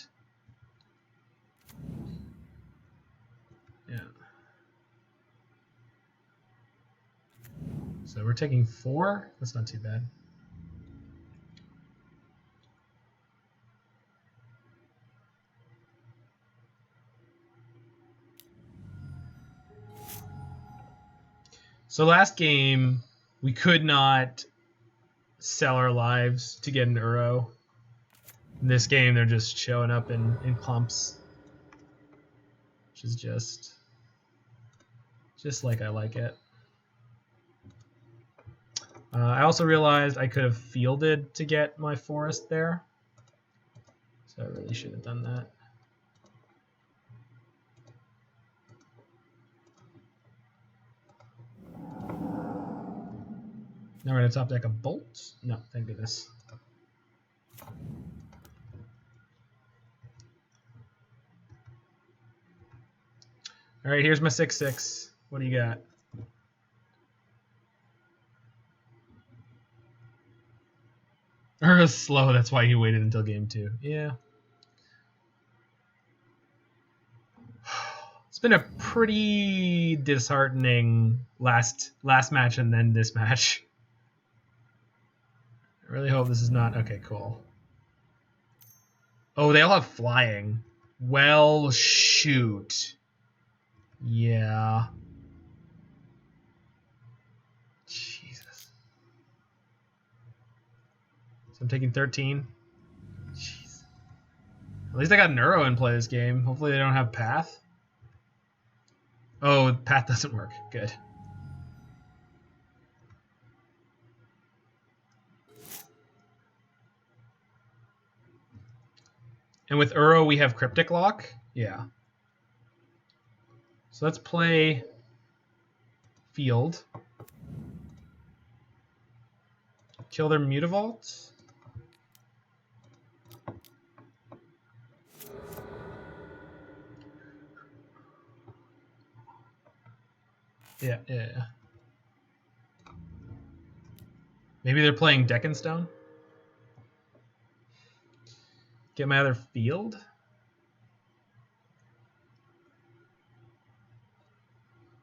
Yeah. So we're taking 4. That's not too bad. So last game, we could not sell our lives to get an Uro. In this game, they're just showing up in clumps. Which is just like I like it. I also realized I could have fielded to get my forest there. So I really should have done that. Now we're going to top deck a Bolt. No, thank goodness. All right, here's my 6/6. What do you got? Ura's slow, that's why he waited until game 2. Yeah. It's been a pretty disheartening last match and then this match. I really hope this is not... Okay, cool. Oh, they all have flying. Well, shoot. Yeah. Jesus. So I'm taking 13. Jeez. At least I got Neuro in play this game. Hopefully they don't have Path. Oh, Path doesn't work. Good. And with Uro, we have Cryptic Lock. Yeah. So let's play Field. Kill their Mutavault. Yeah. Maybe they're playing Deckenstone. Get my other field.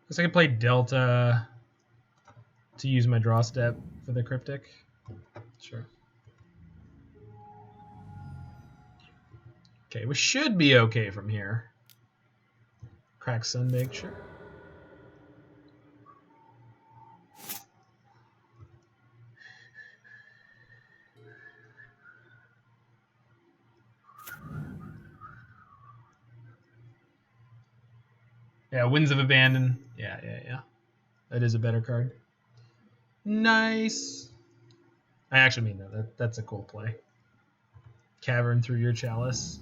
Guess I could play Delta to use my draw step for the Cryptic. Sure. Okay, we should be okay from here. Crack Sunbake, sure. Yeah, Winds of Abandon. Yeah. That is a better card. Nice. I actually mean that's a cool play. Cavern through your Chalice.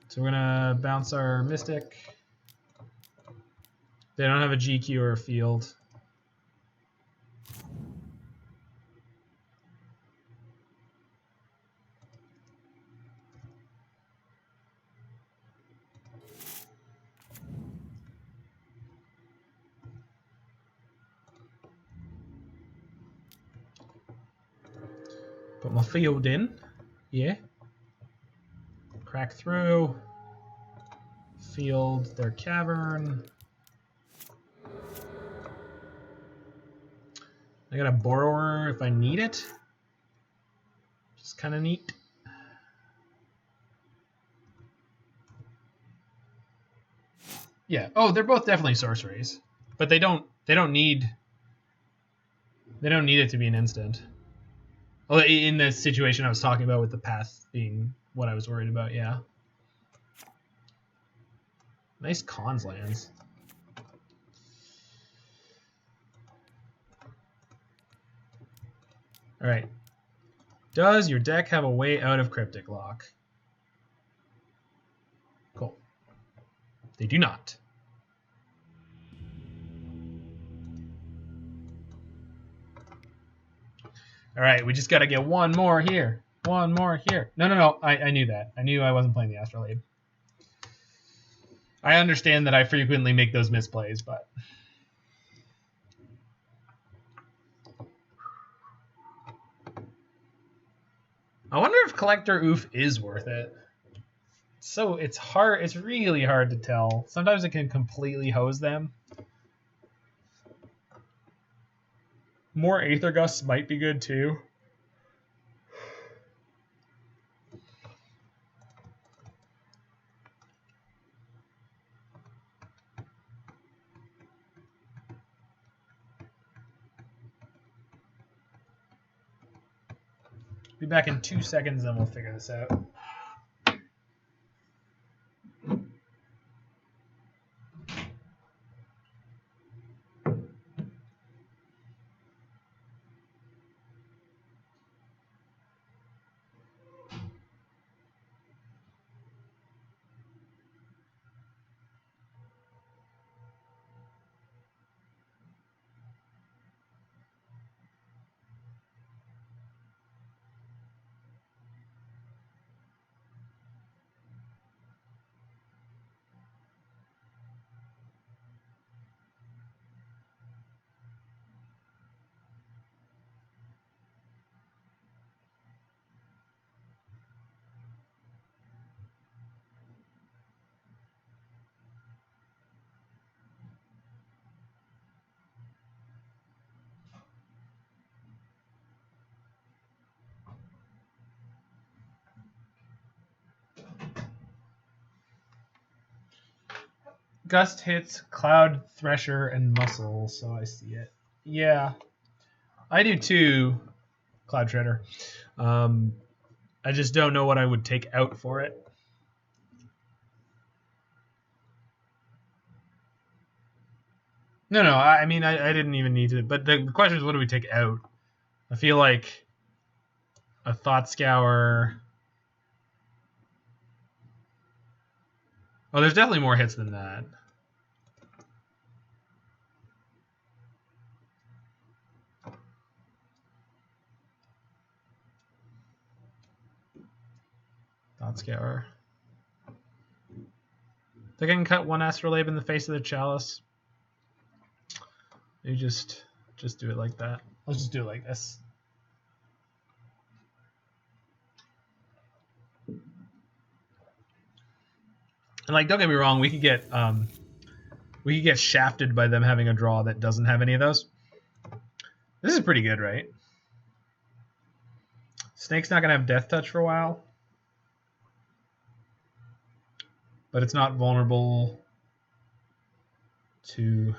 So we're gonna bounce our Mystic. They don't have a GQ or a field. Put my field in. Yeah. Crack through. Field their cavern. I got a borrower if I need it. Just kind of neat. Yeah. Oh, they're both definitely sorceries, but they don't need it to be an instant. Well, in the situation I was talking about with the path being what I was worried about, yeah. Nice cons lands. All right. Does your deck have a way out of Cryptic Lock? Cool. They do not. All right, we just got to get one more here. One more here. No. I knew that. I knew I wasn't playing the Astrolabe. I understand that I frequently make those misplays, but... I wonder if Collector Oof is worth it. So it's hard. It's really hard to tell. Sometimes it can completely hose them. More Aether Gusts might be good too. Be back in 2 seconds, then we'll figure this out. Gust hits Cloud Thresher and Muscle, so I see it. Yeah, I do too, Cloud Shredder. I just don't know what I would take out for it. No, I mean, I didn't even need to. But the question is, what do we take out? I feel like a Thought Scour. Oh, there's definitely more hits than that. Thought Scour. They can cut one Astrolabe in the face of the Chalice. You just do it like that. Let's just do it like this. And like, don't get me wrong, we could get shafted by them having a draw that doesn't have any of those. This is pretty good, right? Snake's not gonna have Death Touch for a while, but it's not vulnerable to.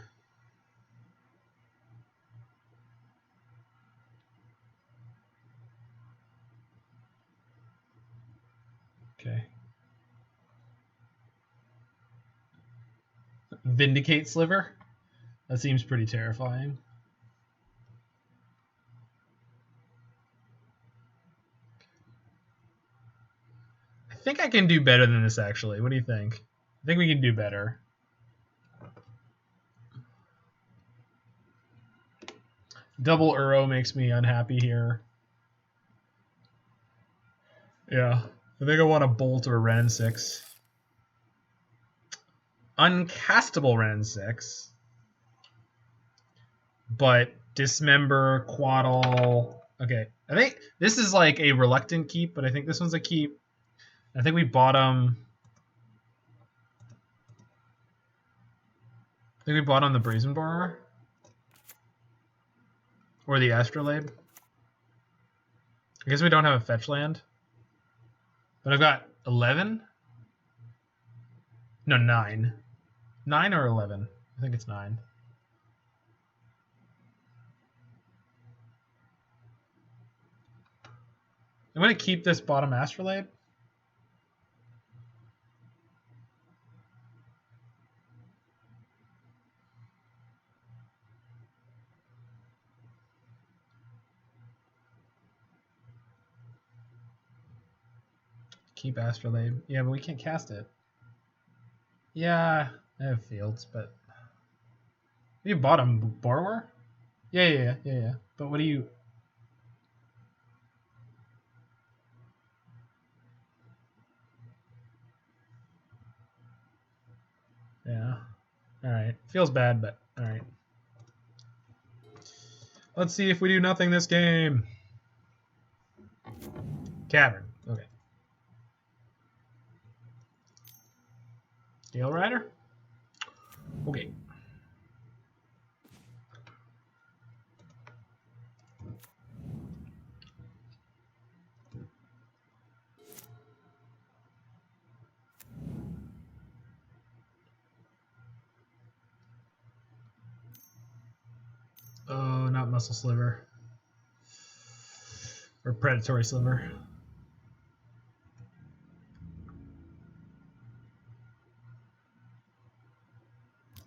Okay. Vindicate Sliver? That seems pretty terrifying. I think I can do better than this, actually. What do you think? I think we can do better. Double Uro makes me unhappy here. Yeah. I think I want a Bolt or a Ren 6. Uncastable Ren 6. But Dismember, Quaddle. Okay. I think this is like a reluctant keep, but I think this one's a keep. I think we bottom. I think we bottom the Brazen Borer. Or the Astrolabe. I guess we don't have a fetch land. But I've got 11? No, 9. 9 or 11? I think it's 9. I'm going to keep this bottom Astrolabe. Keep Astrolabe. Yeah, but we can't cast it. Yeah, I have fields, but... You bottom Borrower? Yeah. But what do you... Yeah. Alright. Feels bad, but alright. Let's see if we do nothing this game. Cavern. Okay. Gale Rider? Okay. Oh, not Muscle Sliver. Or Predatory Sliver.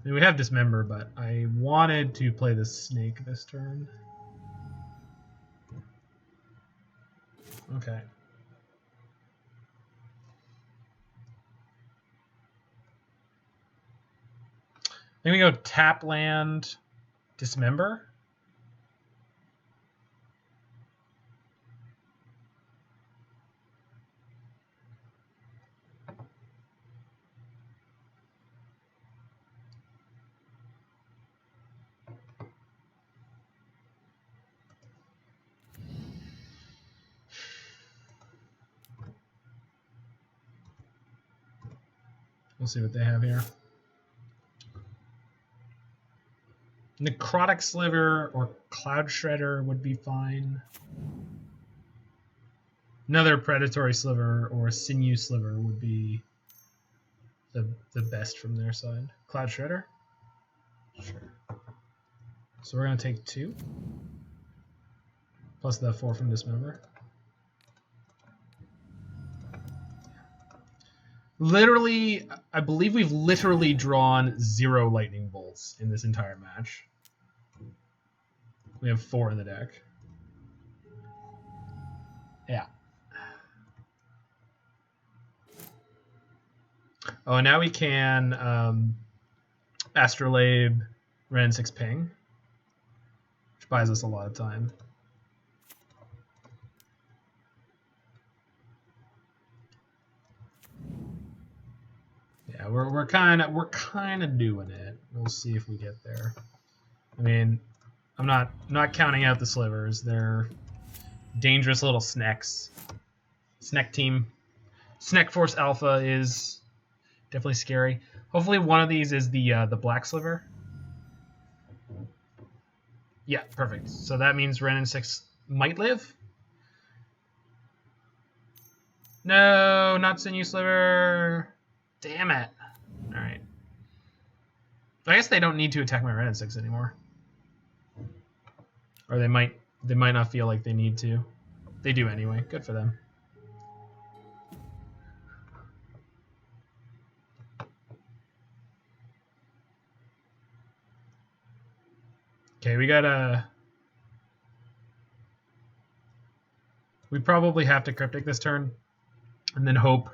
I mean, we have Dismember, but I wanted to play the Snake this turn. Okay. Then we go tap land, Dismember. We'll see what they have here. Necrotic Sliver or Cloud Shredder would be fine. Another Predatory Sliver or Sinew Sliver would be the best from their side. Cloud Shredder? Sure. So we're going to take 2. Plus the 4 from Dismember. Literally, I believe we've literally drawn 0 Lightning Bolts in this entire match. We have 4 in the deck. Yeah. Oh, and now we can Astrolabe, Ren 6 Ping, which buys us a lot of time. Yeah, we're kind of doing it. We'll see if we get there. I mean, I'm not counting out the slivers. They're dangerous little snacks. Snack team. Snack Force Alpha is definitely scary. Hopefully one of these is the black sliver. Yeah, perfect. So that means Ren and 6 might live. No, not Sinew Sliver. Damn it. Alright. I guess they don't need to attack my Ren and 6 anymore. Or they might not feel like they need to. They do anyway. Good for them. Okay, we probably have to Cryptic this turn, and then hope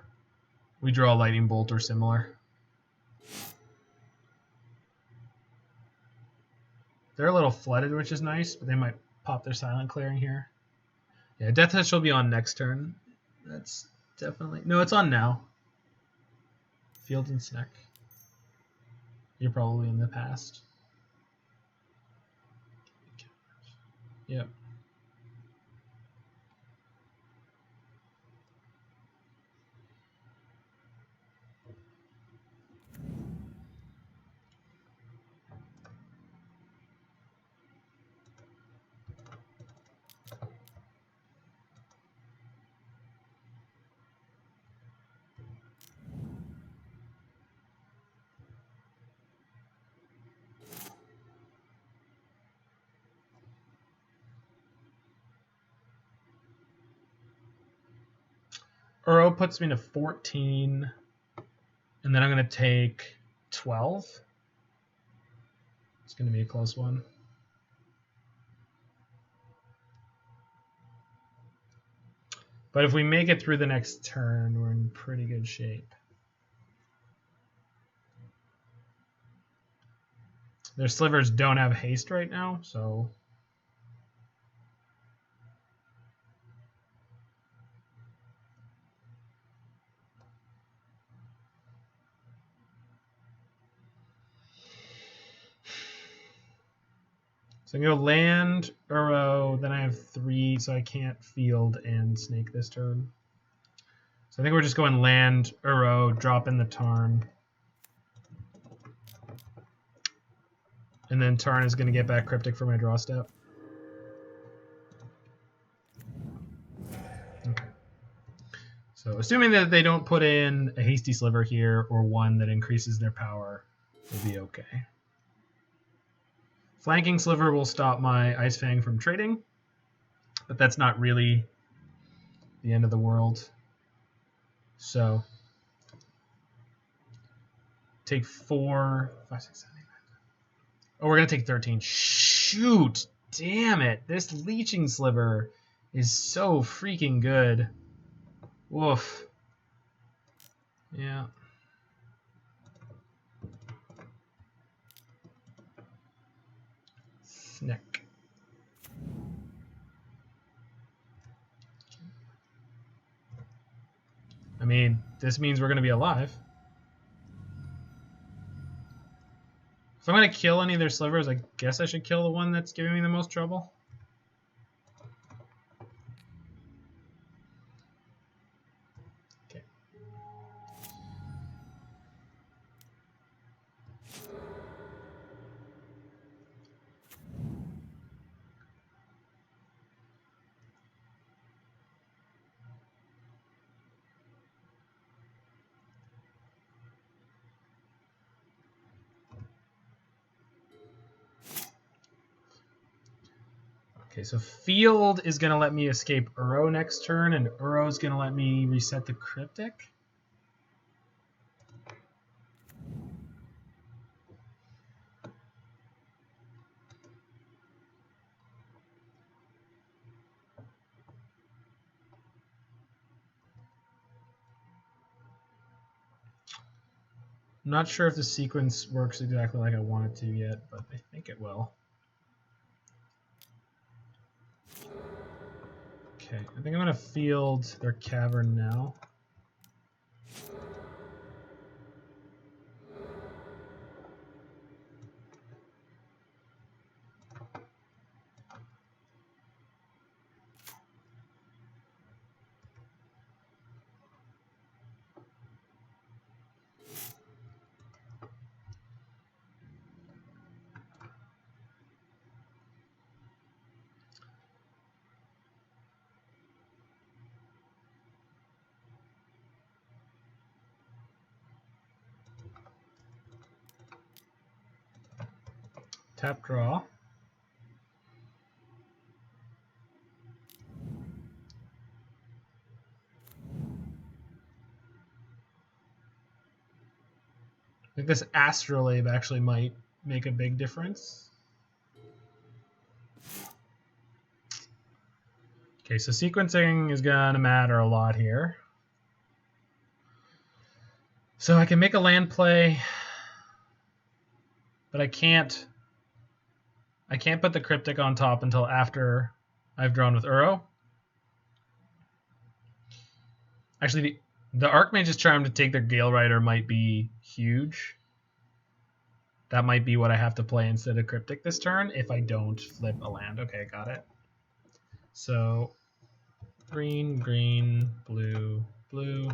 we draw a Lightning Bolt or similar. They're a little flooded, which is nice, but they might pop their silent clearing here. Yeah, Death Touch will be on next turn. That's definitely... No, it's on now. Field and Snack. You're probably in the past. Yep. Uro puts me to 14, and then I'm going to take 12. It's going to be a close one. But if we make it through the next turn, we're in pretty good shape. Their slivers don't have haste right now, so... So I'm going to land, Uro, then I have 3, so I can't field and snake this turn. So I think we're just going land, Uro, drop in the Tarn. And then Tarn is going to get back Cryptic for my draw step. Okay. So assuming that they don't put in a Hasty Sliver here or one that increases their power, we'll be okay. Flanking Sliver will stop my Ice Fang from trading, but that's not really the end of the world. So take 4, 5, 6, 7, 8, 9. Oh, we're going to take 13. Shoot! Damn it. This Leeching Sliver is so freaking good. Woof. Yeah. Snick. I mean, this means we're going to be alive. If I'm going to kill any of their slivers, I guess I should kill the one that's giving me the most trouble. Okay. Okay, so Field is going to let me escape Uro next turn, and Uro is going to let me reset the Cryptic. I'm not sure if the sequence works exactly like I want it to yet, but I think it will. Okay, I think I'm going to field their Cavern now. Tap draw. I think this Astrolabe actually might make a big difference. Okay, so sequencing is going to matter a lot here. So I can make a land play, but I can't I can't put the Cryptic on top until after I've drawn with Uro. Actually, the Archmage's Charm to take their Gale Rider might be huge. That might be what I have to play instead of Cryptic this turn if I don't flip a land. Okay, got it. So green, green, blue, blue.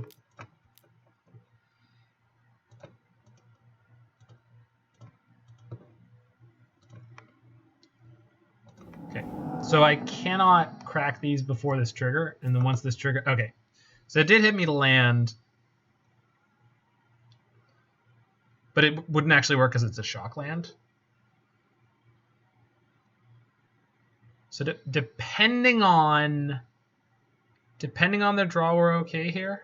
Okay, so I cannot crack these before this trigger, and then once this trigger, okay. So it did hit me to land, but it wouldn't actually work because it's a shock land. So depending on the draw, we're okay here.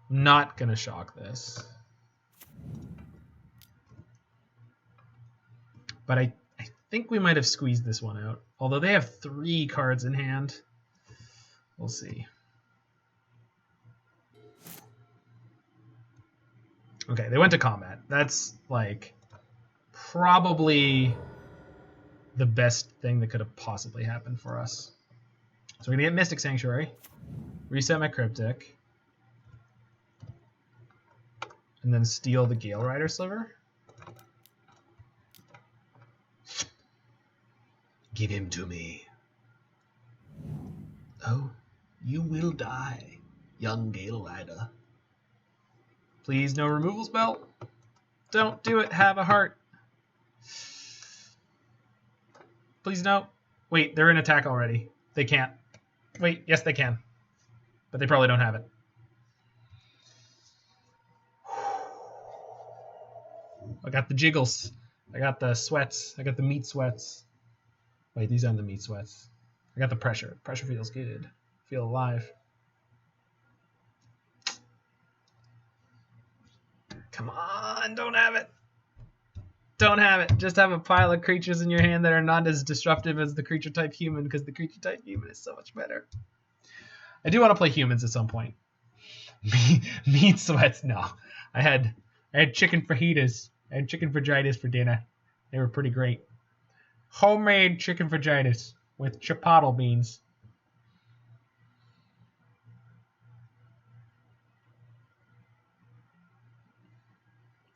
I'm not gonna shock this, but I think we might have squeezed this one out. Although they have 3 cards in hand, we'll see. Okay, they went to combat. That's like probably the best thing that could have possibly happened for us. So we're gonna get Mystic Sanctuary, reset my Cryptic, and then steal the Gale Rider Sliver. Give him to me. Oh, you will die, young Gale Rider. Please, no removal spell. Don't do it. Have a heart. Please, no. Wait, they're in attack already. They can't. Wait, yes, they can. But they probably don't have it. I got the jiggles. I got the sweats. I got the meat sweats. Wait, these aren't the meat sweats. I got the pressure. Pressure feels good. Feel alive. Come on, don't have it. Don't have it. Just have a pile of creatures in your hand that are not as disruptive as the creature type human, because the creature type human is so much better. I do want to play humans at some point. Meat sweats, no. I had chicken fajitas. I had chicken fajitas for dinner. They were pretty great. Homemade chicken fajitas with chipotle beans.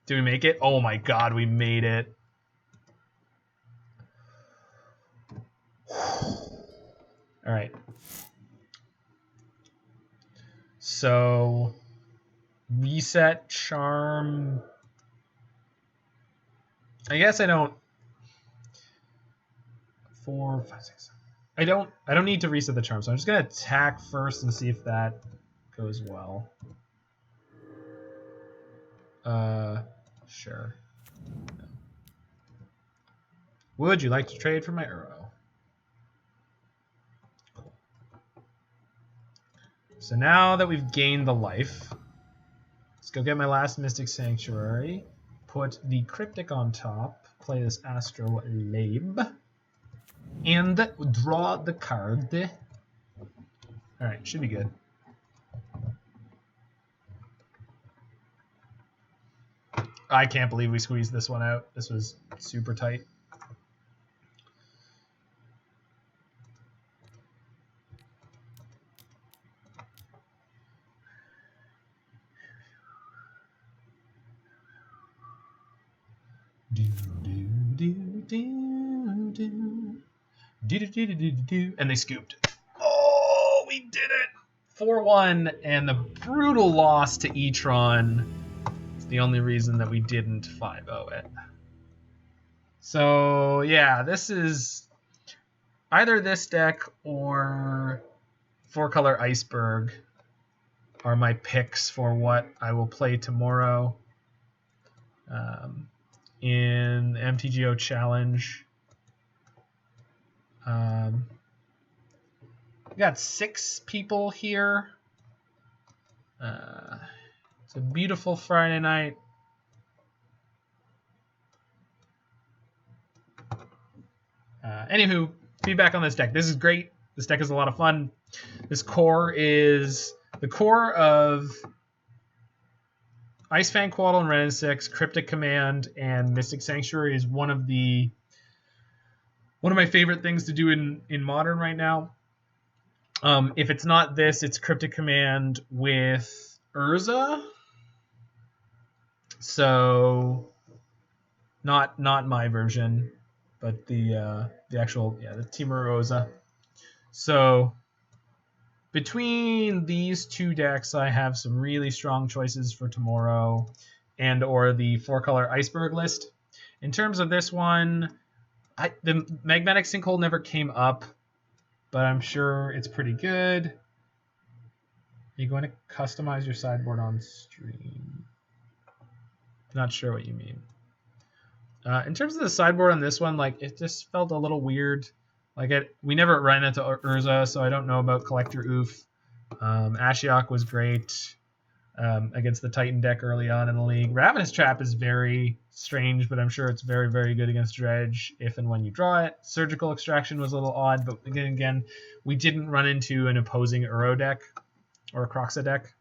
Did we make it? Oh my god, we made it. All right. So, reset charm. I guess I don't. 4, 5, 6. I don't need to reset the charm, so I'm just gonna attack first and see if that goes well. Sure. No. Would you like to trade for my Uro? Cool. So now that we've gained the life, let's go get my last Mystic Sanctuary, put the Cryptic on top, play this Astrolabe, and draw the card. Alright, should be good. I can't believe we squeezed this one out. This was super tight. And they scooped. Oh, we did it! 4-1, and the brutal loss to E-Tron is the only reason that we didn't 5-0 it. So, yeah, this is either this deck or 4-color Iceberg are my picks for what I will play tomorrow in the MTGO Challenge. We got 6 people here. It's a beautiful Friday night. Anywho, feedback on this deck. This is great. This deck is a lot of fun. This core is the core of Ice Fang, Quaddle, and Ren 6, Cryptic Command, and Mystic Sanctuary is one of my favorite things to do in Modern right now. If it's not this, it's Cryptic Command with Urza. So not my version, but the actual the Temur Urza. So between these two decks, I have some really strong choices for tomorrow, and or the 4-color Iceberg list. In terms of this one, the Magmatic Sinkhole never came up, but I'm sure it's pretty good. Are you going to customize your sideboard on stream? Not sure what you mean. In terms of the sideboard on this one, like it just felt a little weird. Like we never ran into Urza, so I don't know about Collector Oof. Ashiok was great against the Titan deck early on in the league. Ravenous Trap is very strange, but I'm sure it's very, very good against Dredge if and when you draw it. Surgical Extraction was a little odd, but again, we didn't run into an opposing Uro deck or a Kroxa deck.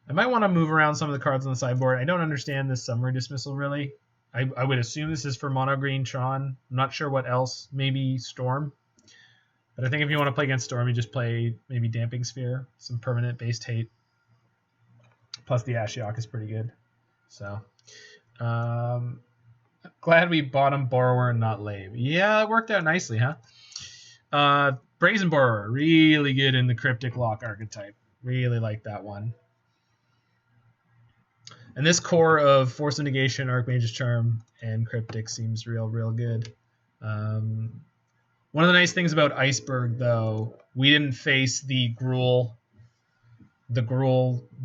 I might want to move around some of the cards on the sideboard. I don't understand this Summary Dismissal, really. I would assume this is for Mono Green Tron. I'm not sure what else. Maybe Storm. But I think if you want to play against Storm, you just play maybe Damping Sphere, some permanent based hate. Plus the Ashiok is pretty good. So, glad we bottom Borrower and not Lave. Yeah, it worked out nicely, huh? Brazen Borrower, really good in the Cryptic Lock archetype. Really like that one. And this core of Force of Negation, Archmage's Charm, and Cryptic seems real good. One of the nice things about Iceberg, though, we didn't face the Gruul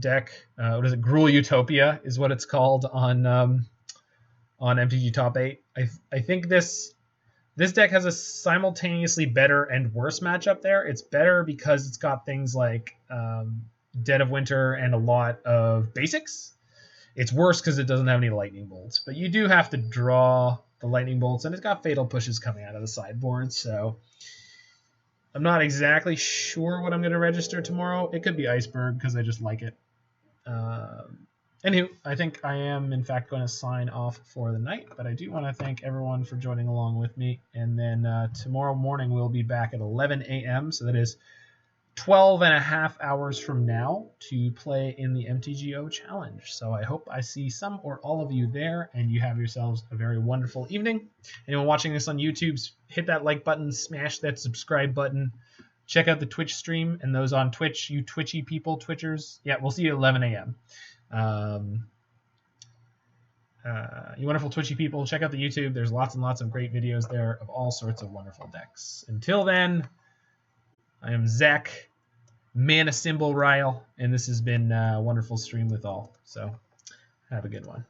deck. What is it? Gruul Utopia is what it's called on MTG Top 8. I think this deck has a simultaneously better and worse matchup there. It's better because it's got things like Dead of Winter and a lot of basics. It's worse because it doesn't have any lightning bolts, but you do have to draw the lightning bolts, and it's got fatal pushes coming out of the sideboard, so I'm not exactly sure what I'm going to register tomorrow. It could be Iceberg because I just like it. Anywho, I think I am, in fact, going to sign off for the night, but I do want to thank everyone for joining along with me, and then tomorrow morning we'll be back at 11 a.m., so that is 12 and a half hours from now to play in the MTGO Challenge. So I hope I see some or all of you there, and you have yourselves a very wonderful evening. Anyone watching this on YouTube, hit that like button, smash that subscribe button. Check out the Twitch stream, and those on Twitch, you Twitchy people, Twitchers. Yeah, we'll see you at 11 a.m. You wonderful Twitchy people, check out the YouTube. There's lots and lots of great videos there of all sorts of wonderful decks. Until then, I am Zach, Mana Symbol Ryle, and this has been a wonderful stream with all. So have a good one.